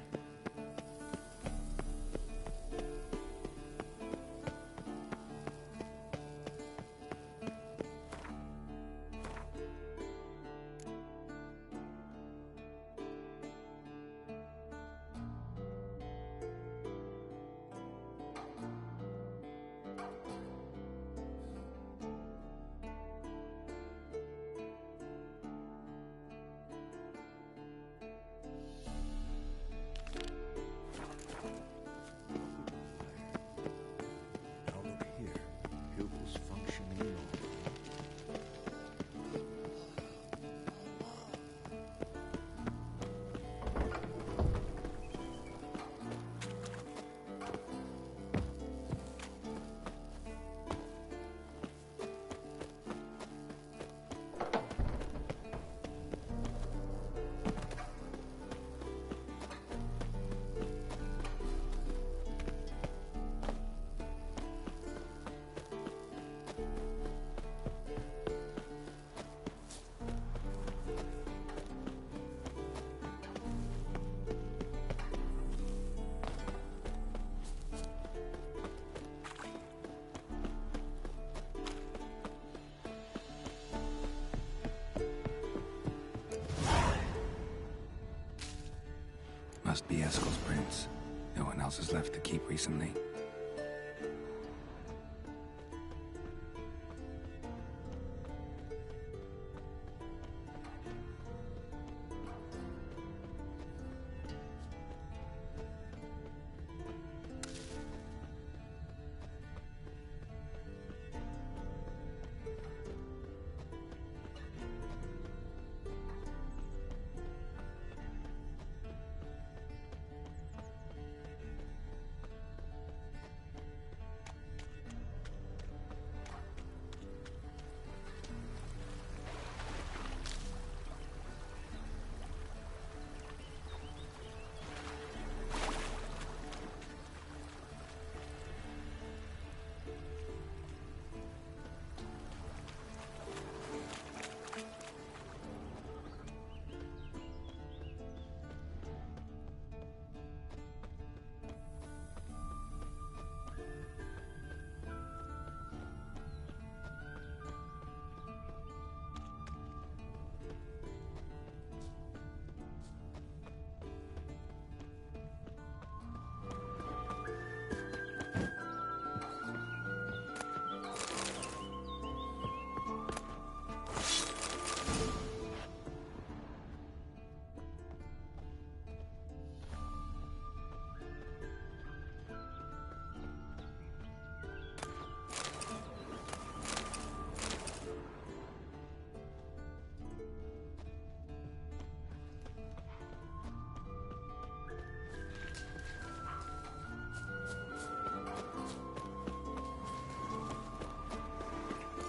Must be Eskel's prints. No one else has left the keep recently.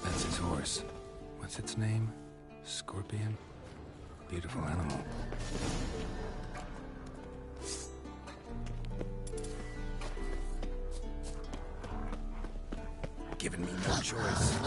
That's his horse. What's its name? Scorpion? Beautiful animal. Given me no choice.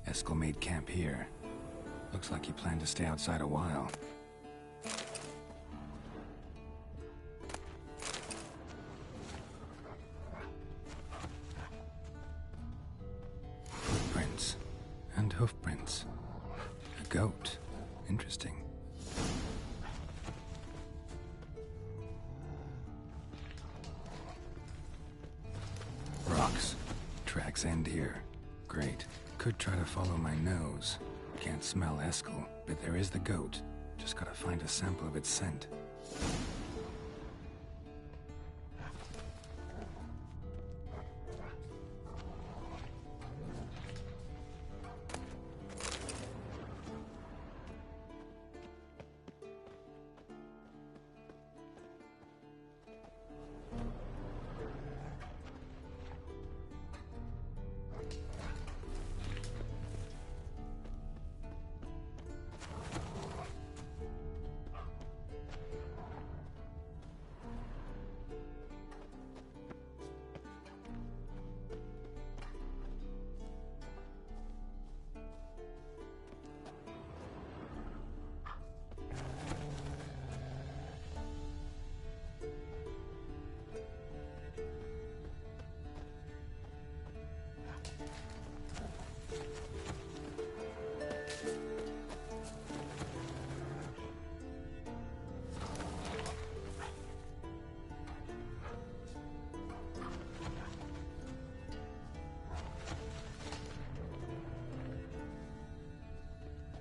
Eskel made camp here. Looks like he planned to stay outside a while. Footprints. And hoofprints. A goat. Interesting. Rocks. Tracks end here. Great. Could try to follow my nose. Can't smell Eskel, but there is the goat. Just gotta find a sample of its scent.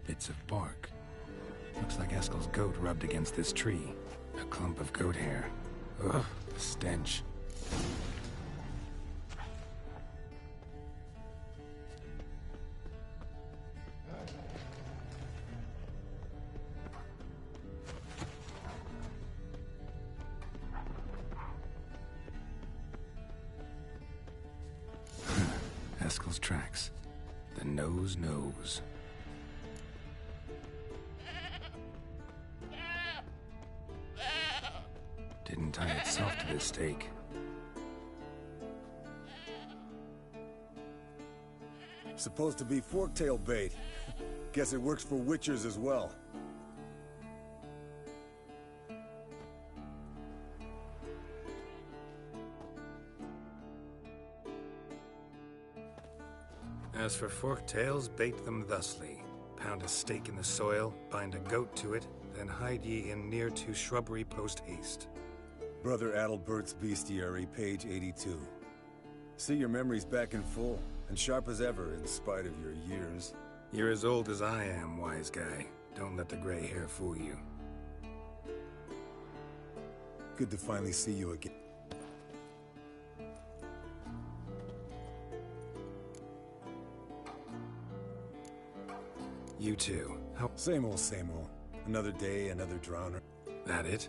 Bits of bark. Looks like Eskel's goat rubbed against this tree. A clump of goat hair. Ugh, the stench. Eskel's tracks. The nose knows. Didn't tie itself to this stake. Supposed to be forktail bait. Guess it works for witchers as well. As for forked tails, bait them thusly. Pound a stake in the soil, bind a goat to it, then hide ye in near to shrubbery post haste. Brother Adalbert's Bestiary, page 82. See your memories back in full, and sharp as ever in spite of your years. You're as old as I am, wise guy. Don't let the gray hair fool you. Good to finally see you again. You too. How? Same old, same old. Another day, another drowner. That it?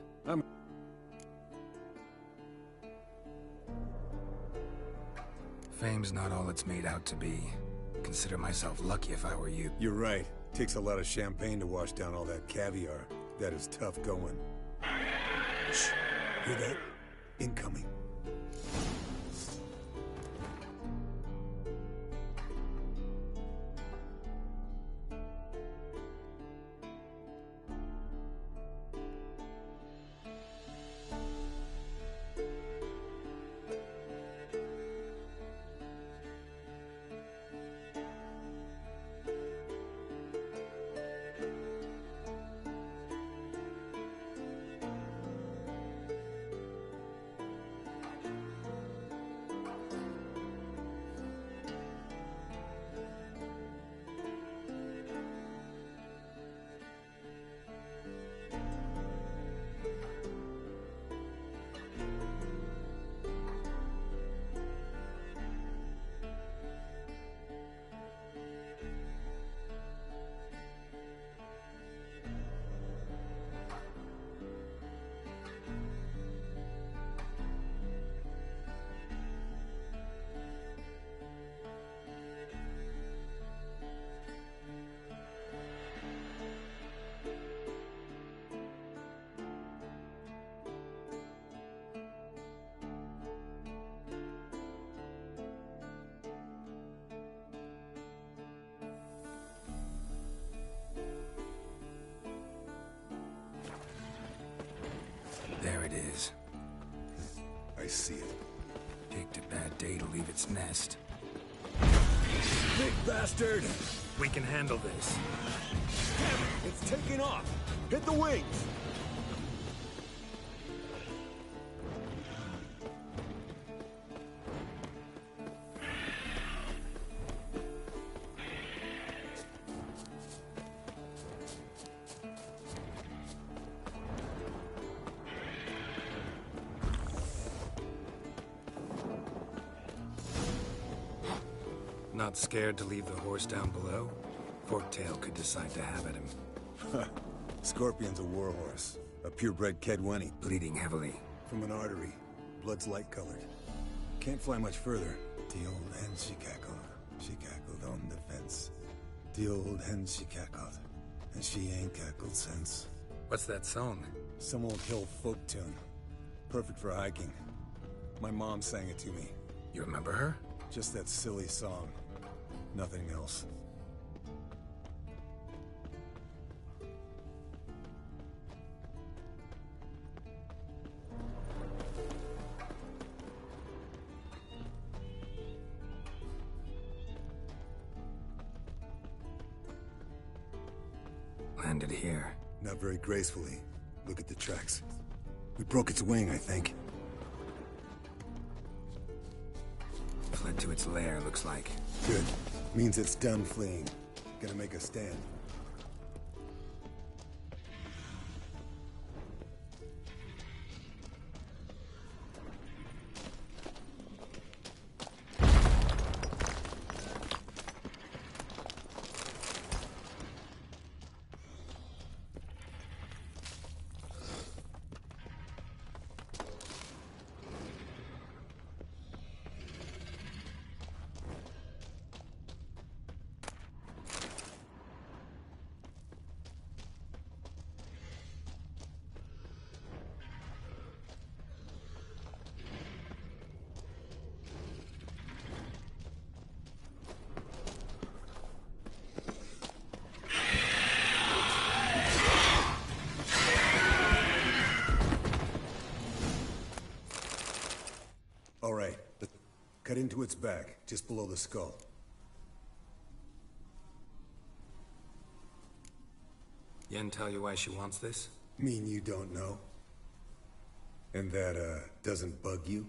Fame's not all it's made out to be. Consider myself lucky if I were you. You're right. Takes a lot of champagne to wash down all that caviar. That is tough going. Shh. Hear that? Incoming. There it is. I see it. Picked a bad day to leave its nest. Big bastard! We can handle this. Damn it! It's taking off! Hit the wings! Not scared to leave the horse down below? Forktail could decide to have at him. Scorpion's a warhorse. A purebred Kedwenny. Bleeding heavily. From an artery. Blood's light-colored. Can't fly much further. The old hen, she cackled. She cackled on the fence. The old hen, she cackled. And she ain't cackled since. What's that song? Some old hill folk tune. Perfect for hiking. My mom sang it to me. You remember her? Just that silly song. Nothing else. Landed here. Not very gracefully. Look at the tracks. We broke its wing, I think. Fled to its lair, looks like. Good. Means it's done fleeing. Gonna make a stand. All right, cut into its back, just below the skull. Yen tell you why she wants this? Mean you don't know? And that, doesn't bug you?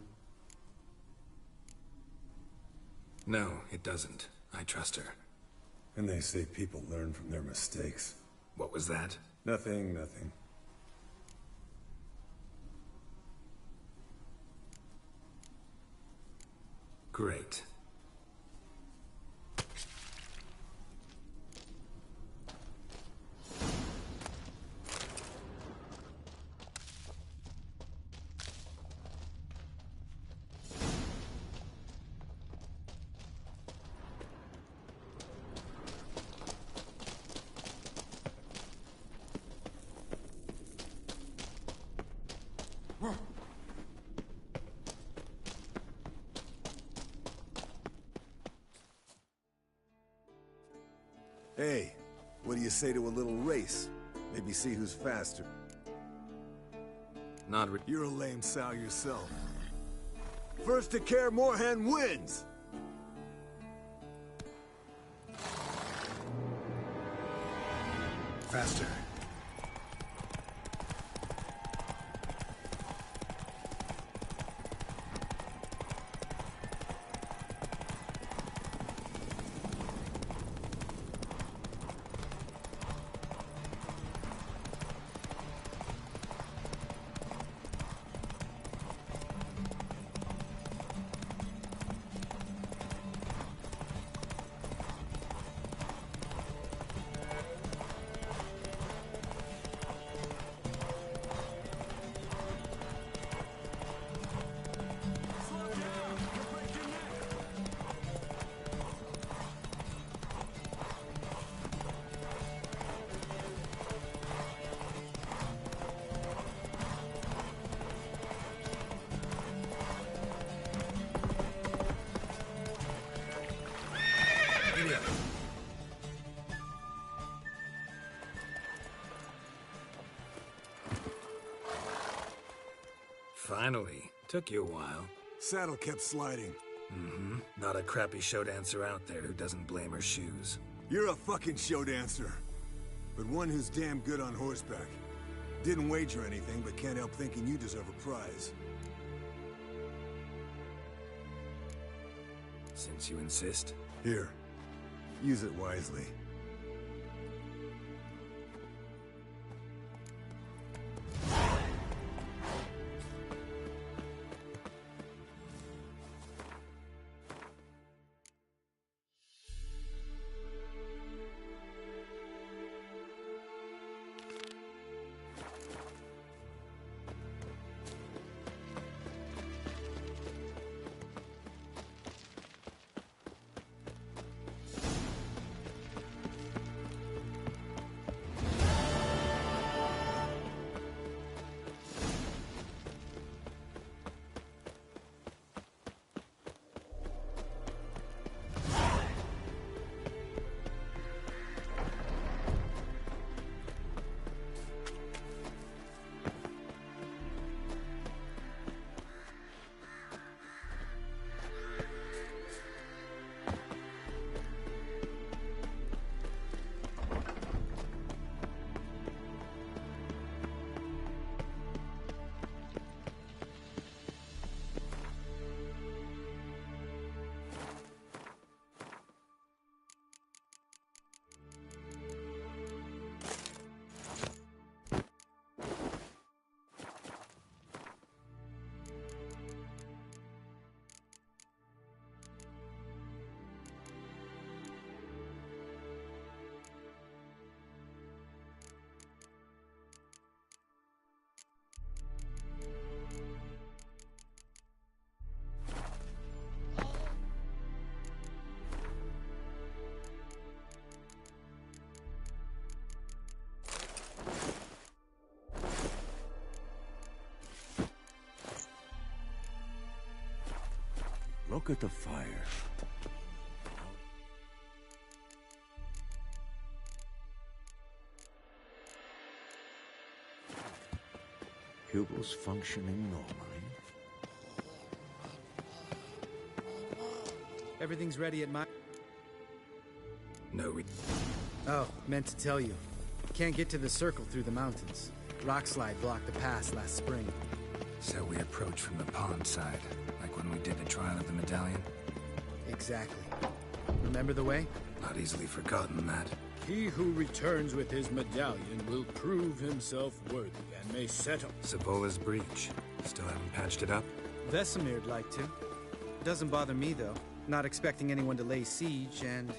No, it doesn't. I trust her. And they say people learn from their mistakes. What was that? Nothing, nothing. Great. Hey, what do you say to a little race? Maybe see who's faster. You're a lame sow yourself. First to Kaer Morhen wins! Faster. Finally. Took you a while. Saddle kept sliding. Mm-hmm. Not a crappy show dancer out there who doesn't blame her shoes. You're a fucking show dancer. But one who's damn good on horseback. Didn't wager anything, but can't help thinking you deserve a prize. Since you insist. Here. Use it wisely. Look at the fire. Hugo's functioning normally. Everything's ready at my... No, Oh, meant to tell you. Can't get to the circle through the mountains. Rockslide blocked the pass last spring. So we approach from the pond side, like when we did the trial of the medallion? Exactly. Remember the way? Not easily forgotten, that. He who returns with his medallion will prove himself worthy and may set up. Savola's breach. Still haven't patched it up? Vesemir'd like to. Doesn't bother me, though. Not expecting anyone to lay siege, and...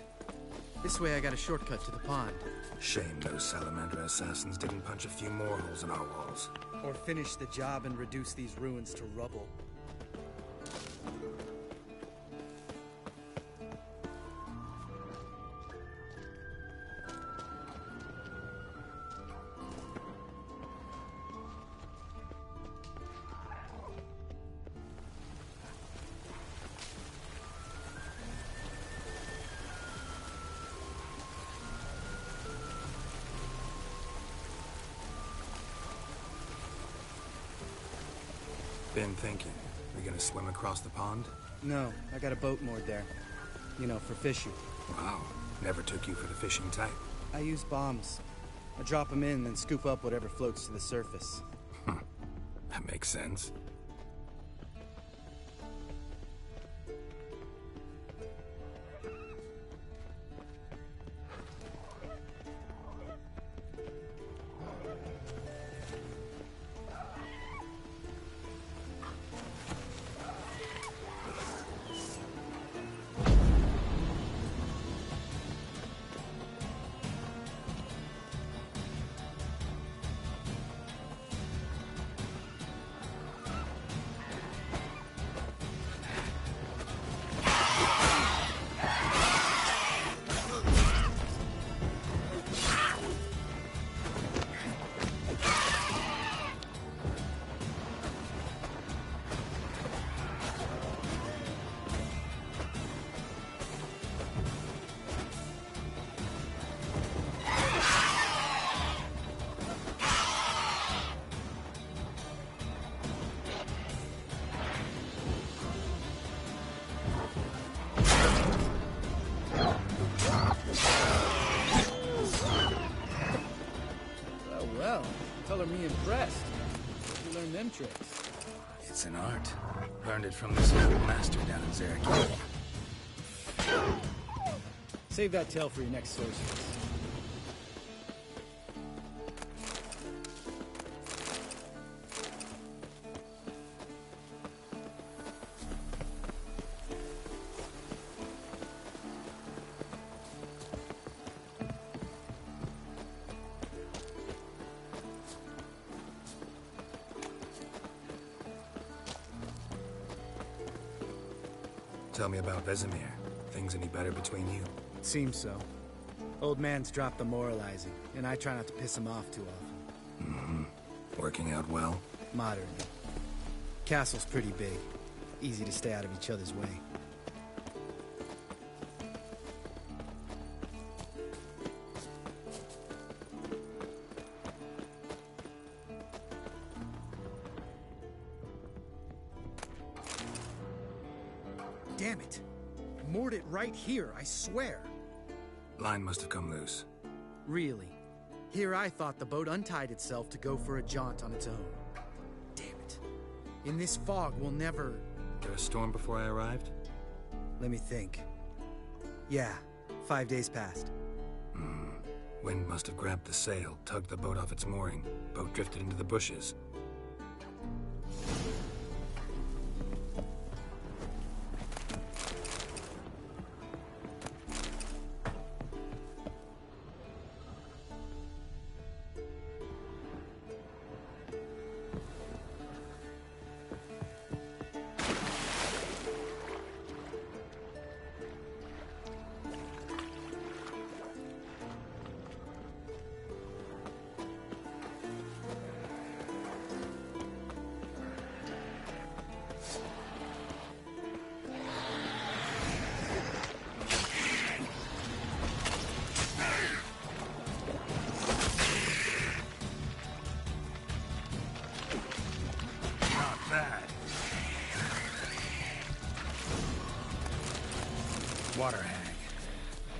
this way I got a shortcut to the pond. Shame those Salamander assassins didn't punch a few more holes in our walls. Or finish the job and reduce these ruins to rubble. Been thinking. We gonna swim across the pond? No, I got a boat moored there. You know, for fishing. Wow. Never took you for the fishing type. I use bombs. I drop them in, then scoop up whatever floats to the surface. That makes sense. Me impressed. You learned them tricks. It's an art. Learned it from this old master down in Zarek. Save that tale for your next sorceress. Tell me about Vesemir. Things any better between you? Seems so. Old man's dropped the moralizing, and I try not to piss him off too often. Mm-hmm. Working out well? Moderately. Castle's pretty big. Easy to stay out of each other's way. Damn it! Moored it right here, I swear. Line must have come loose. Really? Here I thought the boat untied itself to go for a jaunt on its own. Damn it. In this fog, we'll never... There a storm before I arrived? Let me think. Yeah, 5 days passed. Wind must have grabbed the sail, tugged the boat off its mooring. Boat drifted into the bushes. Water hag.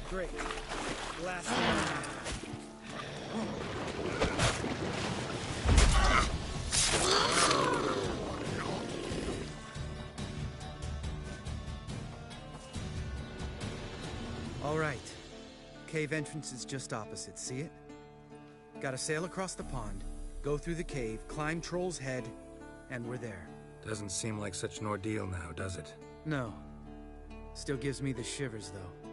Great. Last one. Cave entrance is just opposite, see it? Gotta sail across the pond, go through the cave, climb Troll's Head, and we're there. Doesn't seem like such an ordeal now, does it? No. Still gives me the shivers, though.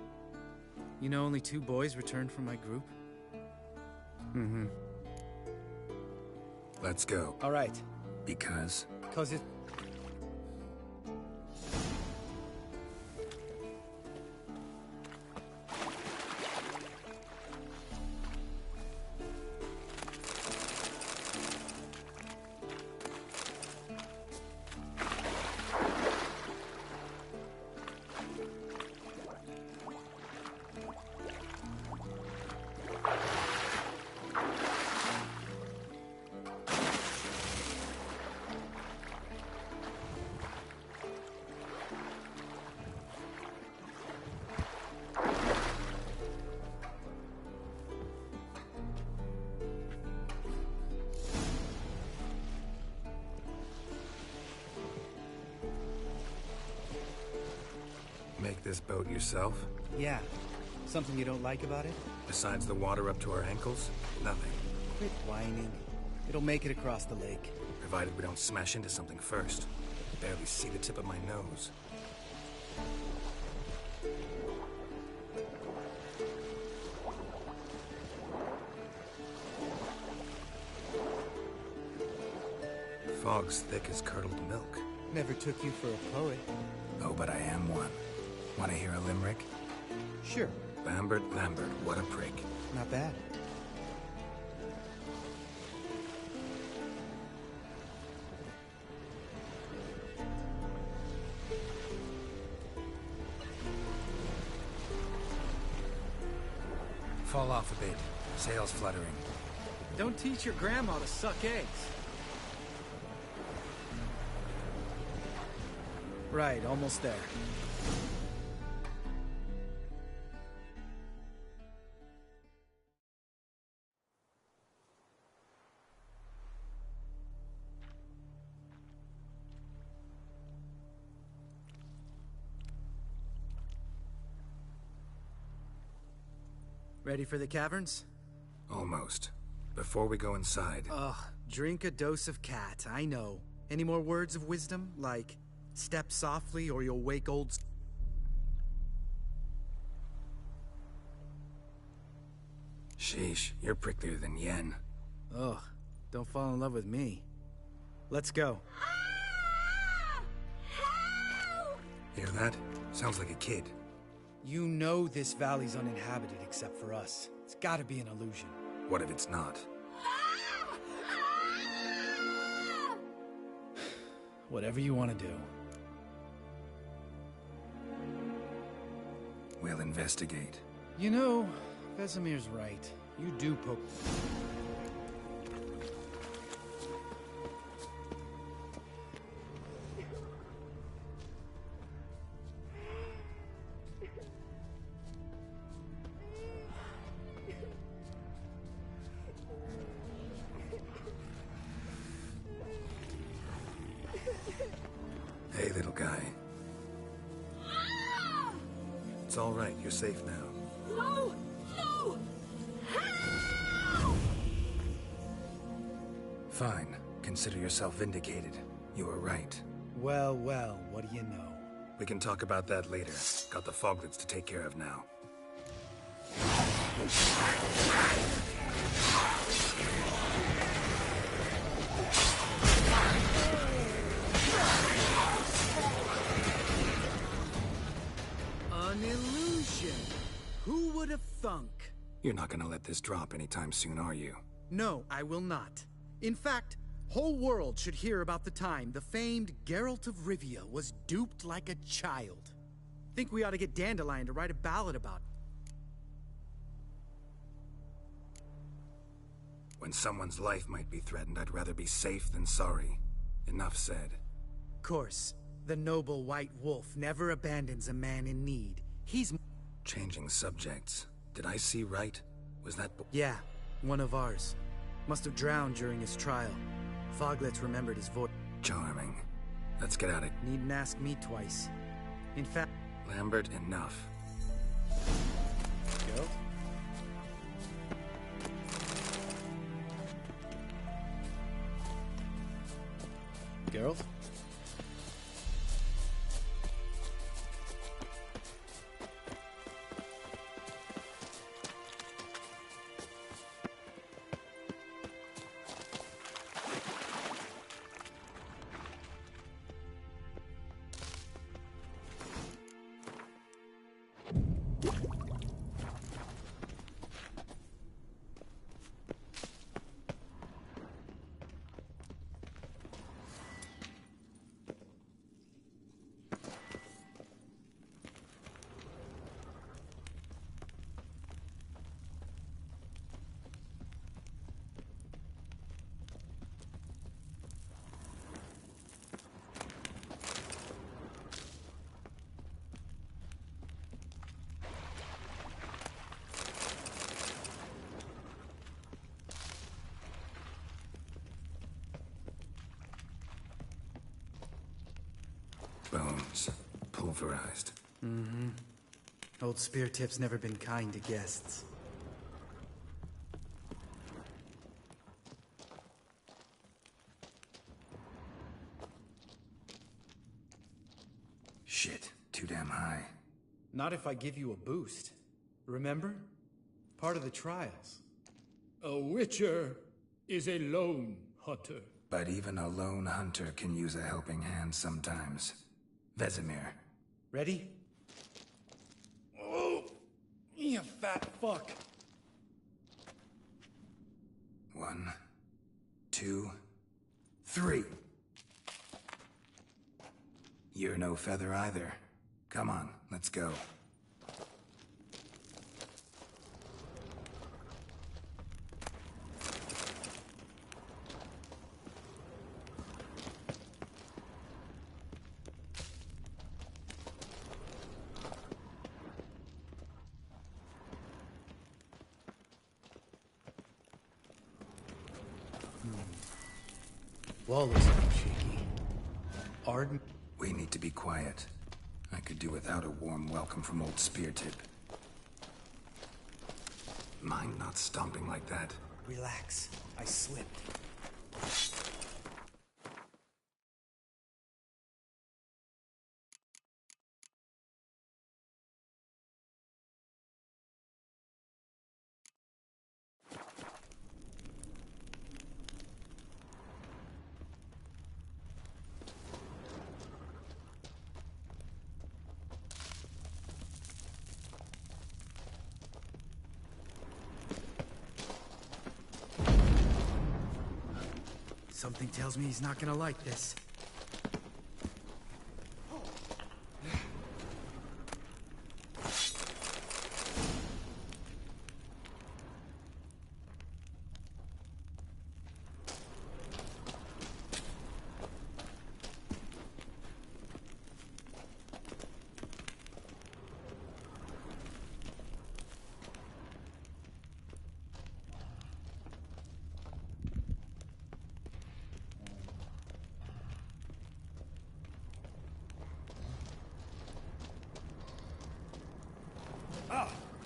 You know only 2 boys returned from my group? Mm-hmm. Let's go. All right. Because? Because it... Make this boat yourself? Yeah. Something you don't like about it? Besides the water up to our ankles? Nothing. Quit whining. It'll make it across the lake. Provided we don't smash into something first. I barely see the tip of my nose. Fog's thick as curdled milk. Never took you for a poet. Oh, but I am one. Want to hear a limerick? Sure. Lambert, Lambert, what a prick. Not bad. Fall off a bit. Sails fluttering. Don't teach your grandma to suck eggs. Right, almost there. Ready for the caverns? Almost. Before we go inside... Ugh, drink a dose of cat, I know. Any more words of wisdom? Like, step softly or you'll wake old... Sheesh, you're pricklier than Yen. Ugh, don't fall in love with me. Let's go. Hear that? Sounds like a kid. You know this valley's uninhabited except for us. It's gotta be an illusion. What if it's not? Whatever you want to do. We'll investigate. You know, Vesemir's right. You do poke... Hey, little guy. It's all right. You're safe now. No! No! Fine. Consider yourself vindicated. You were right. Well, well, what do you know? We can talk about that later. Got the foglets to take care of now. An illusion! Who would have thunk? You're not gonna let this drop anytime soon, are you? No, I will not. In fact, whole world should hear about the time the famed Geralt of Rivia was duped like a child. Think we ought to get Dandelion to write a ballad about it. When someone's life might be threatened, I'd rather be safe than sorry. Enough said. Course, the noble white wolf never abandons a man in need. He's... Changing subjects. Did I see right? Was that... Yeah, one of ours. Must have drowned during his trial. Foglets remembered his voice. Charming. Let's get at it. Needn't ask me twice. In fact... Lambert, enough. Go. Geralt. Bones. Pulverized. Mm-hmm. Old Spear Tip's never been kind to guests. Shit. Too damn high. Not if I give you a boost. Remember? Part of the trials. A witcher is a lone hunter. But even a lone hunter can use a helping hand sometimes. Vesemir. Ready? Oh! You fat fuck! 1, 2, 3. You're no feather either. Come on, let's go. Wall looks a little shaky. Arden? We need to be quiet. I could do without a warm welcome from old Speartip. Mind not stomping like that. Relax. I slipped. Something tells me he's not gonna like this.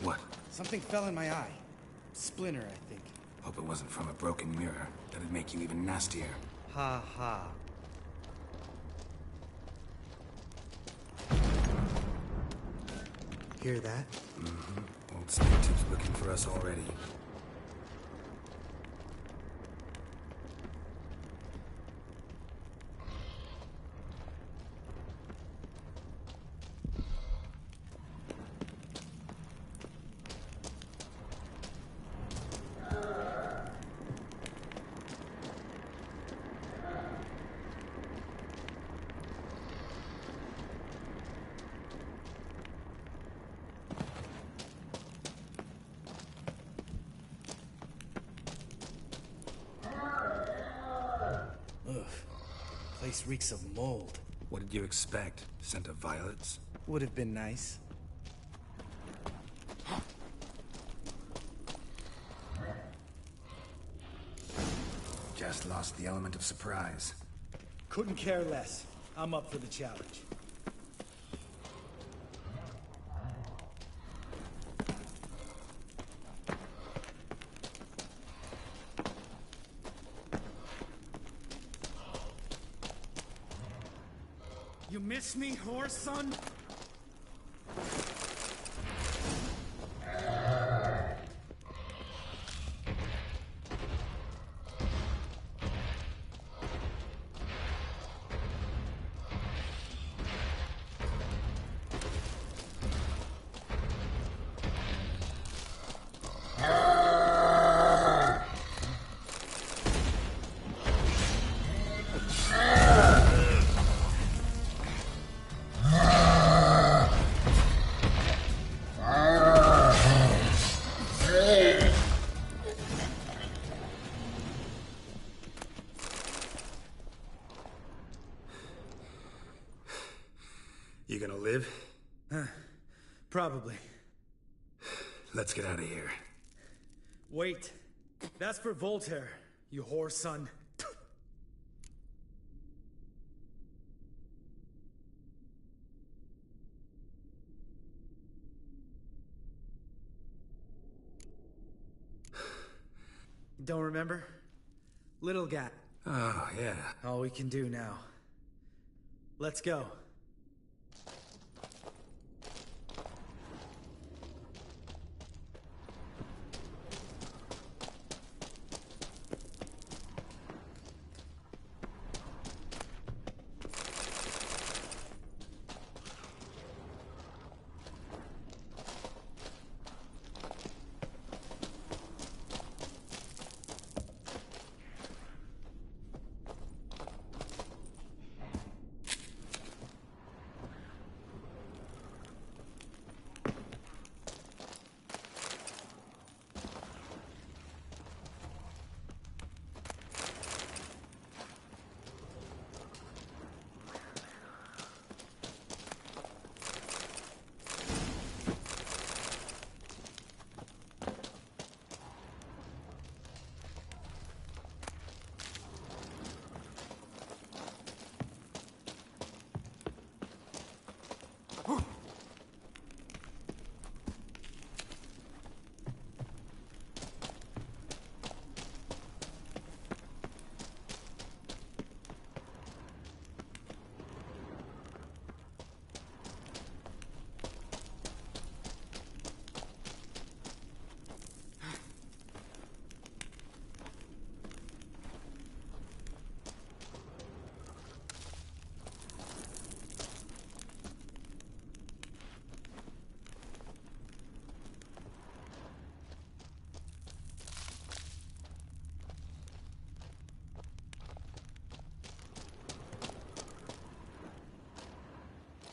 What? Something fell in my eye. Splinter, I think. Hope it wasn't from a broken mirror. That'd make you even nastier. Ha ha. Hear that? Mm-hmm. Old Speartip's looking for us already. Place reeks of mold. What did you expect? Scent of violets? Would have been nice. Just lost the element of surprise. Couldn't care less. I'm up for the challenge. You miss me, horse son? You gonna live? Probably. Let's get out of here. Wait. That's for Voltaire, you whore son. Don't remember? Little guy. Oh, yeah. All we can do now. Let's go.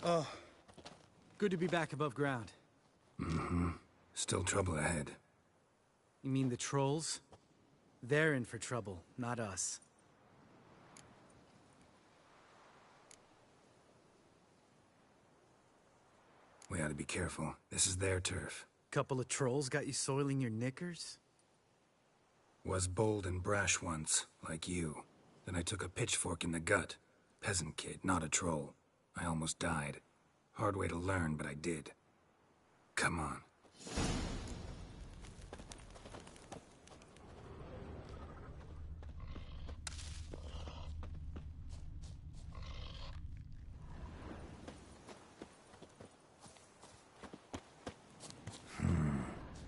Oh, good to be back above ground. Mm-hmm. Still trouble ahead. You mean the trolls? They're in for trouble, not us. We ought to be careful. This is their turf. Couple of trolls got you soiling your knickers? Was bold and brash once, like you. Then I took a pitchfork in the gut. Peasant kid, not a troll. I almost died. Hard way to learn, but I did. Come on.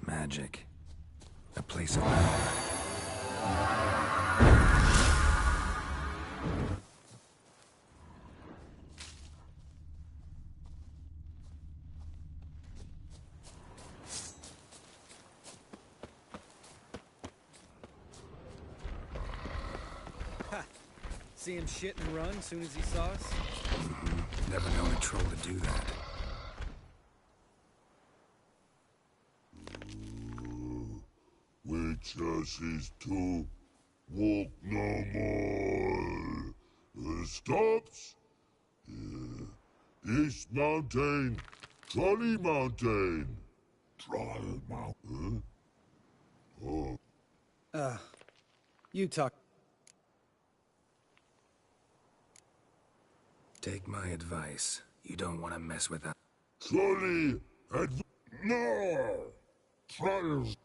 Magic. A place of power. See him shit and run as soon as he saw us? Mm-hmm. Never known a troll to do that. Which is to walk no more. Stops? East Mountain, Trolley Mountain. Troll Mountain? Oh. You talk. Take my advice. You don't want to mess with that. Trolley No! Trolls.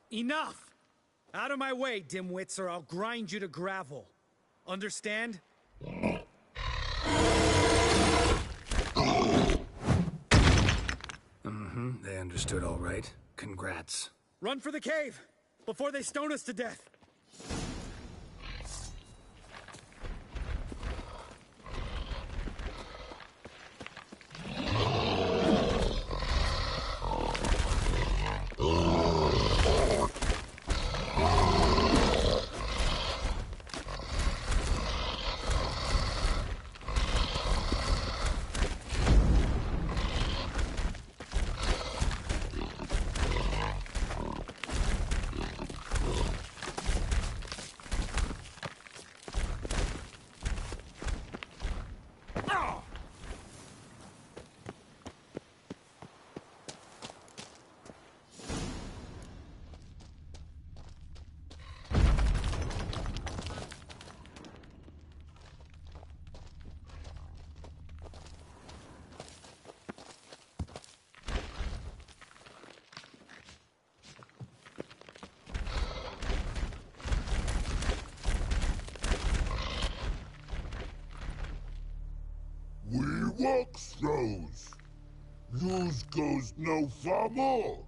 Enough! Out of my way, dimwits, or I'll grind you to gravel. Understand? Mm-hmm, they understood all right. Congrats. Run for the cave! Before they stone us to death! Walk throws. News goes no far more.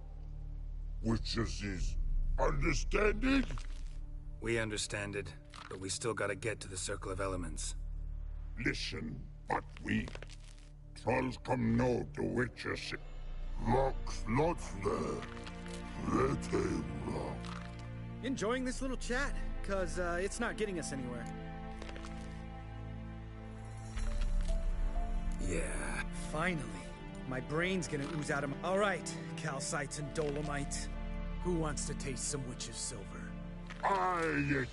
Which is understanding? We understand it, but we still gotta get to the Circle of Elements. Listen, but we trolls come no to witches. Rocks lots there. Pretty rock. Enjoying this little chat, cause it's not getting us anywhere. Yeah. Finally. My brain's gonna ooze out of my... Alright, calcites and dolomite. Who wants to taste some witch's silver? I...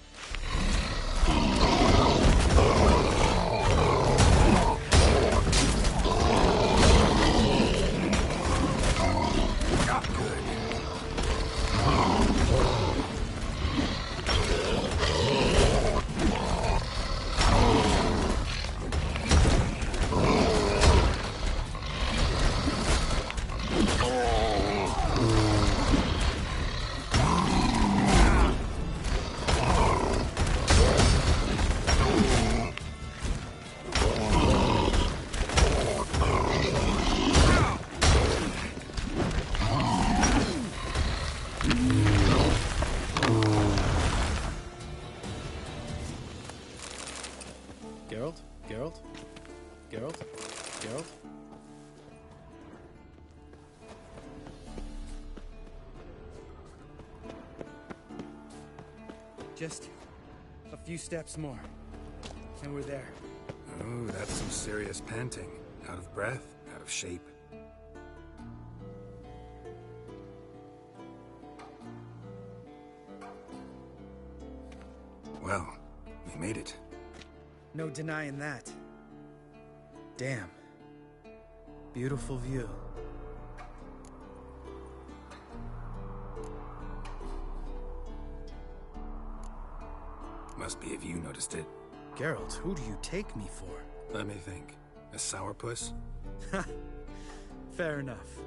Geralt? Just a few steps more, and we're there. Oh, that's some serious panting. Out of breath, out of shape. Well, we made it. No denying that. Damn. Beautiful view. Must be if you noticed it. Geralt, who do you take me for? Let me think. A sourpuss? Fair enough.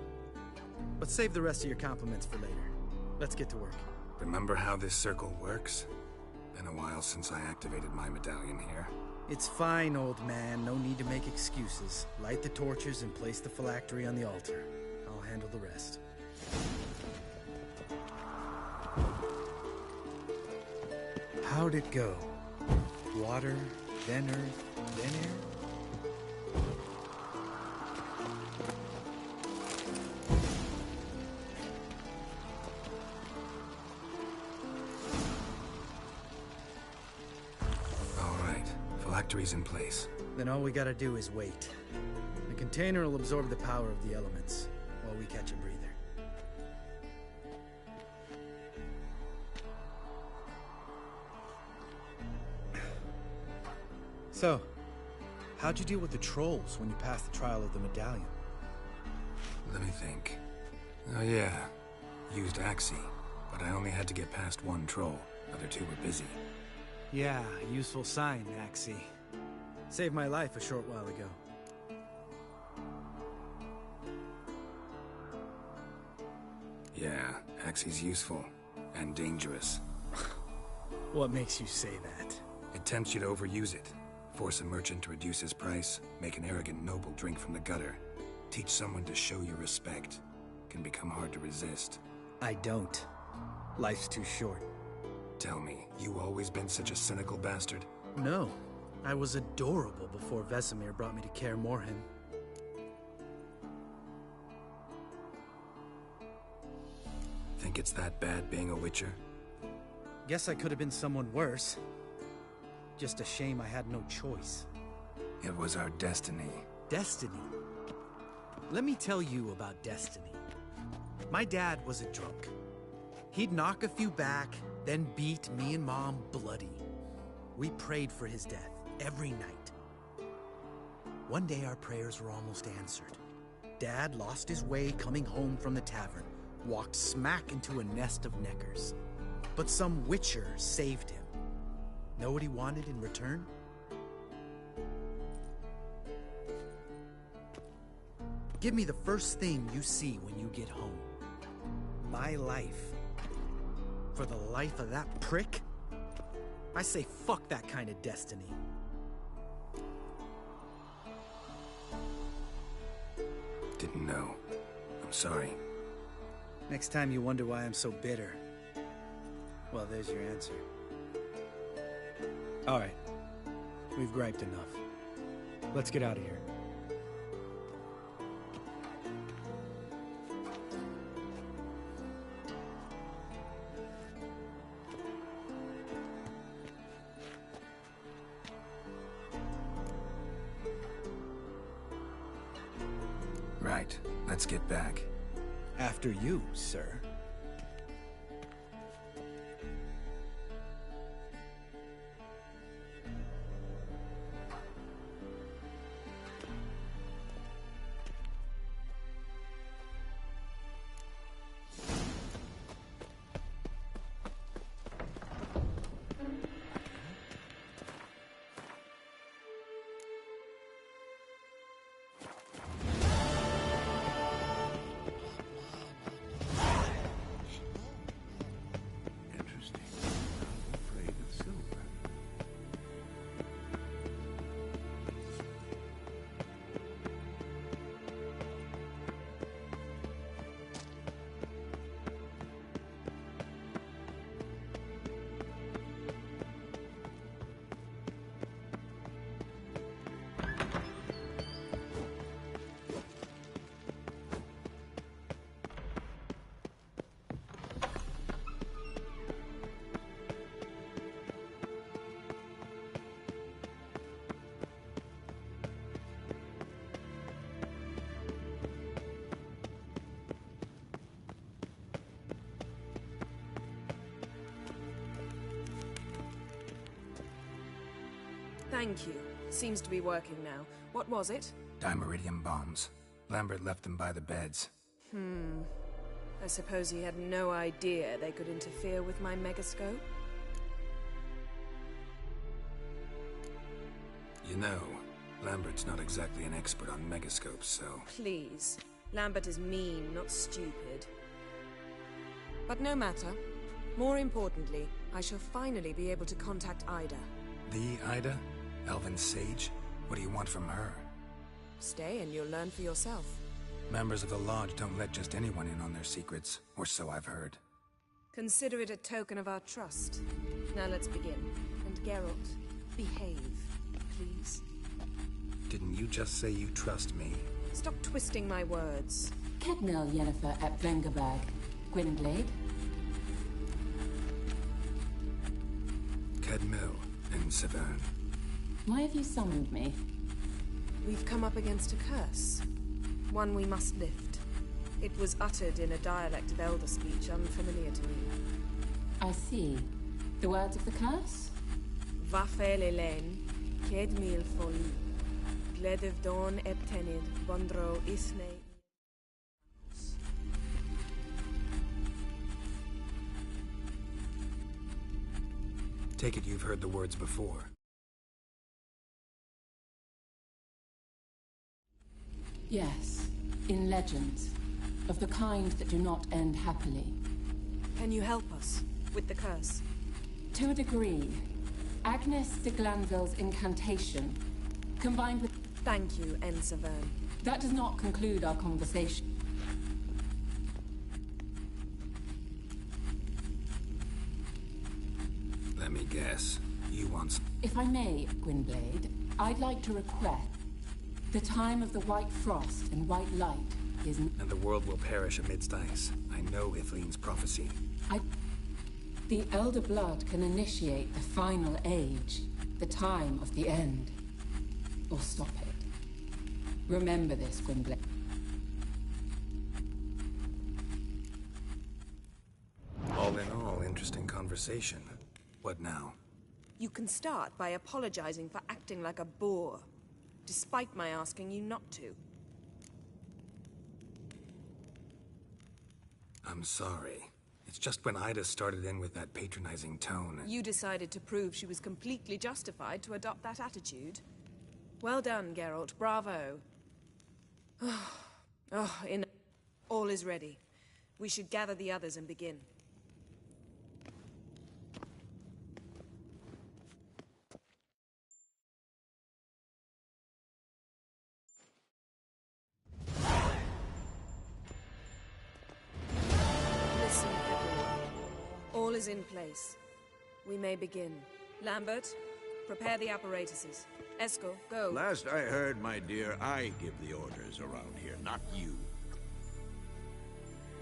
But save the rest of your compliments for later. Let's get to work. Remember how this circle works? Been a while since I activated my medallion here. It's fine, old man. No need to make excuses. Light the torches and place the phylactery on the altar. I'll handle the rest. How'd it go? Water, then earth, then air? Phylactery's in place. Then all we gotta do is wait. The container will absorb the power of the elements, while we catch a breather. So, how'd you deal with the trolls when you passed the trial of the medallion? Let me think. Oh yeah, used Axii, but I only had to get past one troll. Other two were busy. Yeah, useful sign, Axii. Saved my life a short while ago. Yeah, Axii's useful. And dangerous. What makes you say that? It tempts you to overuse it. Force a merchant to reduce his price, make an arrogant noble drink from the gutter. Teach someone to show you respect. can become hard to resist. I don't. Life's too short. Tell me, you always been such a cynical bastard? No. I was adorable before Vesemir brought me to Kaer Morhen. Think it's that bad being a Witcher? Guess I could have been someone worse. Just a shame I had no choice. It was our destiny. Destiny? Let me tell you about destiny. My dad was a drunk. He'd knock a few back, then beat me and Mom bloody. We prayed for his death every night. One day our prayers were almost answered. Dad lost his way coming home from the tavern, walked smack into a nest of neckers. But some Witcher saved him. Know what he wanted in return? Give me the first thing you see when you get home. My life. For the life of that prick? I say fuck that kind of destiny. Didn't know. I'm sorry. Next time you wonder why I'm so bitter, well, there's your answer. All right. We've griped enough. Let's get out of here. Right. Let's get back. After you, sir. Thank you. Seems to be working now. What was it? Dimeridium bombs. Lambert left them by the beds. I suppose he had no idea they could interfere with my megascope? You know, Lambert's not exactly an expert on megascopes, so... Please. Lambert is mean, not stupid. But no matter. More importantly, I shall finally be able to contact Ida. The Ida? Elven Sage? What do you want from her? Stay and you'll learn for yourself. Members of the Lodge don't let just anyone in on their secrets, or so I've heard. Consider it a token of our trust. Now let's begin. And Geralt, behave, please. Didn't you just say you trust me? Stop twisting my words. Kednil Yennefer at Vengerberg. Gwynblade? Kedmil and Severn. Why have you summoned me? We've come up against a curse. One we must lift. It was uttered in a dialect of Elder speech unfamiliar to me. I see. The words of the curse? Vafel Elen, Kedmil Fol, Gledev Dawn Eptenid, Bondro Isne. Take it you've heard the words before. Yes, in legends. Of the kind that do not end happily. Can you help us with the curse? To a degree. Agnes de Glanville's incantation, combined with... Thank you, Severn. That does not conclude our conversation. Let me guess. You want some... If I may, Gwynblade, I'd like to request the time of the white frost and white light isn't... And the world will perish amidst ice. I know Ithleen's prophecy. The Elder Blood can initiate the final age, the time of the end. Or stop it. Remember this, Gwynblade. All in all, interesting conversation. What now? You can start by apologizing for acting like a boor, despite my asking you not to. I'm sorry. It's just when Ida started in with that patronizing tone... You decided to prove she was completely justified to adopt that attitude. Well done, Geralt. Bravo. All is ready. We should gather the others and begin. Listen, everyone. All is in place. We may begin. Lambert, prepare the apparatuses. Eskel, go. Last I heard, my dear, I give the orders around here, not you.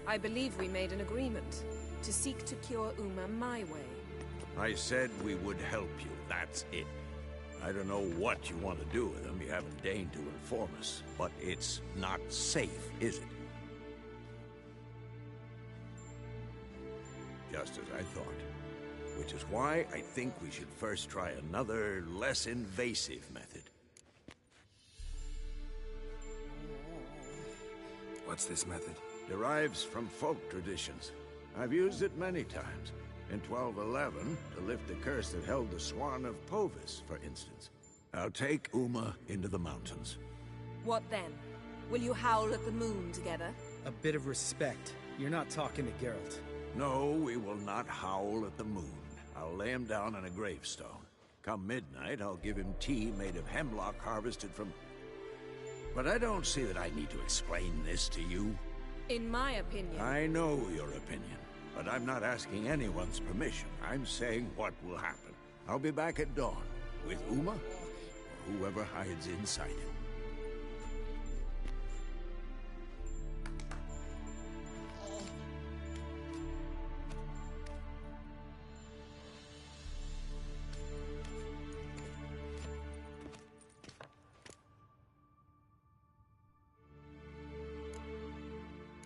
I believe we made an agreement to seek to cure Uma my way. I said we would help you, that's it. I don't know what you want to do with them, you haven't deigned to inform us. But it's not safe, is it? Just as I thought. Which is why I think we should first try another, less invasive method. What's this method? Derives from folk traditions. I've used it many times. In 1211, to lift the curse that held the Swan of Povis, for instance. I'll take Uma into the mountains. What then? Will you howl at the moon together? A bit of respect. You're not talking to Geralt. No, we will not howl at the moon. I'll lay him down on a gravestone. Come midnight, I'll give him tea made of hemlock harvested from... But I don't see that I need to explain this to you. In my opinion... I know your opinion, but I'm not asking anyone's permission. I'm saying what will happen. I'll be back at dawn, with Uma, or whoever hides inside him.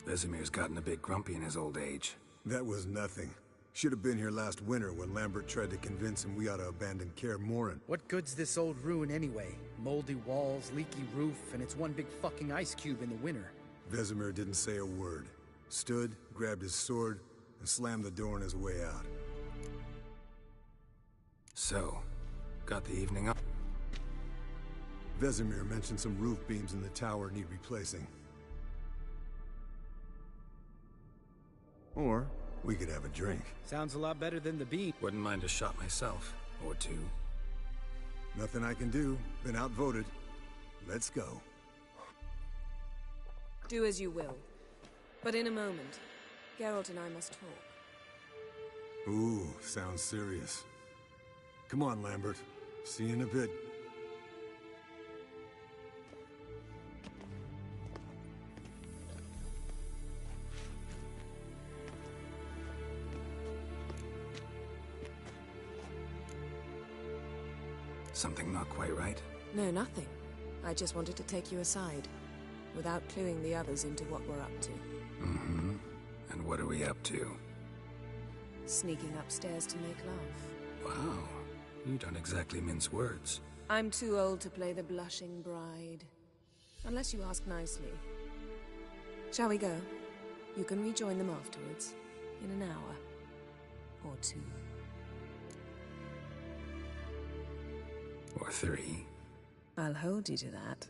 Vesemir's gotten a bit grumpy in his old age. That was nothing. Should have been here last winter when Lambert tried to convince him we ought to abandon Kaer Morhen. What good's this old ruin anyway? Moldy walls, leaky roof, and it's one big fucking ice cube in the winter. Vesemir didn't say a word. Stood, grabbed his sword, and slammed the door on his way out. So, got the evening up? Vesemir mentioned some roof beams in the tower need replacing. Or we could have a drink. Sounds a lot better than the beat. Wouldn't mind a shot myself, or two. Nothing I can do. Been outvoted. Let's go. Do as you will. But in a moment, Geralt and I must talk. Ooh, sounds serious. Come on, Lambert. See you in a bit. Something not quite right? No, nothing. I just wanted to take you aside, without cluing the others into what we're up to. Mm-hmm. And what are we up to? Sneaking upstairs to make love. Wow. You don't exactly mince words. I'm too old to play the blushing bride. Unless you ask nicely. Shall we go? You can rejoin them afterwards. In an hour. Or two. Or three. I'll hold you to that.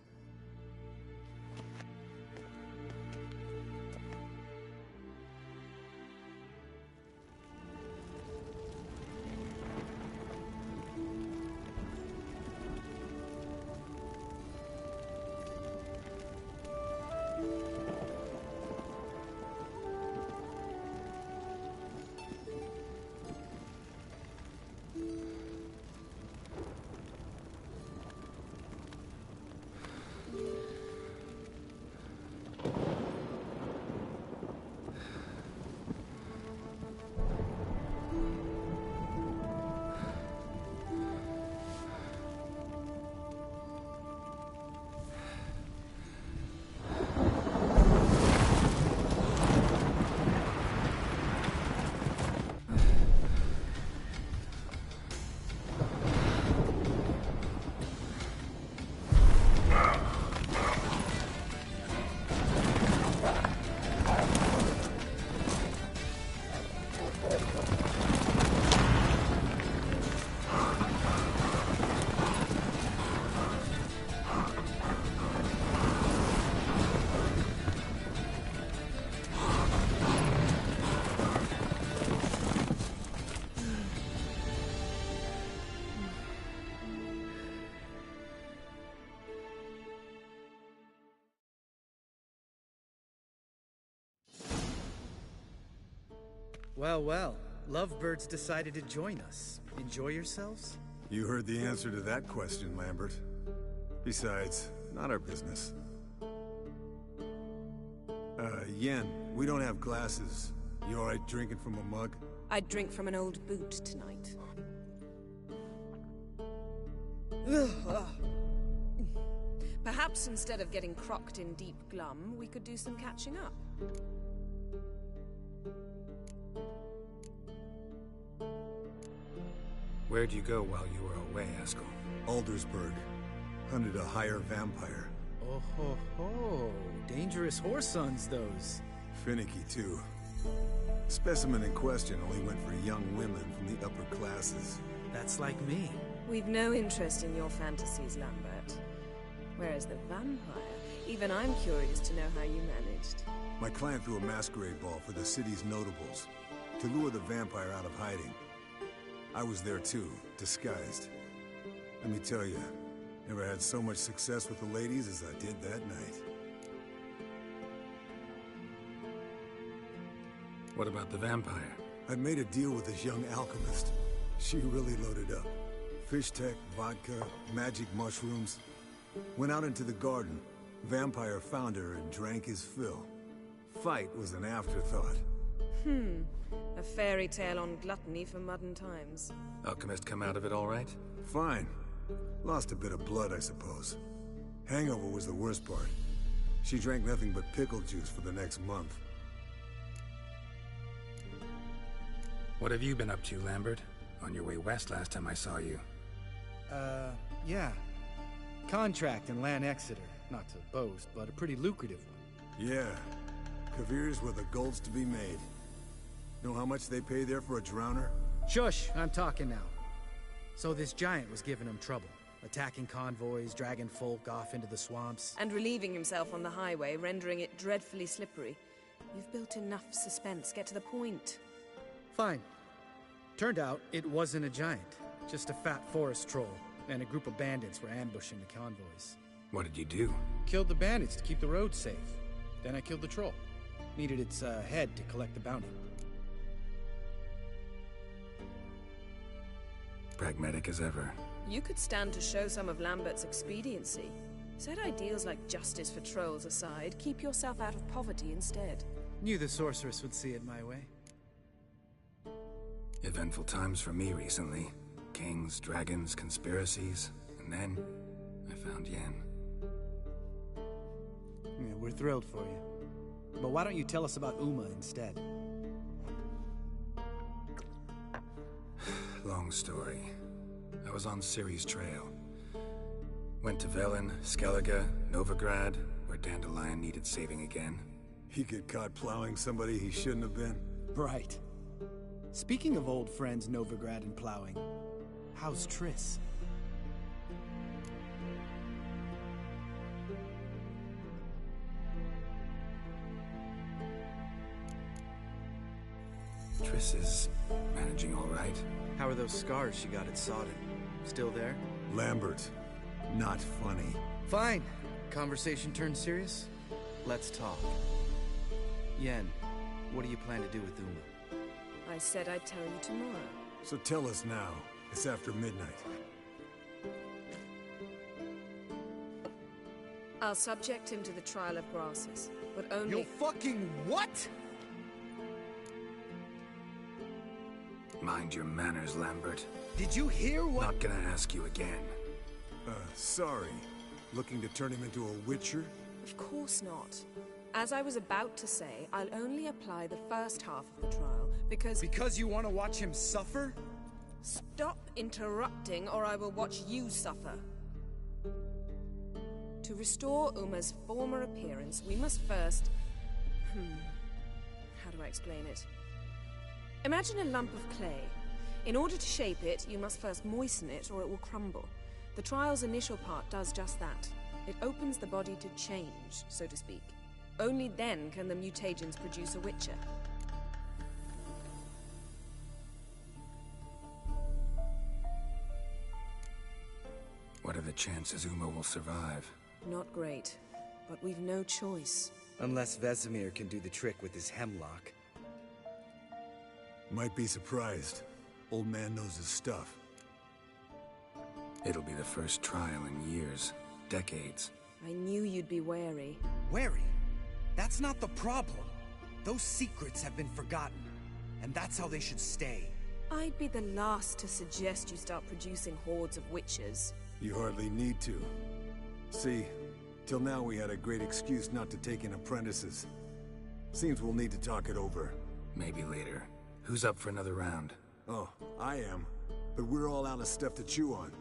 Well, well. Lovebirds decided to join us. Enjoy yourselves? You heard the answer to that question, Lambert. Besides, not our business. Yen, we don't have glasses. You alright drinking from a mug? I'd drink from an old boot tonight. Perhaps instead of getting crocked in deep glum, we could do some catching up. Where'd you go while you were away, Eskel? Aldersburg. Hunted a higher vampire. Oh ho ho. Dangerous whoresons, those. Finicky, too. Specimen in question only went for young women from the upper classes. That's like me. We've no interest in your fantasies, Lambert. Whereas the vampire, even I'm curious to know how you managed. My client threw a masquerade ball for the city's notables to lure the vampire out of hiding. I was there too, disguised. Let me tell you, never had so much success with the ladies as I did that night. What about the vampire? I made a deal with this young alchemist. She really loaded up. Fish tech, vodka, magic mushrooms. Went out into the garden. Vampire found her and drank his fill. Fight was an afterthought. A fairy tale on gluttony for modern times. Alchemist come out of it all right? Fine. Lost a bit of blood, I suppose. Hangover was the worst part. She drank nothing but pickle juice for the next month. What have you been up to, Lambert? On your way west last time I saw you. Yeah. Contract in Lan Exeter. Not to boast, but a pretty lucrative one. Yeah. Kavir's were the gold's to be made. Know how much they pay there for a drowner? Shush! I'm talking now. So this giant was giving him trouble. Attacking convoys, dragging folk off into the swamps. And relieving himself on the highway, rendering it dreadfully slippery. You've built enough suspense. Get to the point. Fine. Turned out it wasn't a giant. Just a fat forest troll. And a group of bandits were ambushing the convoys. What did you do? Killed the bandits to keep the road safe. Then I killed the troll. Needed its head to collect the bounty. Pragmatic as ever. You could stand to show some of Lambert's expediency. Set ideals like justice for trolls aside, keep yourself out of poverty instead. Knew the sorceress would see it my way. Eventful times for me recently. Kings, dragons, conspiracies, and then I found Yen. Yeah, we're thrilled for you. But why don't you tell us about Uma instead? Long story. I was on Ciri's trail. Went to Velen, Skellige, Novigrad, where Dandelion needed saving again. He get caught plowing somebody he shouldn't have been? Right. Speaking of old friends Novigrad and plowing, how's Triss? Triss is managing all right. How are those scars she got at Sodden? Still there? Lambert, not funny. Fine. Conversation turned serious? Let's talk. Yen, what do you plan to do with Uma? I said I'd tell you tomorrow. So tell us now. It's after midnight. I'll subject him to the trial of grasses, but only— You fucking what?! Mind your manners, Lambert. Did you hear what— Not gonna ask you again. Sorry. Looking to turn him into a witcher? Of course not. As I was about to say, I'll only apply the first half of the trial, because— Because you want to watch him suffer? Stop interrupting, or I will watch you suffer. To restore Uma's former appearance, we must first— how do I explain it? Imagine a lump of clay. In order to shape it, you must first moisten it, or it will crumble. The trial's initial part does just that. It opens the body to change, so to speak. Only then can the mutagens produce a witcher. What are the chances Uma will survive? Not great, but we've no choice. Unless Vesemir can do the trick with his hemlock. Might be surprised. Old man knows his stuff. It'll be the first trial in years. Decades. I knew you'd be wary. Wary? That's not the problem. Those secrets have been forgotten. And that's how they should stay. I'd be the last to suggest you start producing hordes of witches. You hardly need to. See, till now we had a great excuse not to take in apprentices. Seems we'll need to talk it over. Maybe later. Who's up for another round? Oh, I am. But we're all out of stuff to chew on.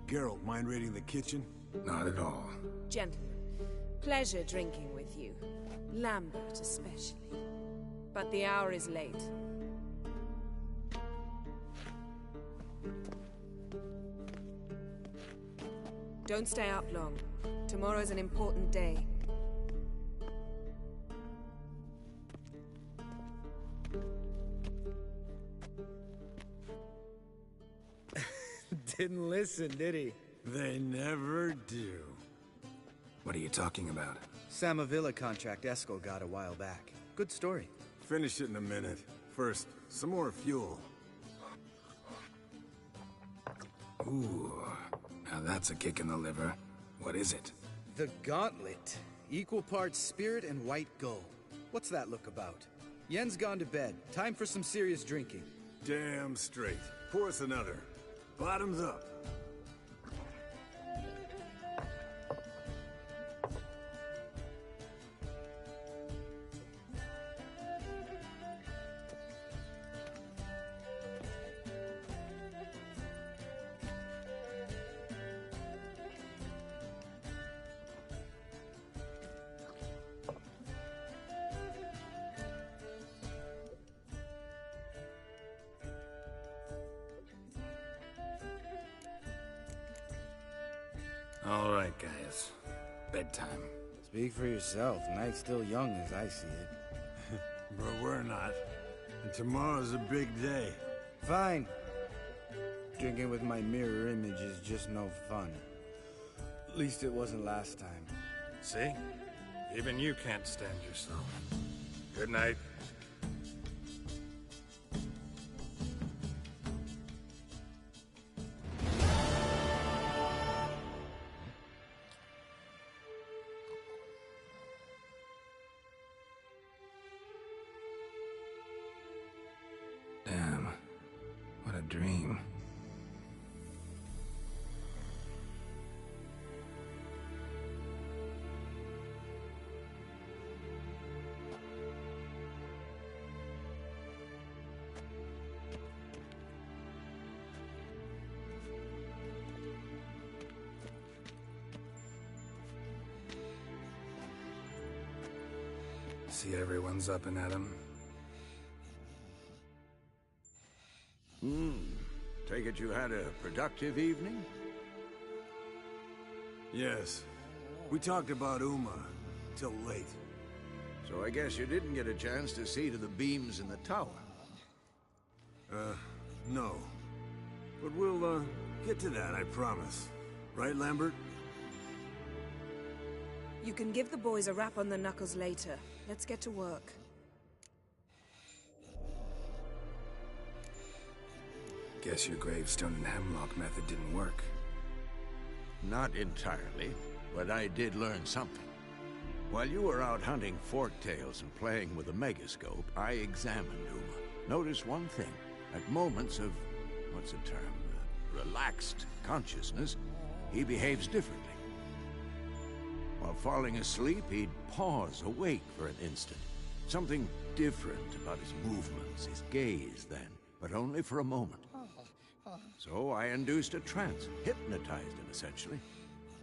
Geralt, mind raiding the kitchen? Not at all. Gentlemen, pleasure drinking with you. Lambert especially. But the hour is late. Don't stay up long. Tomorrow's an important day. Didn't listen, did he? They never do. What are you talking about? Samavilla contract Eskel got a while back. Good story. Finish it in a minute. First, some more fuel. Ooh, now that's a kick in the liver. What is it? The Gauntlet. Equal parts spirit and white gold. What's that look about? Yen's gone to bed. Time for some serious drinking. Damn straight. Pour us another. Bottoms up. All right, guys. Bedtime. Speak for yourself. Night's still young as I see it. But we're not. And tomorrow's a big day. Fine. Drinking with my mirror image is just no fun. At least it wasn't last time. See? Even you can't stand yourself. Good night. Damn. What a dream. See everyone's up and at 'em. Take it you had a productive evening? Yes. We talked about Uma till late. So I guess you didn't get a chance to see to the beams in the tower. No. But we'll, get to that, I promise. Right, Lambert? You can give the boys a rap on the knuckles later. Let's get to work. Guess your gravestone and hemlock method didn't work. Not entirely, but I did learn something. While you were out hunting forktails and playing with a megascope, I examined Uma. Noticed one thing. At moments of, what's the term, relaxed consciousness, he behaves differently. While falling asleep, he'd pause, awake for an instant. Something different about his movements, his gaze then, but only for a moment. So I induced a trance, hypnotized him essentially.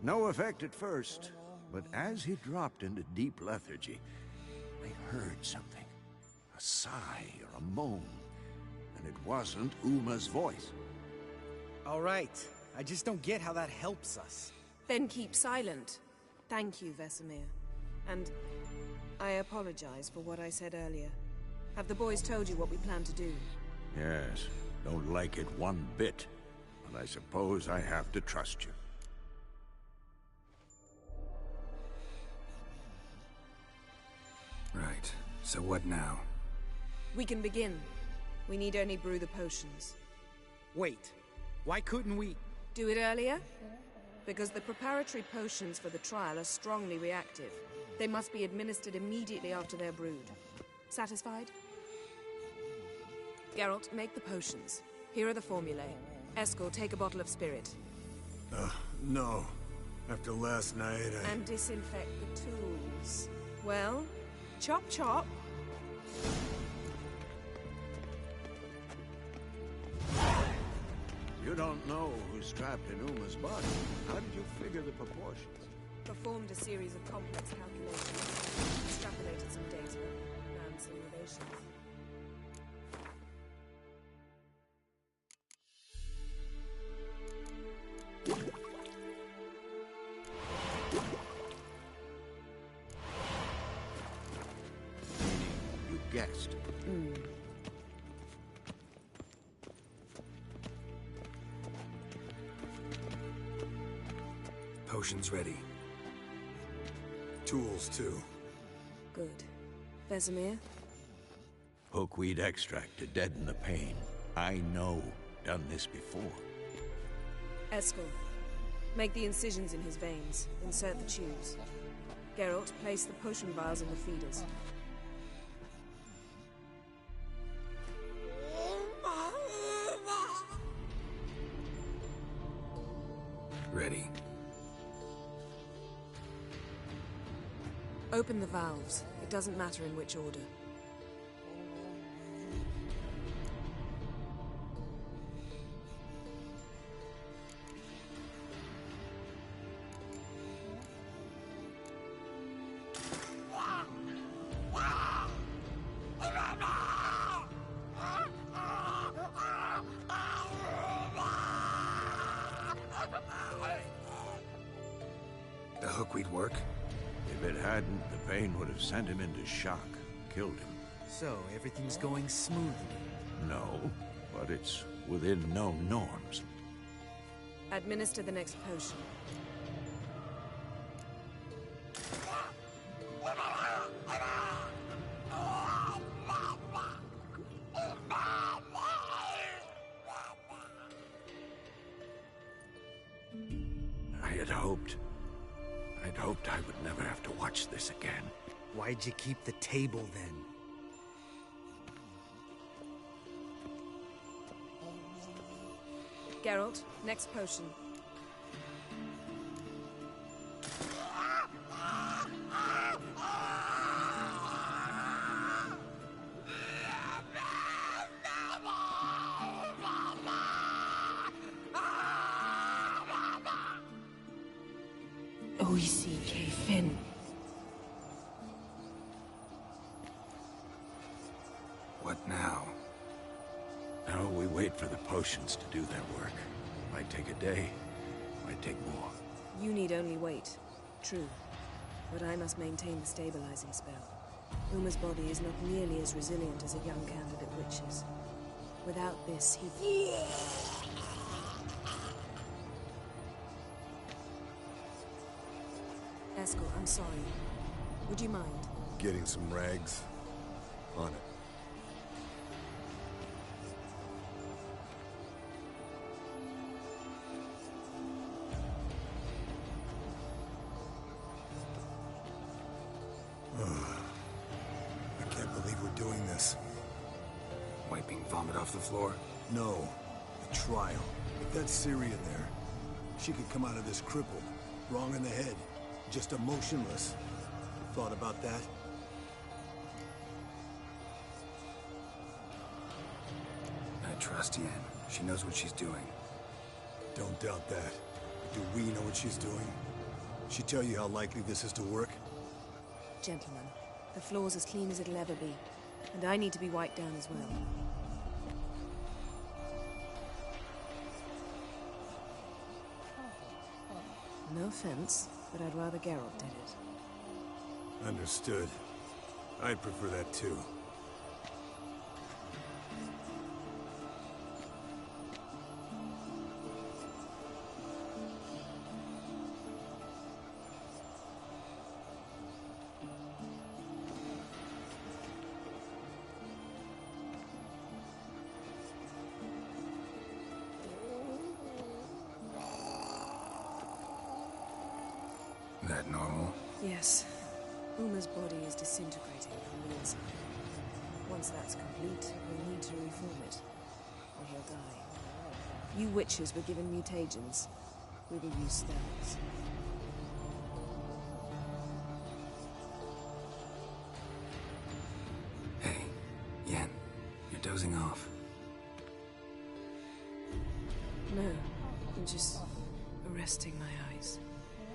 No effect at first, but as he dropped into deep lethargy, I heard something. A sigh or a moan, and it wasn't Uma's voice. All right. I just don't get how that helps us. Then keep silent. Thank you, Vesemir. And I apologize for what I said earlier. Have the boys told you what we plan to do? Yes, don't like it one bit. But I suppose I have to trust you. Right. So what now? We can begin. We need only brew the potions. Wait, why couldn't we... Do it earlier? Because the preparatory potions for the trial are strongly reactive. They must be administered immediately after they're brewed. Satisfied? Geralt, make the potions. Here are the formulae. Eskel, take a bottle of spirit. No. After last night, And disinfect the tools. Well, chop chop. You don't know who's trapped in Uma's body. How did you figure the proportions? Performed a series of complex calculations. Extrapolated some data. Ran simulations. You guessed. Potions ready. Tools, too. Good. Vesemir? Hookweed extract to deaden the pain. I know. Done this before. Eskel, make the incisions in his veins. Insert the tubes. Geralt, place the potion vials in the feeders. Ready. Open the valves. It doesn't matter in which order. The hookweed work? If it hadn't, the pain would have sent him into shock, killed him. So, everything's going smoothly? No, but it's within known norms. Administer the next potion. I'd hoped I would never have to watch this again. Why'd you keep the table, then? Geralt, next potion. O-E-C-K Finn. What now? Now we wait for the potions to do their work. Might take a day, might take more. You need only wait. True. But I must maintain the stabilizing spell. Uma's body is not nearly as resilient as a young candidate witch's. Without this, he... Eskel, I'm sorry. Would you mind? Getting some rags. On it. I can't believe we're doing this. Wiping vomit off the floor? No. The trial. If that's Ciri in there, she could come out of this crippled, wrong in the head, just emotionless. Thought about that? I trust Yen. She knows what she's doing. Don't doubt that. Do we know what she's doing? She tell you how likely this is to work? Gentlemen, the floor's as clean as it'll ever be. And I need to be wiped down as well. No offense, but I'd rather Geralt did it. Understood. I'd prefer that too. That normal? Yes. Uma's body is disintegrating from the inside. Once that's complete, we'll need to reform it, or he'll die. You witches were given mutagens. We will use spells. Hey, Yen, you're dozing off. No, I'm just arresting my eyes.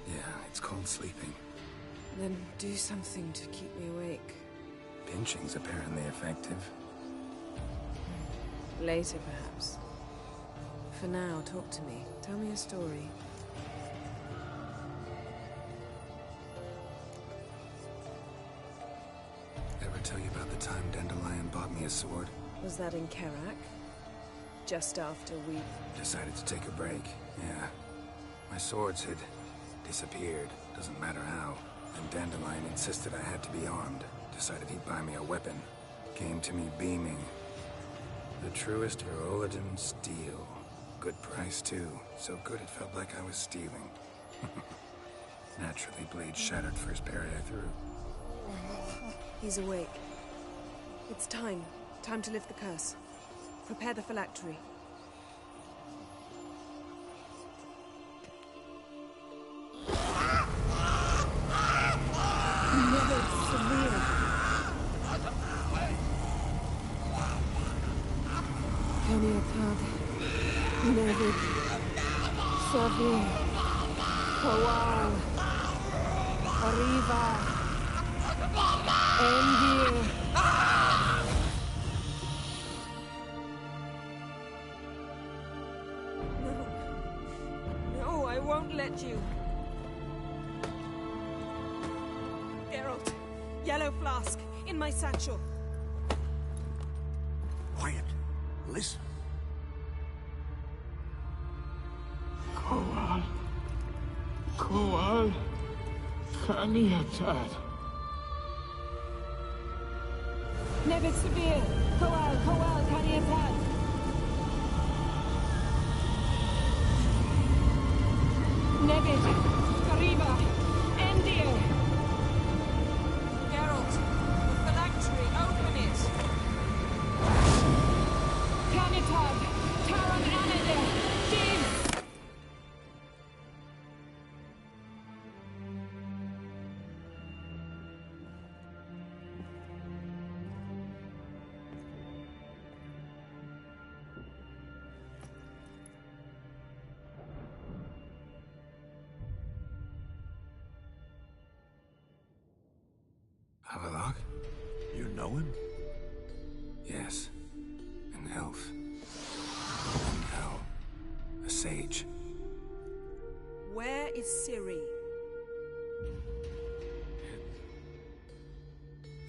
Yeah, it's called sleeping. Then do something to keep me awake. Pinching's apparently effective. Later, perhaps. For now, talk to me. Tell me a story. Ever tell you about the time Dandelion bought me a sword? Was that in Kerak? Just after we... Decided to take a break, yeah. My swords had disappeared, doesn't matter how. And Dandelion insisted I had to be armed. Decided he'd buy me a weapon. Came to me beaming. The truest Erolidan steel. Good price, too. So good it felt like I was stealing. Naturally, blade shattered first parry I threw. He's awake. It's time. Time to lift the curse. Prepare the phylactery. Nevid, Savir, Kowal, Arriva, Endir. No, I won't let you. Geralt, yellow flask, in my satchel. Quiet. Listen. Kowal, Kaniatad. Nevid Savir, Kowal, Kaniatad. Nevid, Arriva, Endir. Geralt, the phylactery, open it. Kanitad, Taran Anadir, Jeeves. Avalok? You know him? Yes. An elf. And now, a sage. Where is Ciri?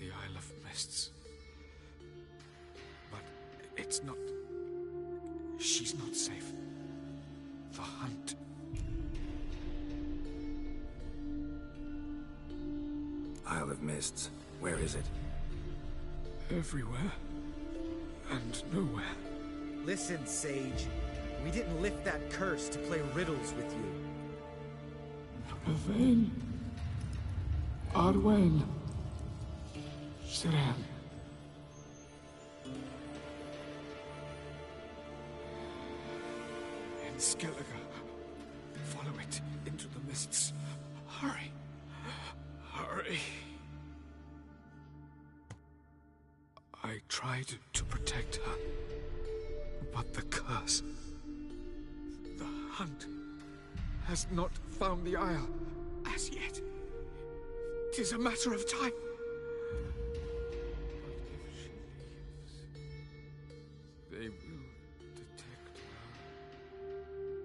The Isle of Mists. But it's not... She's not safe. The hunt. Isle of Mists. Where is it? Everywhere. And nowhere. Listen, Sage. We didn't lift that curse to play riddles with you. Yvain. Arwen. Siren. In Skellige. Follow it into the mists. Hurry. Hurry. I tried to protect her, but the curse, the hunt, has not found the Isle as yet. 'Tis a matter of time. But if she leaves, they will detect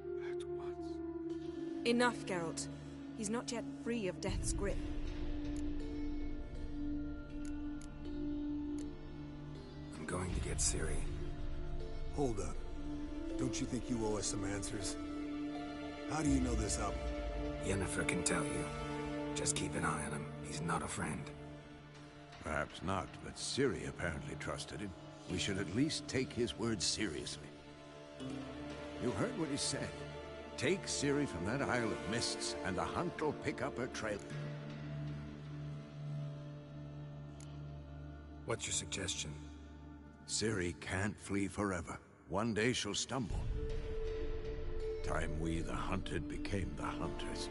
her at once. Enough, Geralt. He's not yet free of death's grip. I'm going to get Ciri. Hold up. Don't you think you owe us some answers? How do you know this album? Yennefer can tell you. Just keep an eye on him. He's not a friend. Perhaps not, but Ciri apparently trusted him. We should at least take his words seriously. You heard what he said. Take Ciri from that Isle of Mists, and the hunt will pick up her trail. What's your suggestion? Ciri can't flee forever. One day she'll stumble. Time we, the hunted, became the hunters.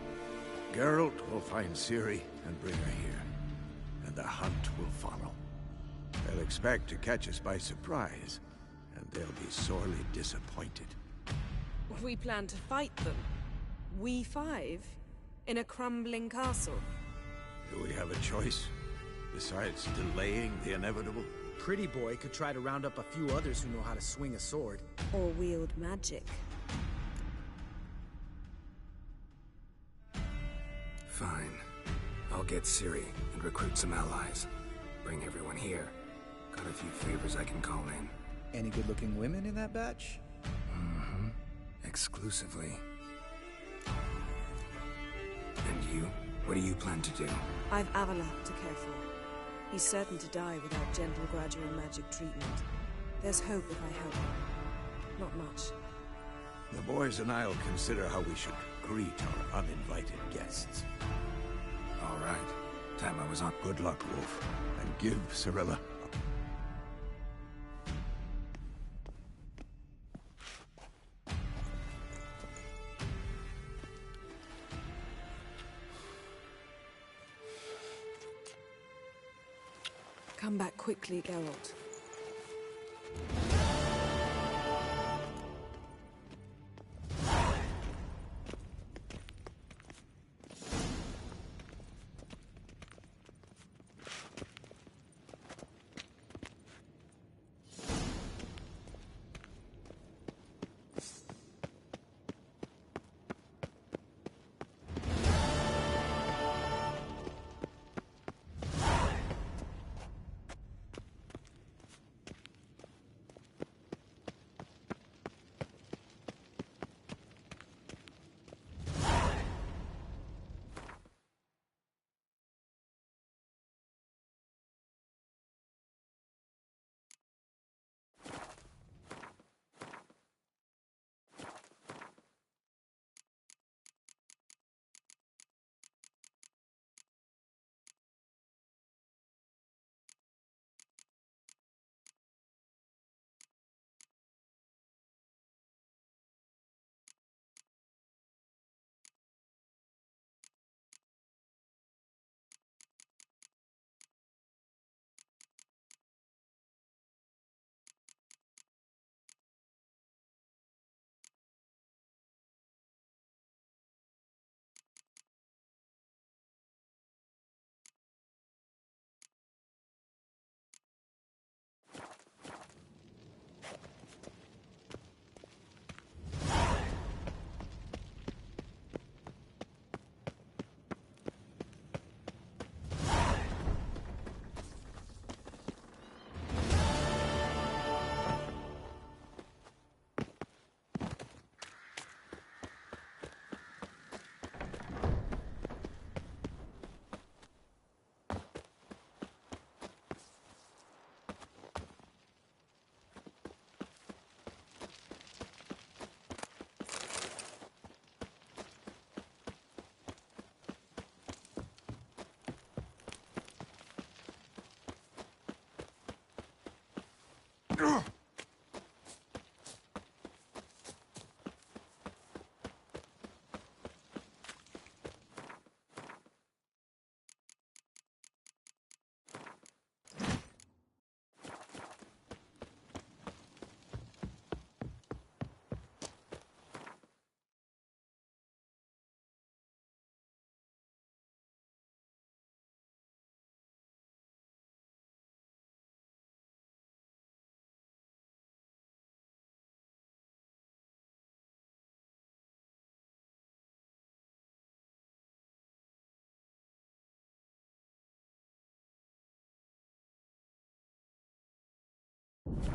Geralt will find Ciri and bring her here, and the hunt will follow. They'll expect to catch us by surprise, and they'll be sorely disappointed. We plan to fight them. We five? In a crumbling castle? Do we have a choice? Besides delaying the inevitable? Pretty Boy could try to round up a few others who know how to swing a sword. Or wield magic. Fine. I'll get Ciri and recruit some allies. Bring everyone here. Got a few favors I can call in. Any good-looking women in that batch? Mm-hmm. Exclusively. And you? What do you plan to do? I've Avalok to care for. He's certain to die without gentle gradual magic treatment. There's hope if I help him. Not much. The boys and I'll consider how we should greet our uninvited guests. All right. Time I was on. Good luck, Wolf. And give Cirilla. Come back quickly, Geralt.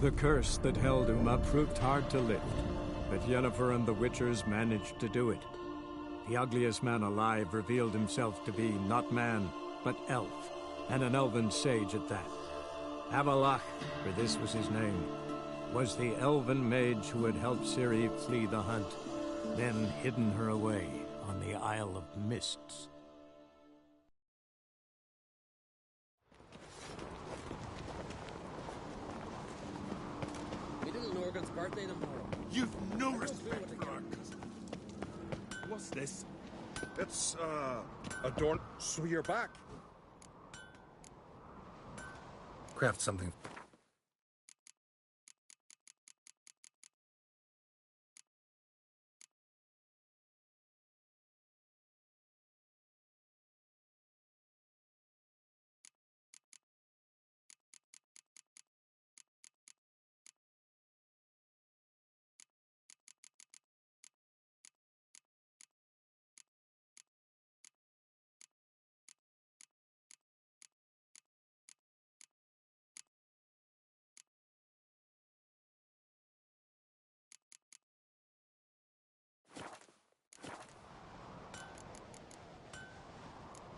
The curse that held Uma proved hard to lift, but Yennefer and the Witchers managed to do it. The ugliest man alive revealed himself to be not man, but elf, and an elven sage at that. Avalok, for this was his name, was the elven mage who had helped Ciri flee the hunt. then hidden her away on the Isle of Mists. My little Norgan's birthday tomorrow. You've no respect for our cousin. What's this? It's, adorn. So you're back. Craft something.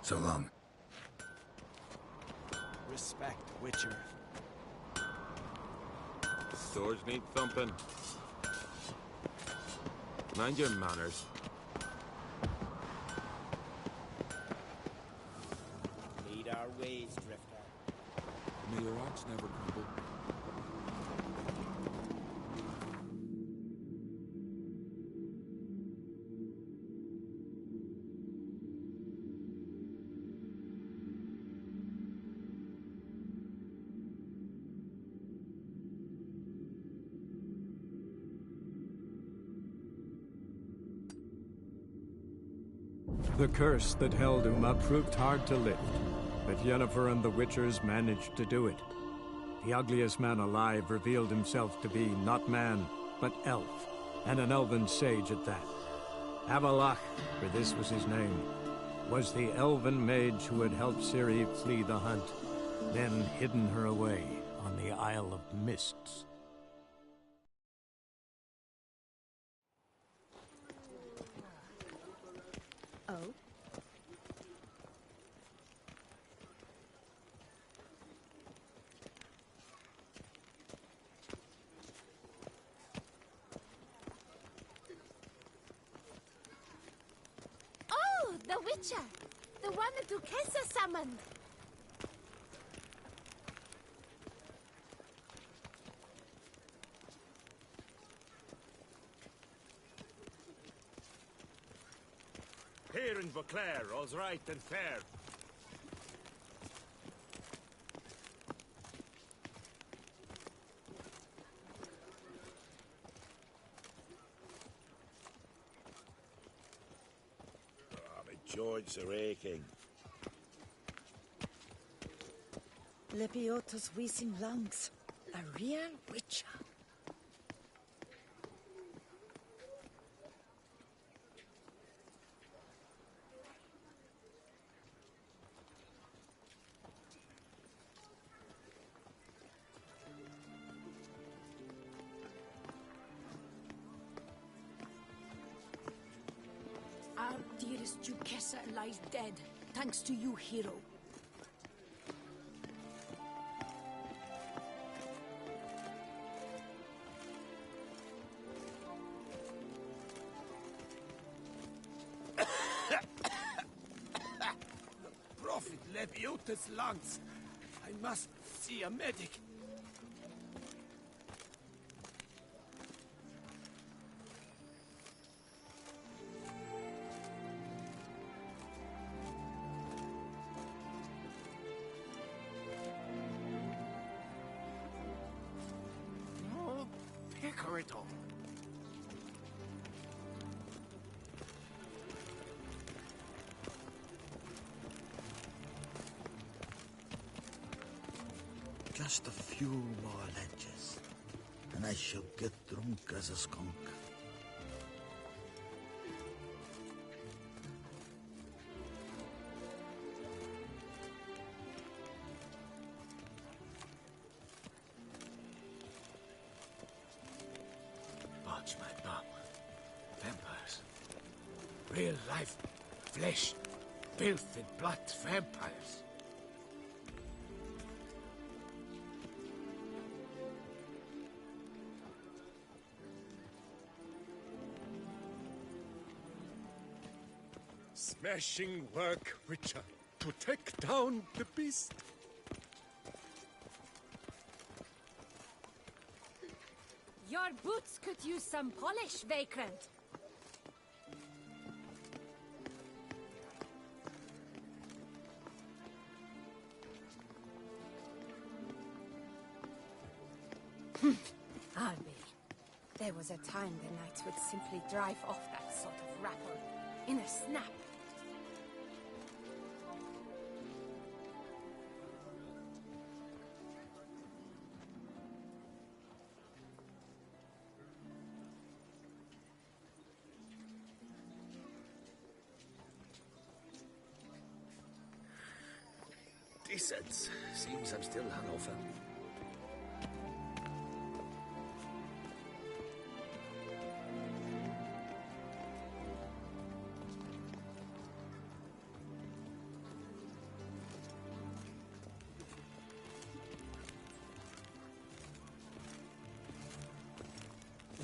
So long. Respect, Witcher. Swords need thumping. Mind your manners. Lead our ways, Drifter. May your axe never crumble. The curse that held Uma proved hard to lift, but Yennefer and the Witchers managed to do it. The ugliest man alive revealed himself to be not man, but elf, and an elven sage at that. Avalach, for this was his name, was the elven mage who had helped Ciri flee the hunt, then hidden her away on the Isle of Mists. Oh? Oh, the Witcher! The one the Duquesa summoned! Here in Beauclair, all's right and fair. My joints are aching. Lepiotus wheezing lungs. A real witcher. Our dearest Duquesa lies dead, thanks to you, hero. Prophet Lepiotus' lungs. I must see a medic. No, Picarito. Just a few more ledges, and I shall get drunk as a skunk. Watch my bum. Vampires. Real life flesh. Filth and blood vampires. Smashing work, Witcher, to take down the beast. Your boots could use some polish, Vagrant. Arby. There was a time the knights would simply drive off that sort of rabble in a snap. Decent. Seems I'm still hungover.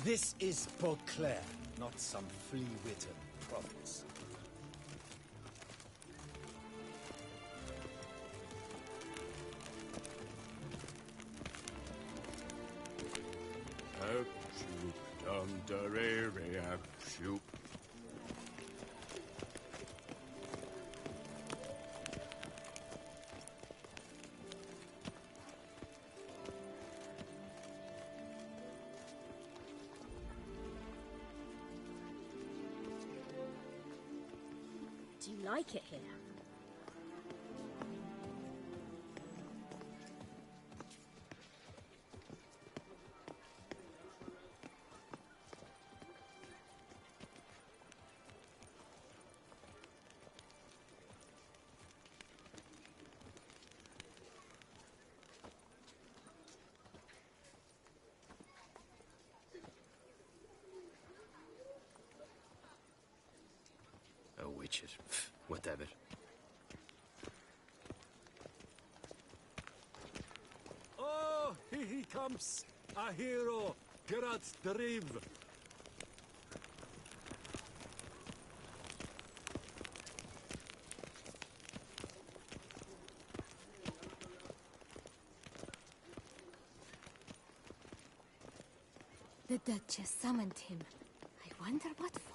This is Beauclair, not some flea-witten province. Shoot. Do you like it here? Oh, witches. Whatever. Oh, here he comes. A hero. Geralt the Riv. The Duchess summoned him. I wonder what for.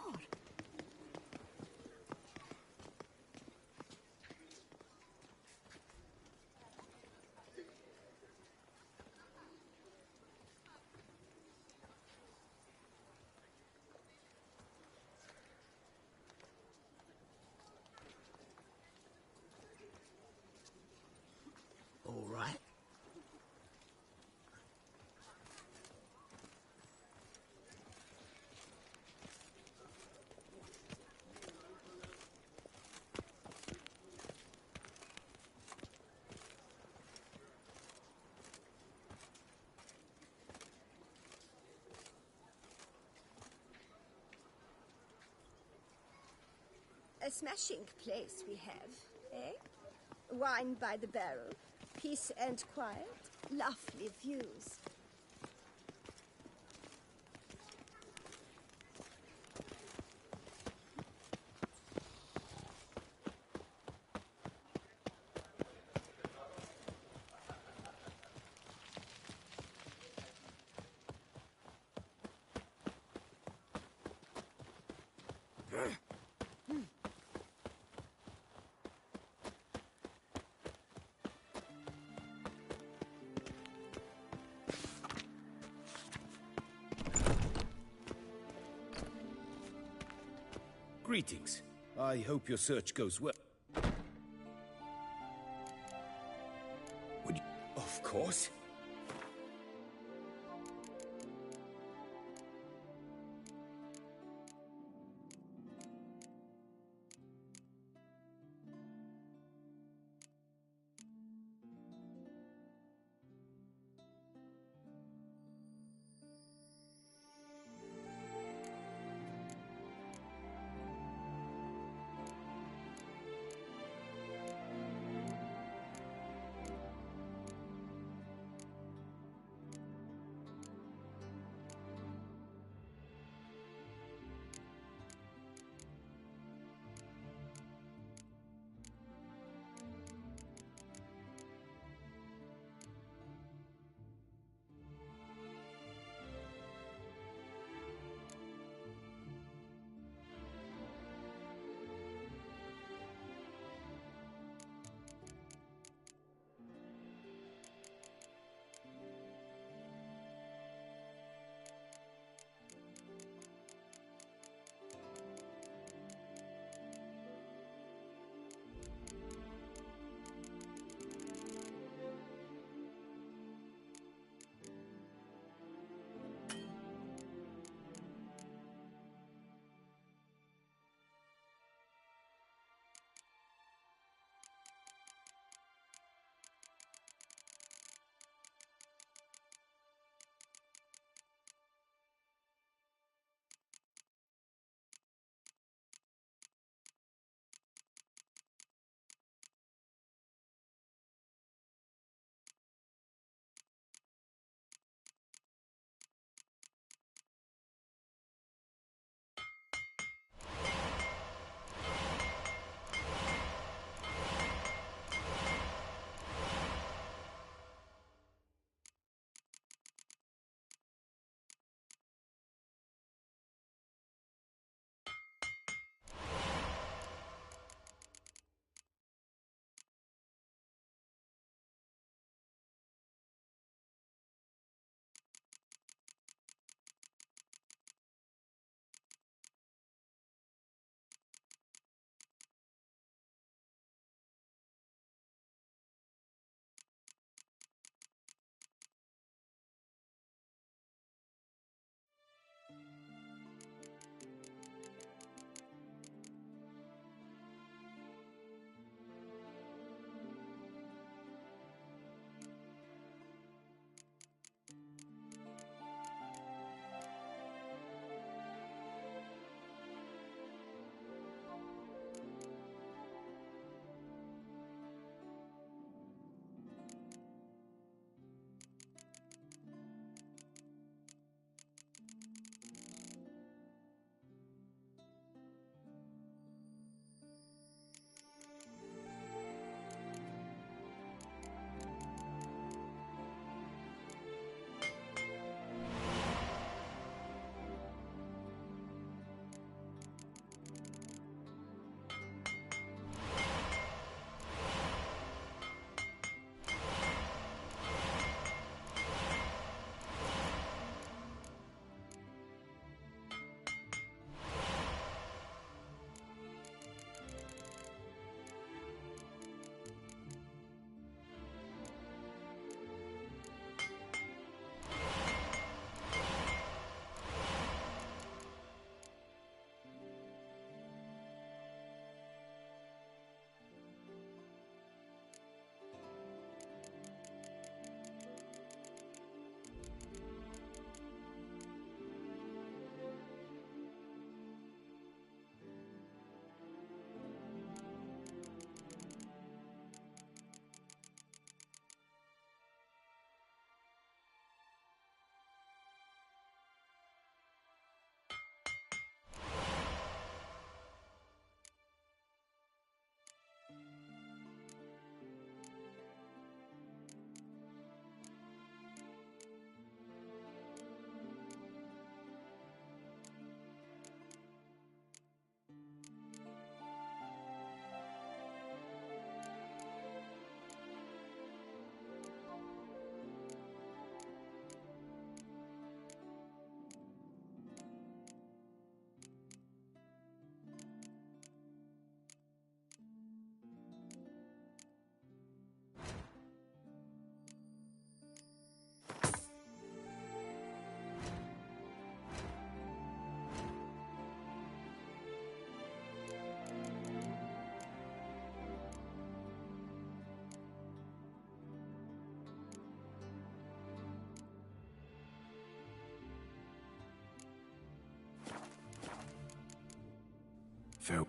All right. A smashing place we have, eh? Wine by the barrel, peace and quiet, lovely views. Greetings. I hope your search goes well. Would you... Of course.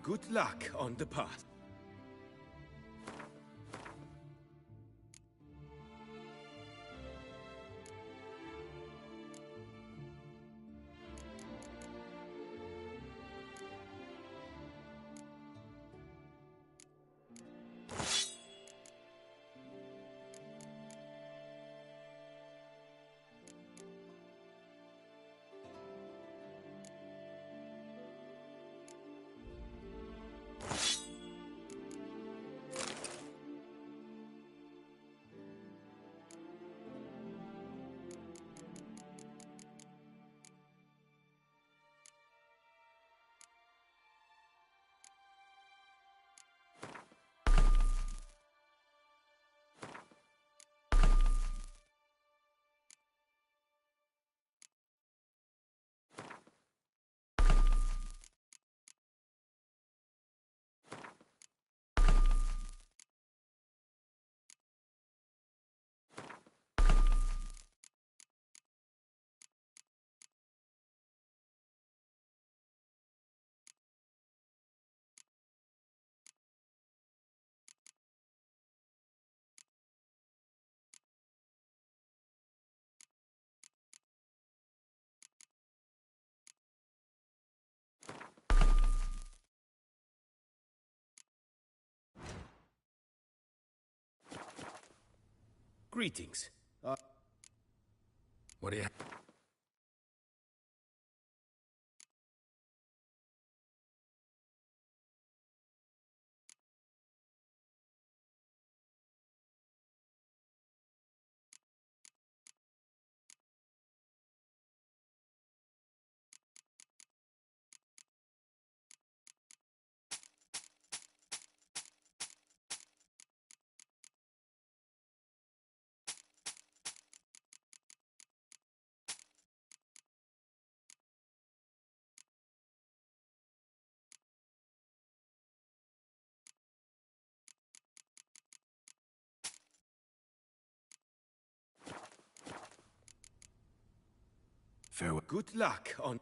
Good luck on the path. Greetings. What do you... Farewell. Good luck on...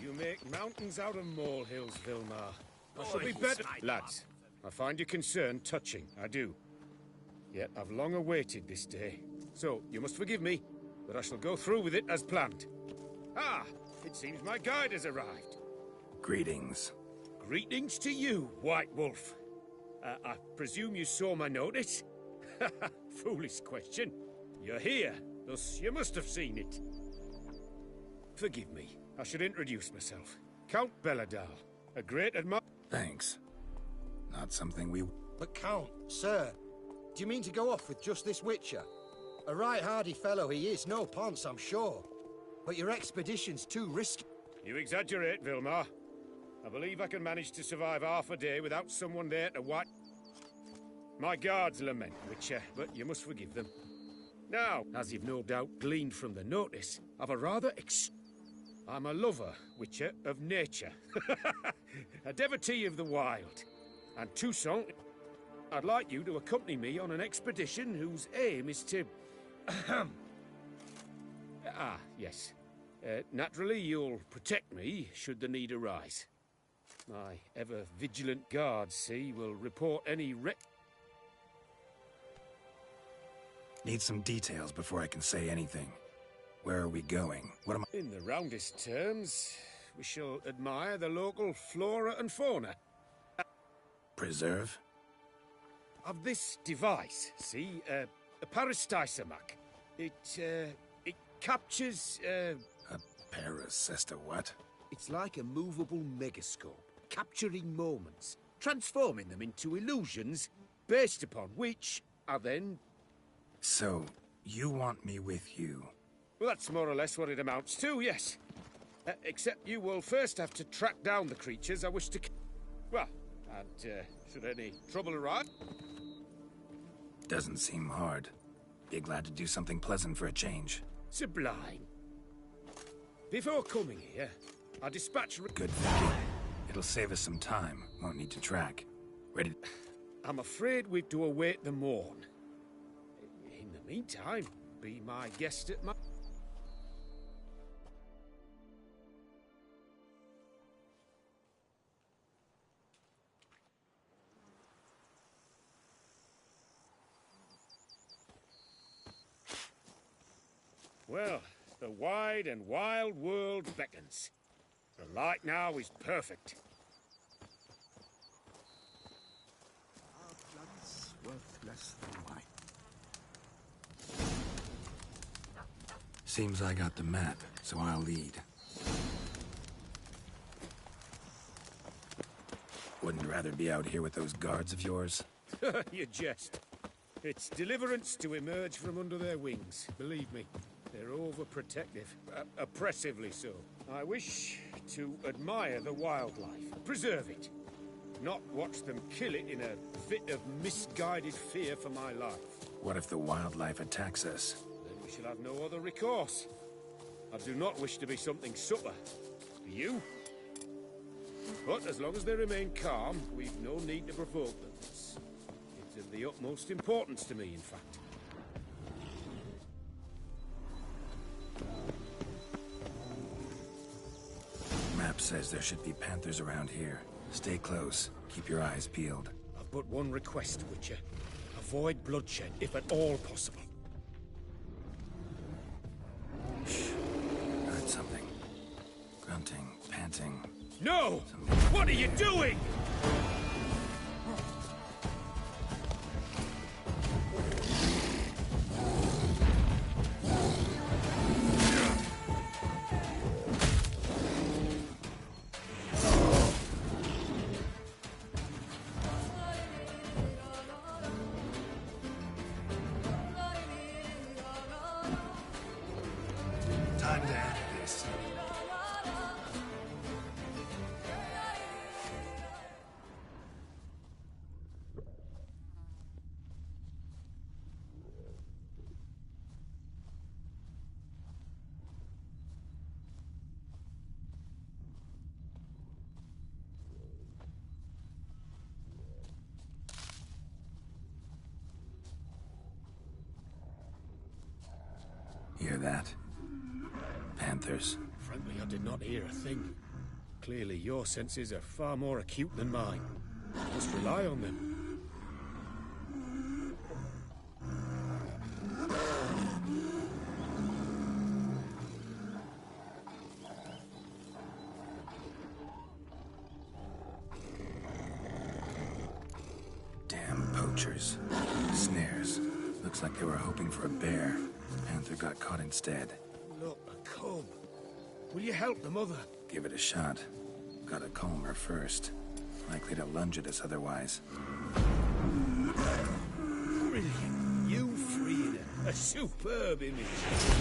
You make mountains out of molehills, Vilmar. I shall be better... Lads, I find your concern touching, I do. Yet I've long awaited this day. So, you must forgive me, but I shall go through with it as planned. Ah! It seems my guide has arrived. Greetings. Greetings to you, White Wolf. I presume you saw my notice? Foolish question. You're here, thus you must have seen it. Forgive me, I should introduce myself. Count Belladal, a great admirer... Thanks. Not something we... But Count, sir, do you mean to go off with just this Witcher? A right hardy fellow he is, no ponce, I'm sure. But your expedition's too risky. You exaggerate, Vilmar. I believe I can manage to survive half a day without someone there to wipe... My guards lament, Witcher, but you must forgive them. Now, as you've no doubt gleaned from the notice, I've a rather I'm a lover, Witcher, of nature. A devotee of the wild. And Toussaint, I'd like you to accompany me on an expedition whose aim is to... yes. Naturally, you'll protect me should the need arise. My ever-vigilant guards, see, will report any Need some details before I can say anything. Where are we going? What am I... In the roundest terms, we shall admire the local flora and fauna. Preserve? Of this device, see, a parastysamac. It captures, A parasesta what? It's like a movable megascope, capturing moments, transforming them into illusions, based upon which are then... So, you want me with you? Well, that's more or less what it amounts to, yes. Except you will first have to track down the creatures I wish to... Well, and should any trouble arise... Doesn't seem hard. Be glad to do something pleasant for a change. Sublime. Before coming here, I dispatched... Good thinking. It'll save us some time. Won't need to track. Ready? I'm afraid we've to await the morn. In the meantime, be my guest at my... Well, the wide and wild world beckons. The light now is perfect. Our blood's worth less than wine. Seems I got the map, so I'll lead. Wouldn't rather be out here with those guards of yours? You jest. It's deliverance to emerge from under their wings, believe me. They're overprotective, oppressively so. I wish to admire the wildlife, preserve it, not watch them kill it in a fit of misguided fear for my life. What if the wildlife attacks us? Then we shall have no other recourse. I do not wish to be something subtler. Do you? But as long as they remain calm, we've no need to provoke them. It's of the utmost importance to me, in fact. Map says there should be panthers around here. Stay close. Keep your eyes peeled. I've but one request, Witcher. Avoid bloodshed, if at all possible. Shh. Heard something. Grunting, panting. No! What are you doing? Time to end this. Hear that? Panthers. Frankly, I did not hear a thing. Clearly, your senses are far more acute than mine. I must rely on them. Damn poachers. Snares. Looks like they were hoping for a bear. Panther got caught instead. Look, a cub. Will you help the mother? Give it a shot. Gotta calm her first. Likely to lunge at us otherwise. Brilliant. You freeing her. A superb image.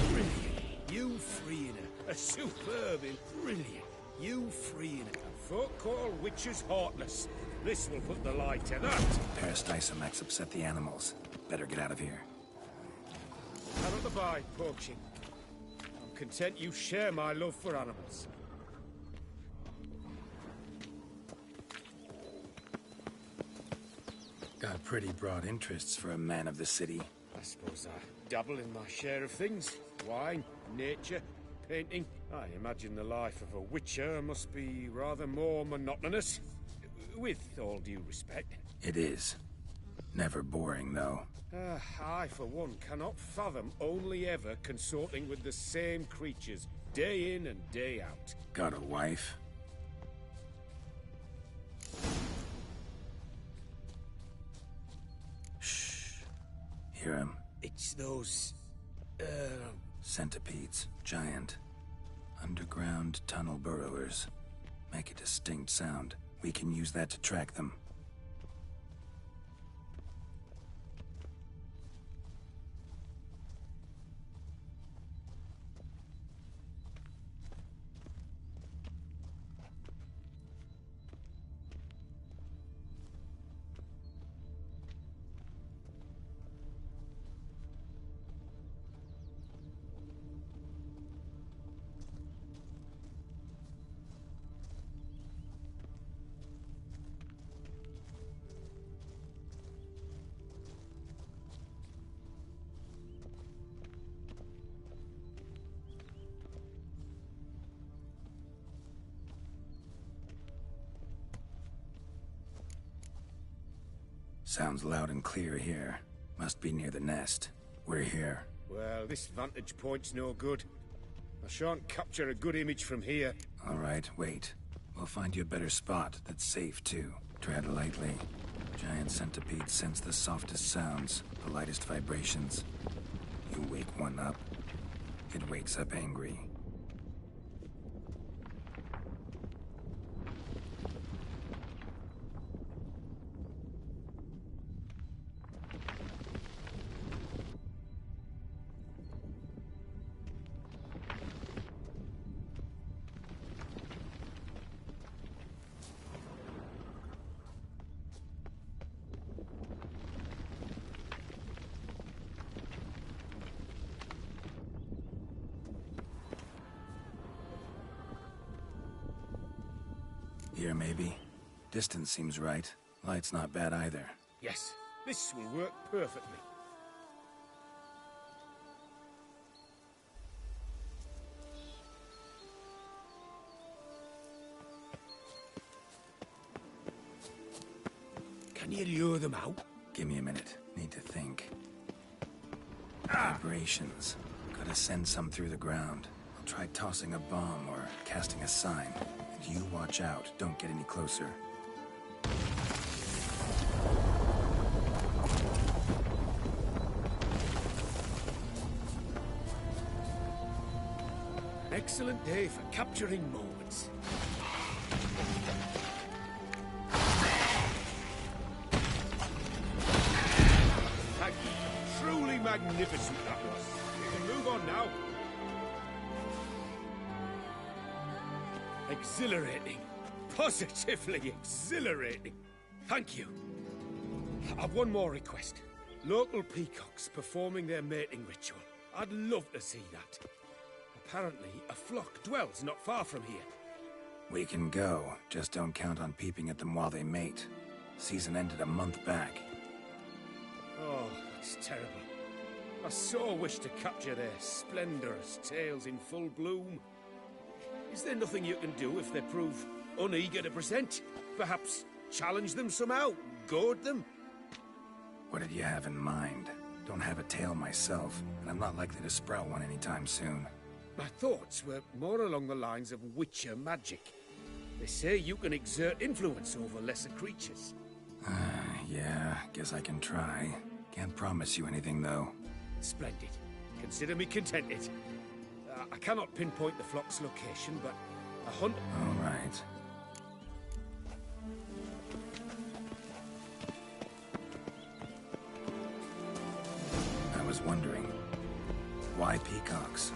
Brilliant. You freeing her. A superb image. Brilliant. You freeing her. Folk call witches heartless. This will put the light to that. Peristysomax upset the animals. Better get out of here. Cannot abide poaching. I'm content you share my love for animals. Got pretty broad interests for a man of the city. I suppose I dabble in my share of things. Wine, nature, painting. I imagine the life of a witcher must be rather more monotonous. With all due respect. It is. Never boring, though. I, for one, cannot fathom only ever consorting with the same creatures, day in and day out. Got a wife? Shh. Hear him? It's those... Centipedes. Giant. Underground tunnel burrowers. Make a distinct sound. We can use that to track them. Sounds loud and clear here. Must be near the nest. We're here. Well, this vantage point's no good. I shan't capture a good image from here. All right, wait. We'll find you a better spot that's safe, too. Tread lightly. Giant centipedes sense the softest sounds, the lightest vibrations. You wake one up, it wakes up angry. Here, maybe? Distance seems right. Light's not bad either. Yes, this will work perfectly. Can you lure them out? Give me a minute. Need to think. Vibrations. Gotta send some through the ground. I'll try tossing a bomb or casting a sign. And you watch out. Don't get any closer. Excellent day for capturing moments. Thank you. Truly magnificent that was. We can move on now. Exhilarating. Positively exhilarating. Thank you. I've one more request. Local peacocks performing their mating ritual. I'd love to see that. Apparently, a flock dwells not far from here. We can go. Just don't count on peeping at them while they mate. Season ended a month back. Oh, that's terrible. I so wish to capture their splendorous tails in full bloom. Is there nothing you can do if they prove uneager to present? Perhaps challenge them somehow? Goad them? What did you have in mind? Don't have a tail myself, and I'm not likely to sprout one anytime soon. My thoughts were more along the lines of witcher magic. They say you can exert influence over lesser creatures. Yeah, guess I can try. Can't promise you anything, though. Splendid. Consider me contented. I cannot pinpoint the flock's location, but a hunt... All right. Why peacocks?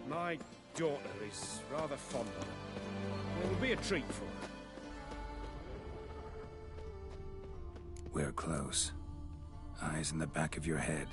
My daughter is rather fond of them. It will be a treat for her. We're close. Eyes in the back of your head.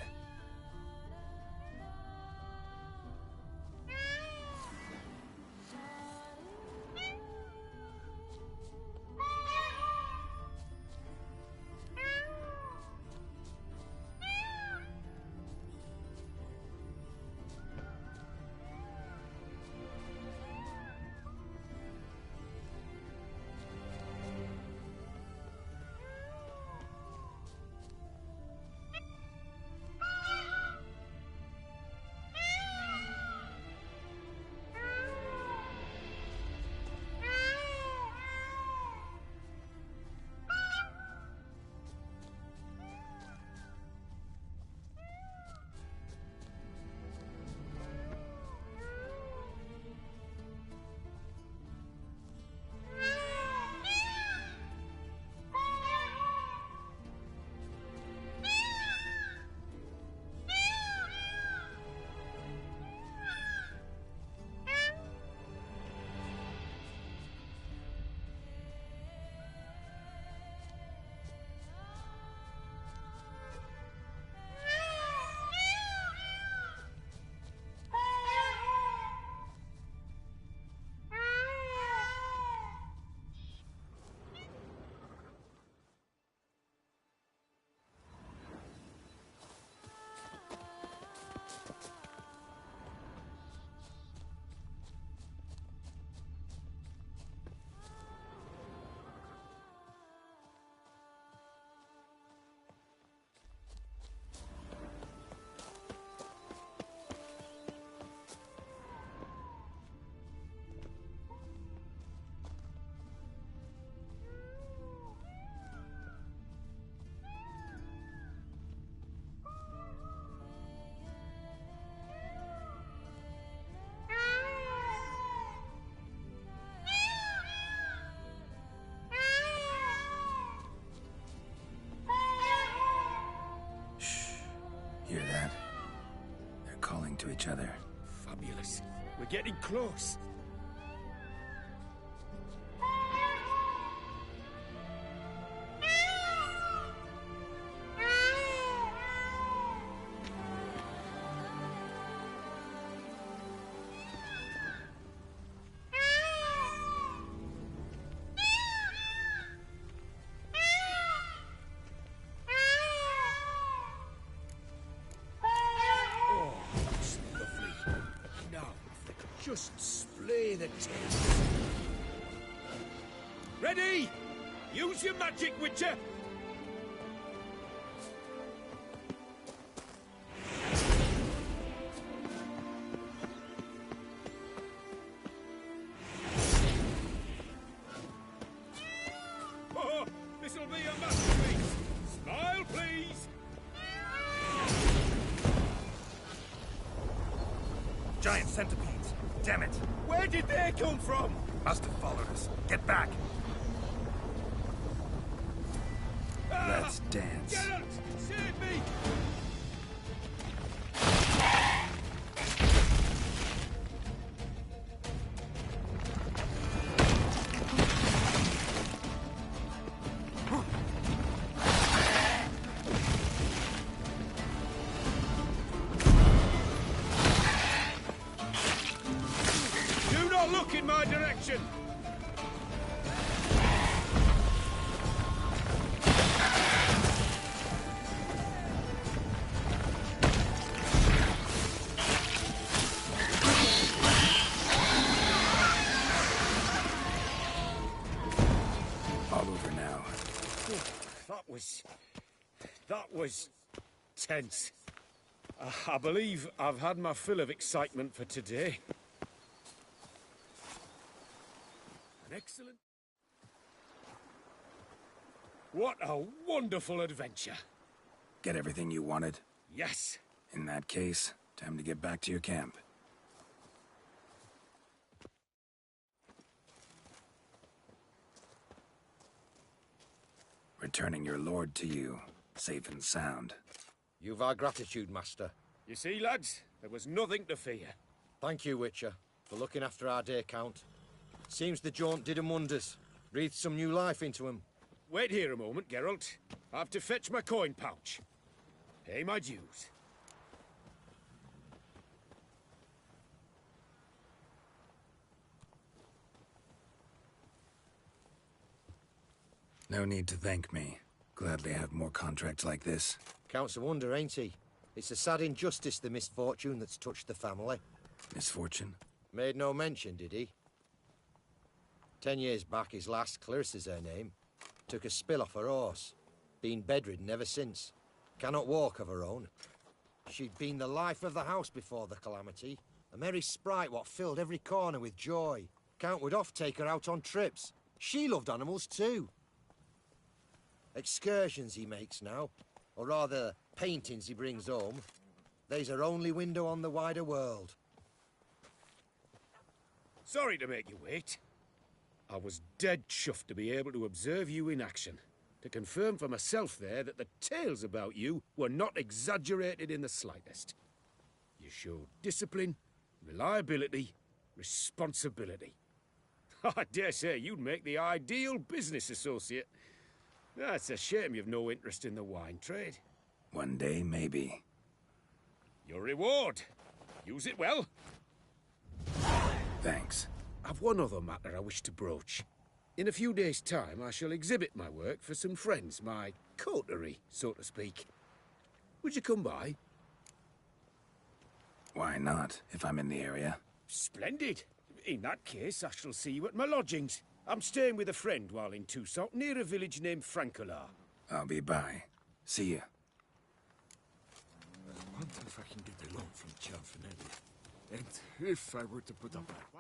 Hear that? They're calling to each other. Fabulous. We're getting close. Just splay the taste. Ready? Use your magic, Witcher! Oh, this'll be a masterpiece! Smile, please! Giant centipedes! Damn it! Where did they come from? Must have followed us. Get back! Let's dance. Geralt! Save me! Do not look in my direction! All over now. That was tense. I believe I've had my fill of excitement for today. An excellent... What a wonderful adventure. Get everything you wanted? Yes. In that case, time to get back to your camp. Returning your lord to you, safe and sound. You've our gratitude, Master. You see, lads, there was nothing to fear. Thank you, Witcher, for looking after our day count. Seems the jaunt did 'em wonders. Breathed some new life into 'em. Wait here a moment, Geralt. I have to fetch my coin pouch. Pay my dues. No need to thank me. Gladly have more contracts like this. Counts a wonder, ain't he? It's a sad injustice, the misfortune that's touched the family. Misfortune? Made no mention, did he? 10 years back, his lass, Clarissa's her name, took a spill off her horse. Been bedridden ever since. Cannot walk of her own. She'd been the life of the house before the calamity. A merry sprite what filled every corner with joy. Count would oft take her out on trips. She loved animals too. Excursions he makes now, or rather, paintings he brings home. They's her only window on the wider world. Sorry to make you wait. I was dead chuffed to be able to observe you in action. To confirm for myself there that the tales about you were not exaggerated in the slightest. You showed discipline, reliability, responsibility. I dare say you'd make the ideal business associate. It's a shame you've no interest in the wine trade. One day, maybe. Your reward. Use it well. Thanks. I've one other matter I wish to broach. In a few days' time, I shall exhibit my work for some friends, my coterie, so to speak. Would you come by? Why not, if I'm in the area? Splendid. In that case, I shall see you at my lodgings. I'm staying with a friend while in Toussaint, near a village named Francolar. I'll be by. See ya. I wonder if I can get a loan from Cianfinelli. And if I were to put up a...